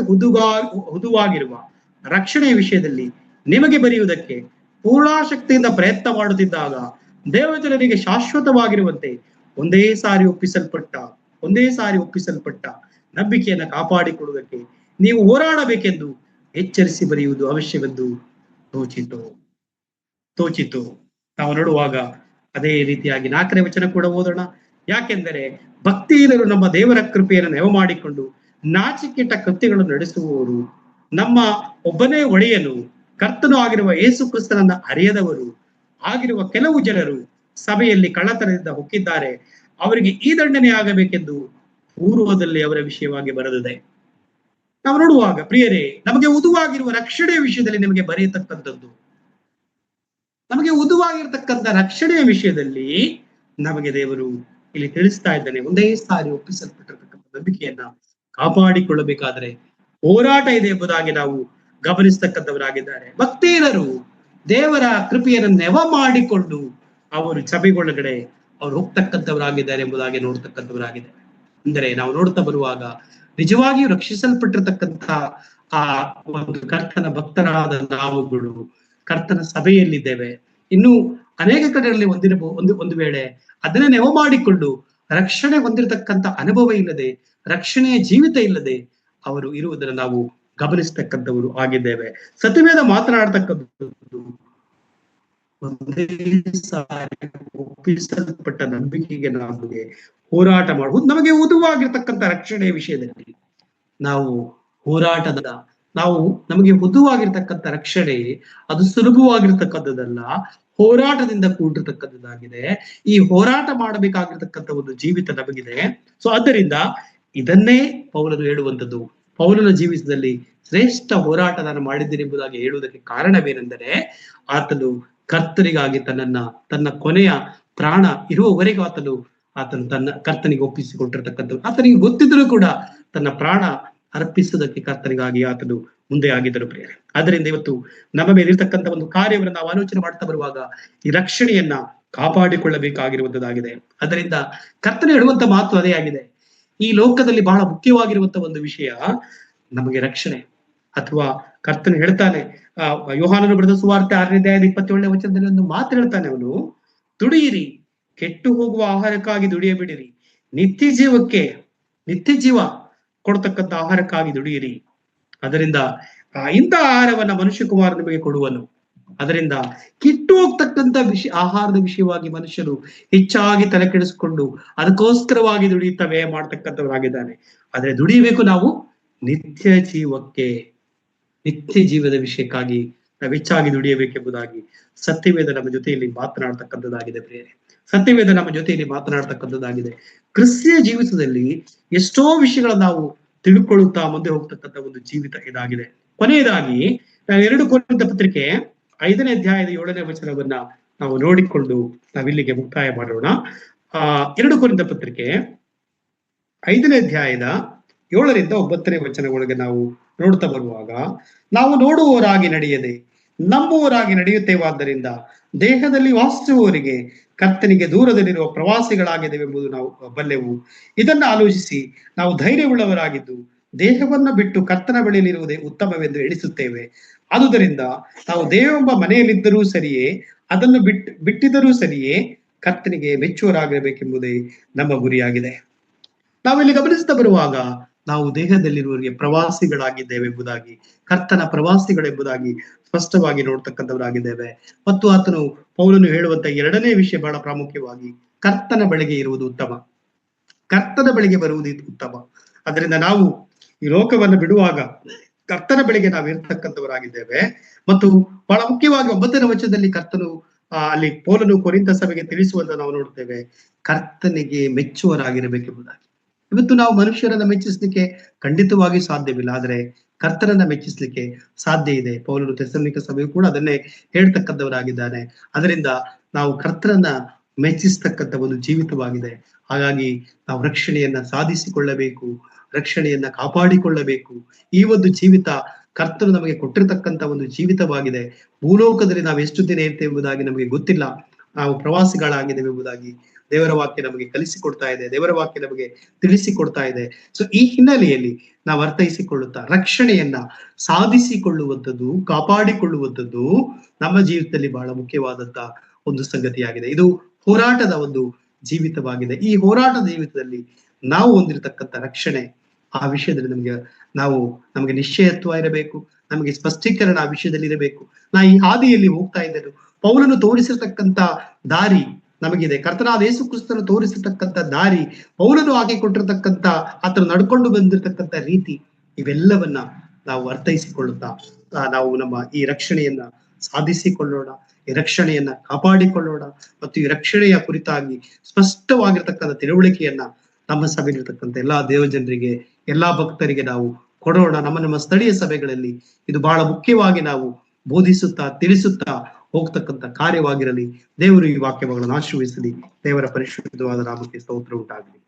ಹುದುವಾಗಿರುವ ರಕ್ಷಣೆಯ ವಿಷಯದಲ್ಲಿ ನಿಮಗೆ ಬರೆಯುವುದಕ್ಕೆ ಪೂರ್ಣಾಶಕ್ತಿಯಿಂದ ಪ್ರಯತ್ನ ಮಾಡುತ್ತಿದ್ದಾಗ ದೇವಜನರಿಗೆ ಶಾಶ್ವತವಾಗಿರುವಂತೆ ಒಂದೇ ಸಾರಿ ಒಪ್ಪಿಸಲ್ಪಟ್ಟ ನಂಬಿಕೆಯನ್ನ ಕಾಪಾಡಿಕೊಳ್ಳುವುದಕ್ಕೆ ನೀವು ಹೋರಾಡಬೇಕೆಂದು ಎಚ್ಚರಿಸಿ ಬರೆಯುವುದು ಅವಶ್ಯವೆಂದು ತೋಚಿತು. ನಾವು ನೋಡುವಾಗ ಅದೇ ರೀತಿಯಾಗಿ 4ನೇ ವಚನ ಕೂಡ ಓದೋಣ. ಯಾಕೆಂದರೆ ಭಕ್ತಿಹೀನರು ನಮ್ಮ ದೇವರ ಕೃಪೆಯನ್ನು ನೆವ ಮಾಡಿಕೊಂಡು ನಾಚಿಕೆಟ್ಟ ಕೃತ್ಯಗಳನ್ನು ನಡೆಸುವವರು, ನಮ್ಮ ಒಬ್ಬನೇ ಒಡೆಯನು ಕರ್ತನು ಆಗಿರುವ ಯೇಸು ಕ್ರಿಸ್ತನನ್ನ ಅರಿಯದವರು ಆಗಿರುವ ಕೆಲವು ಜನರು ಸಭೆಯಲ್ಲಿ ಕಳ್ಳತನದಿಂದ ಹೊಕ್ಕಿದ್ದಾರೆ. ಅವರಿಗೆ ಈ ದಂಡನೆ ಆಗಬೇಕೆಂದು ಪೂರ್ವದಲ್ಲಿ ಅವರ ವಿಷಯವಾಗಿ ಬರೆದಿದೆ. ನಾವು ನೋಡುವಾಗ ಪ್ರಿಯರೇ, ನಮಗೆ ಉದುವಾಗಿರುವ ರಕ್ಷಣೆಯ ವಿಷಯದಲ್ಲಿ ನಿಮಗೆ ಬರೆಯತಕ್ಕಂಥದ್ದು, ನಮಗೆ ಉದುವಾಗಿರ್ತಕ್ಕಂಥ ರಕ್ಷಣೆಯ ವಿಷಯದಲ್ಲಿ ನಮಗೆ ದೇವರು ಇಲ್ಲಿ ತಿಳಿಸ್ತಾ ಇದ್ದಾನೆ. ಒಂದೇ ಸಾರಿ ಒಪ್ಪಿಸಲ್ಪಟ್ಟಿರ್ತಕ್ಕಂಥ ನಂಬಿಕೆಯನ್ನ ಕಾಪಾಡಿಕೊಳ್ಳಬೇಕಾದರೆ ಹೋರಾಟ ಇದೆ ಎಂಬುದಾಗಿ ನಾವು ಗಮನಿಸ್ತಕ್ಕಂಥವರಾಗಿದ್ದಾರೆ. ಭಕ್ತಿಹೀನರು ದೇವರ ಕೃಪೆಯನ್ನು ನೆವ ಮಾಡಿಕೊಂಡು ಅವರು ಸಭೆಗೊಳಗಡೆ ಅವ್ರು ಹೋಗ್ತಕ್ಕಂಥವರಾಗಿದ್ದಾರೆ ಎಂಬುದಾಗಿ ನೋಡ್ತಕ್ಕಂಥವರಾಗಿದೆ. ಅಂದರೆ ನಾವು ನೋಡ್ತಾ ಬರುವಾಗ ನಿಜವಾಗಿಯೂ ರಕ್ಷಿಸಲ್ಪಟ್ಟಿರ್ತಕ್ಕಂಥ ಆ ಒಂದು ಕರ್ತನ ಭಕ್ತರಾದ ನಾವುಗಳು ಕರ್ತನ ಸಭೆಯಲ್ಲಿದ್ದೇವೆ. ಇನ್ನು ಅನೇಕ ಕಡೆಗಳಲ್ಲಿ ಒಂದು ವೇಳೆ ಅದನ್ನ ನೆವ ಮಾಡಿಕೊಂಡು ರಕ್ಷಣೆ ಹೊಂದಿರತಕ್ಕಂಥ ಅನುಭವ ಇಲ್ಲದೆ, ರಕ್ಷಣೆಯ ಜೀವಿತ ಇಲ್ಲದೆ ಅವರು ಇರುವುದನ್ನು ನಾವು ಗಮನಿಸ್ತಕ್ಕಂಥವರು ಆಗಿದ್ದೇವೆ. ಸತ್ಯವೇದ ಮಾತನಾಡ್ತಕ್ಕಂಥದ್ದು ಒಂದೇ ಸಾರಿ ಒಪ್ಪಿಸಲ್ಪಟ್ಟ ನಂಬಿಕೆಗೆ ನಮಗೆ ಹೋರಾಟ ಮಾಡುವುದು, ನಮಗೆ ಉದುವಾಗಿರ್ತಕ್ಕಂಥ ರಕ್ಷಣೆಯ ವಿಷಯದಲ್ಲಿ ನಾವು ನಮಗೆ ಉದುವಾಗಿರ್ತಕ್ಕಂಥ ರಕ್ಷಣೆ ಅದು ಸುಲಭವಾಗಿರ್ತಕ್ಕಂಥದ್ದಲ್ಲ, ಹೋರಾಟದಿಂದ ಕೂಡಿರ್ತಕ್ಕಂಥದ್ದಾಗಿದೆ. ಈ ಹೋರಾಟ ಮಾಡಬೇಕಾಗಿರ್ತಕ್ಕಂಥ ಒಂದು ಜೀವಿತ ನಮಗಿದೆ. ಸೊ ಆದ್ದರಿಂದ ಇದನ್ನೇ ಪೌಲನು ಹೇಳುವಂಥದ್ದು. ಪೌಲನ ಜೀವಿತದಲ್ಲಿ ಶ್ರೇಷ್ಠ ಹೋರಾಟ ನಾನು ಮಾಡಿದ್ದೇನೆ ಎಂಬುದಾಗಿ ಹೇಳುವುದಕ್ಕೆ ಕಾರಣವೇನೆಂದರೆ, ಆತನು ಕರ್ತನಿಗಾಗಿ ತನ್ನ ಕೊನೆಯ ಪ್ರಾಣ ಇರುವವರೆಗೂ ಆತನು ತನ್ನ ಕರ್ತನಿಗೆ ಒಪ್ಪಿಸಿಕೊಟ್ಟಿರ್ತಕ್ಕಂಥದ್ದು. ಆತನಿಗೆ ಗೊತ್ತಿದ್ರೂ ಕೂಡ ತನ್ನ ಪ್ರಾಣ ಅರ್ಪಿಸುವುದಕ್ಕೆ ಕರ್ತನಿಗಾಗಿ ಆತನು ಮುಂದೆ ಆಗಿದ್ದರು ಪ್ರಿಯರೇ. ಆದ್ದರಿಂದ ಇವತ್ತು ನಮ್ಮ ಮೇಲೆ ಇರತಕ್ಕಂಥ ಒಂದು ಕಾರ್ಯವನ್ನು ನಾವು ಆಲೋಚನೆ ಮಾಡ್ತಾ ಬರುವಾಗ ಈ ರಕ್ಷಣೆಯನ್ನ ಕಾಪಾಡಿಕೊಳ್ಳಬೇಕಾಗಿರುವಂತದ್ದಾಗಿದೆ. ಅದರಿಂದ ಕರ್ತನೆ ಹೇಳುವಂತ ಮಾತು ಅದೇ ಆಗಿದೆ. ಈ ಲೋಕದಲ್ಲಿ ಬಹಳ ಮುಖ್ಯವಾಗಿರುವಂತ ಒಂದು ವಿಷಯ, ನಮಗೆ ರಕ್ಷಣೆ. ಅಥವಾ ಕರ್ತನು ಹೇಳ್ತಾನೆ, ಯೋಹಾನನು ಬರೆದ ಸುವಾರ್ತೆ 6ನೇ ಅಧ್ಯಾಯದ 27ನೇ ವಚನದಲ್ಲಿ ಒಂದು ಮಾತು ಹೇಳ್ತಾನೆ ಅವನು, ದುಡಿಯಿರಿ, ಕೆಟ್ಟು ಹೋಗುವ ಆಹಾರಕ್ಕಾಗಿ ದುಡಿಯಬಿಡಿರಿ, ನಿತ್ಯ ಜೀವ ಕೊಡ್ತಕ್ಕಂಥ ಆಹಾರಕ್ಕಾಗಿ ದುಡಿಯಿರಿ. ಅದರಿಂದ ಇಂಥ ಆಹಾರವನ್ನ ಮನುಷ್ಯ ಕುಮಾರ ನಿಮಗೆ ಕೊಡುವನು. ಅದರಿಂದ ಕಿಟ್ಟು ಹೋಗ್ತಕ್ಕಂಥ ಆಹಾರದ ವಿಷಯವಾಗಿ ಮನುಷ್ಯರು ಹೆಚ್ಚಾಗಿ ತಲೆ ಕೆಡಿಸಿಕೊಂಡು ಅದಕ್ಕೋಸ್ಕರವಾಗಿ ದುಡಿಯುತ್ತಾ ವ್ಯಯ ಮಾಡ್ತಕ್ಕಂಥವರಾಗಿದ್ದಾನೆ. ಆದ್ರೆ ದುಡಿಯಬೇಕು ನಾವು ನಿತ್ಯ ಜೀವದ ವಿಷಯಕ್ಕಾಗಿ ನಾವು ಹೆಚ್ಚಾಗಿ ದುಡಿಯಬೇಕೆಂಬುದಾಗಿ ಸತ್ಯವೇದ ನಮ್ಮ ಜೊತೆಯಲ್ಲಿ ಮಾತನಾಡ್ತಕ್ಕಂಥದ್ದಾಗಿದೆ. ಪ್ರಿಯರೇ, ಸತ್ಯವೇದ ನಮ್ಮ ಜೊತೆಯಲ್ಲಿ ಮಾತನಾಡ್ತಕ್ಕಂಥದ್ದಾಗಿದೆ. ಕ್ರಿಸ್ತಿಯ ಜೀವಿತದಲ್ಲಿ ಎಷ್ಟೋ ವಿಷಯಗಳನ್ನ ನಾವು ತಿಳ್ಕೊಳ್ಳುತ್ತಾ ಮುಂದೆ ಹೋಗ್ತಕ್ಕಂಥ ಒಂದು ಜೀವಿತ ಇದಾಗಿದೆ. ಕೊನೆಯದಾಗಿ ನಾವು 2 ಕೊರಿಂಥ ಪತ್ರಿಕೆ 5ನೇ ಅಧ್ಯಾಯದ 7ನೇ ವಚನವನ್ನ ನಾವು ನೋಡಿಕೊಂಡು ನಾವಿಲ್ಲಿಗೆ ಮುಕ್ತಾಯ ಮಾಡೋಣ. 2 ಕೊರಿಂಥ ಪತ್ರಿಕೆ 5ನೇ ಅಧ್ಯಾಯದ 7ರಿಂದ 9ನೇ ವಚನಗಳಿಗೆ ನಾವು ನೋಡ್ತಾ ಬರುವಾಗ, ನಾವು ನೋಡುವವರಾಗಿ ನಡೆಯದೆ ನಂಬುವವರಾಗಿ ನಡೆಯುತ್ತೇವಾದ್ದರಿಂದ ದೇಹದಲ್ಲಿ ವಾಸಿಸುವವರಿಗೆ ಕರ್ತನಿಗೆ ದೂರದಲ್ಲಿರುವ ಪ್ರವಾಸಿಗಳಾಗಿದ್ದೇವೆಂಬುದು ನಾವು ಬಲ್ಲೆವು. ಇದನ್ನ ಆಲೋಚಿಸಿ ನಾವು ಧೈರ್ಯವುಳ್ಳವರಾಗಿದ್ದು ದೇಹವನ್ನ ಬಿಟ್ಟು ಕರ್ತನ ಬಳಿಯಲ್ಲಿರುವುದೇ ಉತ್ತಮವೆಂದು ಎಣಿಸುತ್ತೇವೆ. ಆದುದರಿಂದ ನಾವು ದೇಹವೆಂಬ ಮನೆಯಲ್ಲಿದ್ದರೂ ಸರಿಯೇ, ಅದನ್ನು ಬಿಟ್ಟಿದ್ದರೂ ಸರಿಯೇ, ಕರ್ತನಿಗೆ ಮೆಚ್ಚುವರಾಗಬೇಕೆಂಬುದೇ ನಮ್ಮ ಗುರಿಯಾಗಿದೆ. ನಾವಿಲ್ಲಿ ಗಮನಿಸ್ತಾ ಬರುವಾಗ ನಾವು ದೇಹದಲ್ಲಿರುವವರಿಗೆ ಪ್ರವಾಸಿಗಳಾಗಿದ್ದೇವೆಂಬುದಾಗಿ, ಕರ್ತನ ಪ್ರವಾಸಿಗಳೆಂಬುದಾಗಿ ಸ್ಪಷ್ಟವಾಗಿ ನೋಡ್ತಕ್ಕಂಥವರಾಗಿದ್ದೇವೆ. ಮತ್ತು ಆತನು ಪೌಲನು ಹೇಳುವಂತ 2ನೇ ವಿಷಯ ಬಹಳ ಪ್ರಾಮುಖ್ಯವಾಗಿ, ಕರ್ತನ ಬಳಿಗೆ ಇರುವುದು ಉತ್ತಮ, ಕರ್ತನ ಬಳಿಗೆ ಬರುವುದು ಉತ್ತಮ. ಅದರಿಂದ ನಾವು ಈ ಲೋಕವನ್ನು ಬಿಡುವಾಗ ಕರ್ತನ ಬಳಿಗೆ ನಾವು ಇರ್ತಕ್ಕಂಥವರಾಗಿದ್ದೇವೆ. ಮತ್ತು ಬಹಳ ಮುಖ್ಯವಾಗಿ 9ನೇ ವಚನದಲ್ಲಿ ಕರ್ತನು ಅಲ್ಲಿ ಪೌಲನು ಕೊರಿಂಥ ಸಭೆಗೆ ತಿಳಿಸುವಂತ ನಾವು ನೋಡ್ತೇವೆ, ಕರ್ತನಿಗೆ ಮೆಚ್ಚುವರಾಗಿರಬೇಕೆಂಬುದಾಗಿ. ಇವತ್ತು ನಾವು ಮನುಷ್ಯರನ್ನ ಮೆಚ್ಚಿಸ್ಲಿಕ್ಕೆ ಖಂಡಿತವಾಗಿ ಸಾಧ್ಯವಿಲ್ಲ, ಆದ್ರೆ ಕರ್ತನನ್ನ ಮೆಚ್ಚಿಸ್ಲಿಕ್ಕೆ ಸಾಧ್ಯ ಇದೆ. ಪೌಲನು ಥೆಸಲೋನಿಕ ಸಭೆಯು ಕೂಡ ಅದನ್ನೇ ಹೇಳ್ತಕ್ಕಂಥವರಾಗಿದ್ದಾನೆ. ಅದರಿಂದ ನಾವು ಕರ್ತನನ್ನ ಮೆಚ್ಚಿಸ್ತಕ್ಕಂಥ ಒಂದು ಜೀವಿತವಾಗಿದೆ. ಹಾಗಾಗಿ ನಾವು ರಕ್ಷಣೆಯನ್ನ ಸಾಧಿಸಿಕೊಳ್ಳಬೇಕು, ರಕ್ಷಣೆಯನ್ನ ಕಾಪಾಡಿಕೊಳ್ಳಬೇಕು. ಈ ಒಂದು ಜೀವಿತ ಕರ್ತನು ನಮಗೆ ಕೊಟ್ಟಿರ್ತಕ್ಕಂಥ ಒಂದು ಜೀವಿತವಾಗಿದೆ. ಭೂಲೋಕದಲ್ಲಿ ನಾವು ಎಷ್ಟು ದಿನ ಇರ್ತೇವೆ ಎಂಬುದಾಗಿ ನಮಗೆ ಗೊತ್ತಿಲ್ಲ. ನಾವು ಪ್ರವಾಸಿಗಳಾಗಿದ್ದೇವೆ ಎಂಬುದಾಗಿ ದೇವರ ವಾಕ್ಯ ನಮಗೆ ಕಲಿಸಿಕೊಡ್ತಾ ಇದೆ, ದೇವರ ವಾಕ್ಯ ನಮಗೆ ತಿಳಿಸಿಕೊಡ್ತಾ ಇದೆ. ಸೊ ಈ ಹಿನ್ನೆಲೆಯಲ್ಲಿ ನಾವು ಅರ್ಥೈಸಿಕೊಳ್ಳುತ್ತಾ ರಕ್ಷಣೆಯನ್ನ ಸಾಧಿಸಿಕೊಳ್ಳುವಂಥದ್ದು, ಕಾಪಾಡಿಕೊಳ್ಳುವಂಥದ್ದು ನಮ್ಮ ಜೀವಿತದಲ್ಲಿ ಬಹಳ ಮುಖ್ಯವಾದಂತ ಒಂದು ಸಂಗತಿಯಾಗಿದೆ. ಇದು ಹೋರಾಟದ ಒಂದು ಜೀವಿತವಾಗಿದೆ. ಈ ಹೋರಾಟದ ಜೀವಿತದಲ್ಲಿ ನಾವು ಹೊಂದಿರತಕ್ಕಂಥ ರಕ್ಷಣೆ, ಆ ವಿಷಯದಲ್ಲಿ ನಮಗೆ ನಿಶ್ಚಯತ್ವ ಇರಬೇಕು, ನಮಗೆ ಸ್ಪಷ್ಟೀಕರಣ ಆ ವಿಷಯದಲ್ಲಿ ಇರಬೇಕು. ಈ ಹಾದಿಯಲ್ಲಿ ಹೋಗ್ತಾ ಇದ್ದರು. ಪೌಲನು ತೋರಿಸಿರ್ತಕ್ಕಂಥ ದಾರಿ ನಮಗಿದೆ, ಕರ್ತನಾದ ಯೇಸು ಕ್ರಿಸ್ತನು ತೋರಿಸಿರ್ತಕ್ಕಂಥ ದಾರಿ, ಪೌಲನು ಹಾಕಿಕೊಟ್ಟಿರ್ತಕ್ಕಂಥ ಆತನು ನಡ್ಕೊಂಡು ಬಂದಿರತಕ್ಕಂಥ ರೀತಿ, ಇವೆಲ್ಲವನ್ನ ನಾವು ಅರ್ಥೈಸಿಕೊಳ್ಳುತ್ತಾ ನಾವು ನಮ್ಮ ಈ ರಕ್ಷಣೆಯನ್ನ ಸಾಧಿಸಿಕೊಳ್ಳೋಣ, ಈ ರಕ್ಷಣೆಯನ್ನ ಕಾಪಾಡಿಕೊಳ್ಳೋಣ. ಮತ್ತು ಈ ರಕ್ಷಣೆಯ ಕುರಿತಾಗಿ ಸ್ಪಷ್ಟವಾಗಿರ್ತಕ್ಕಂಥ ತಿಳುವಳಿಕೆಯನ್ನ ನಮ್ಮ ಸಭೆಯಲ್ಲಿರ್ತಕ್ಕಂಥ ಎಲ್ಲಾ ದೇವಜನರಿಗೆ, ಎಲ್ಲಾ ಭಕ್ತರಿಗೆ ನಾವು ಕೊಡೋಣ. ನಮ್ಮ ಸ್ಥಳೀಯ ಸಭೆಗಳಲ್ಲಿ ಇದು ಬಹಳ ಮುಖ್ಯವಾಗಿ ನಾವು ಬೋಧಿಸುತ್ತಾ ತಿಳಿಸುತ್ತಾ ಹೋಗ್ತಕ್ಕಂಥ ಕಾರ್ಯವಾಗಿರಲಿ. ದೇವರು ಈ ವಾಕ್ಯಗಳನ್ನು ಆಶೀರ್ವದಿಸಲಿ. ದೇವರ ಪರಿಶುದ್ಧವಾದ ನಾಮಕ್ಕೆ ಸ್ತೋತ್ರ ಉಂಟಾಗಲಿ.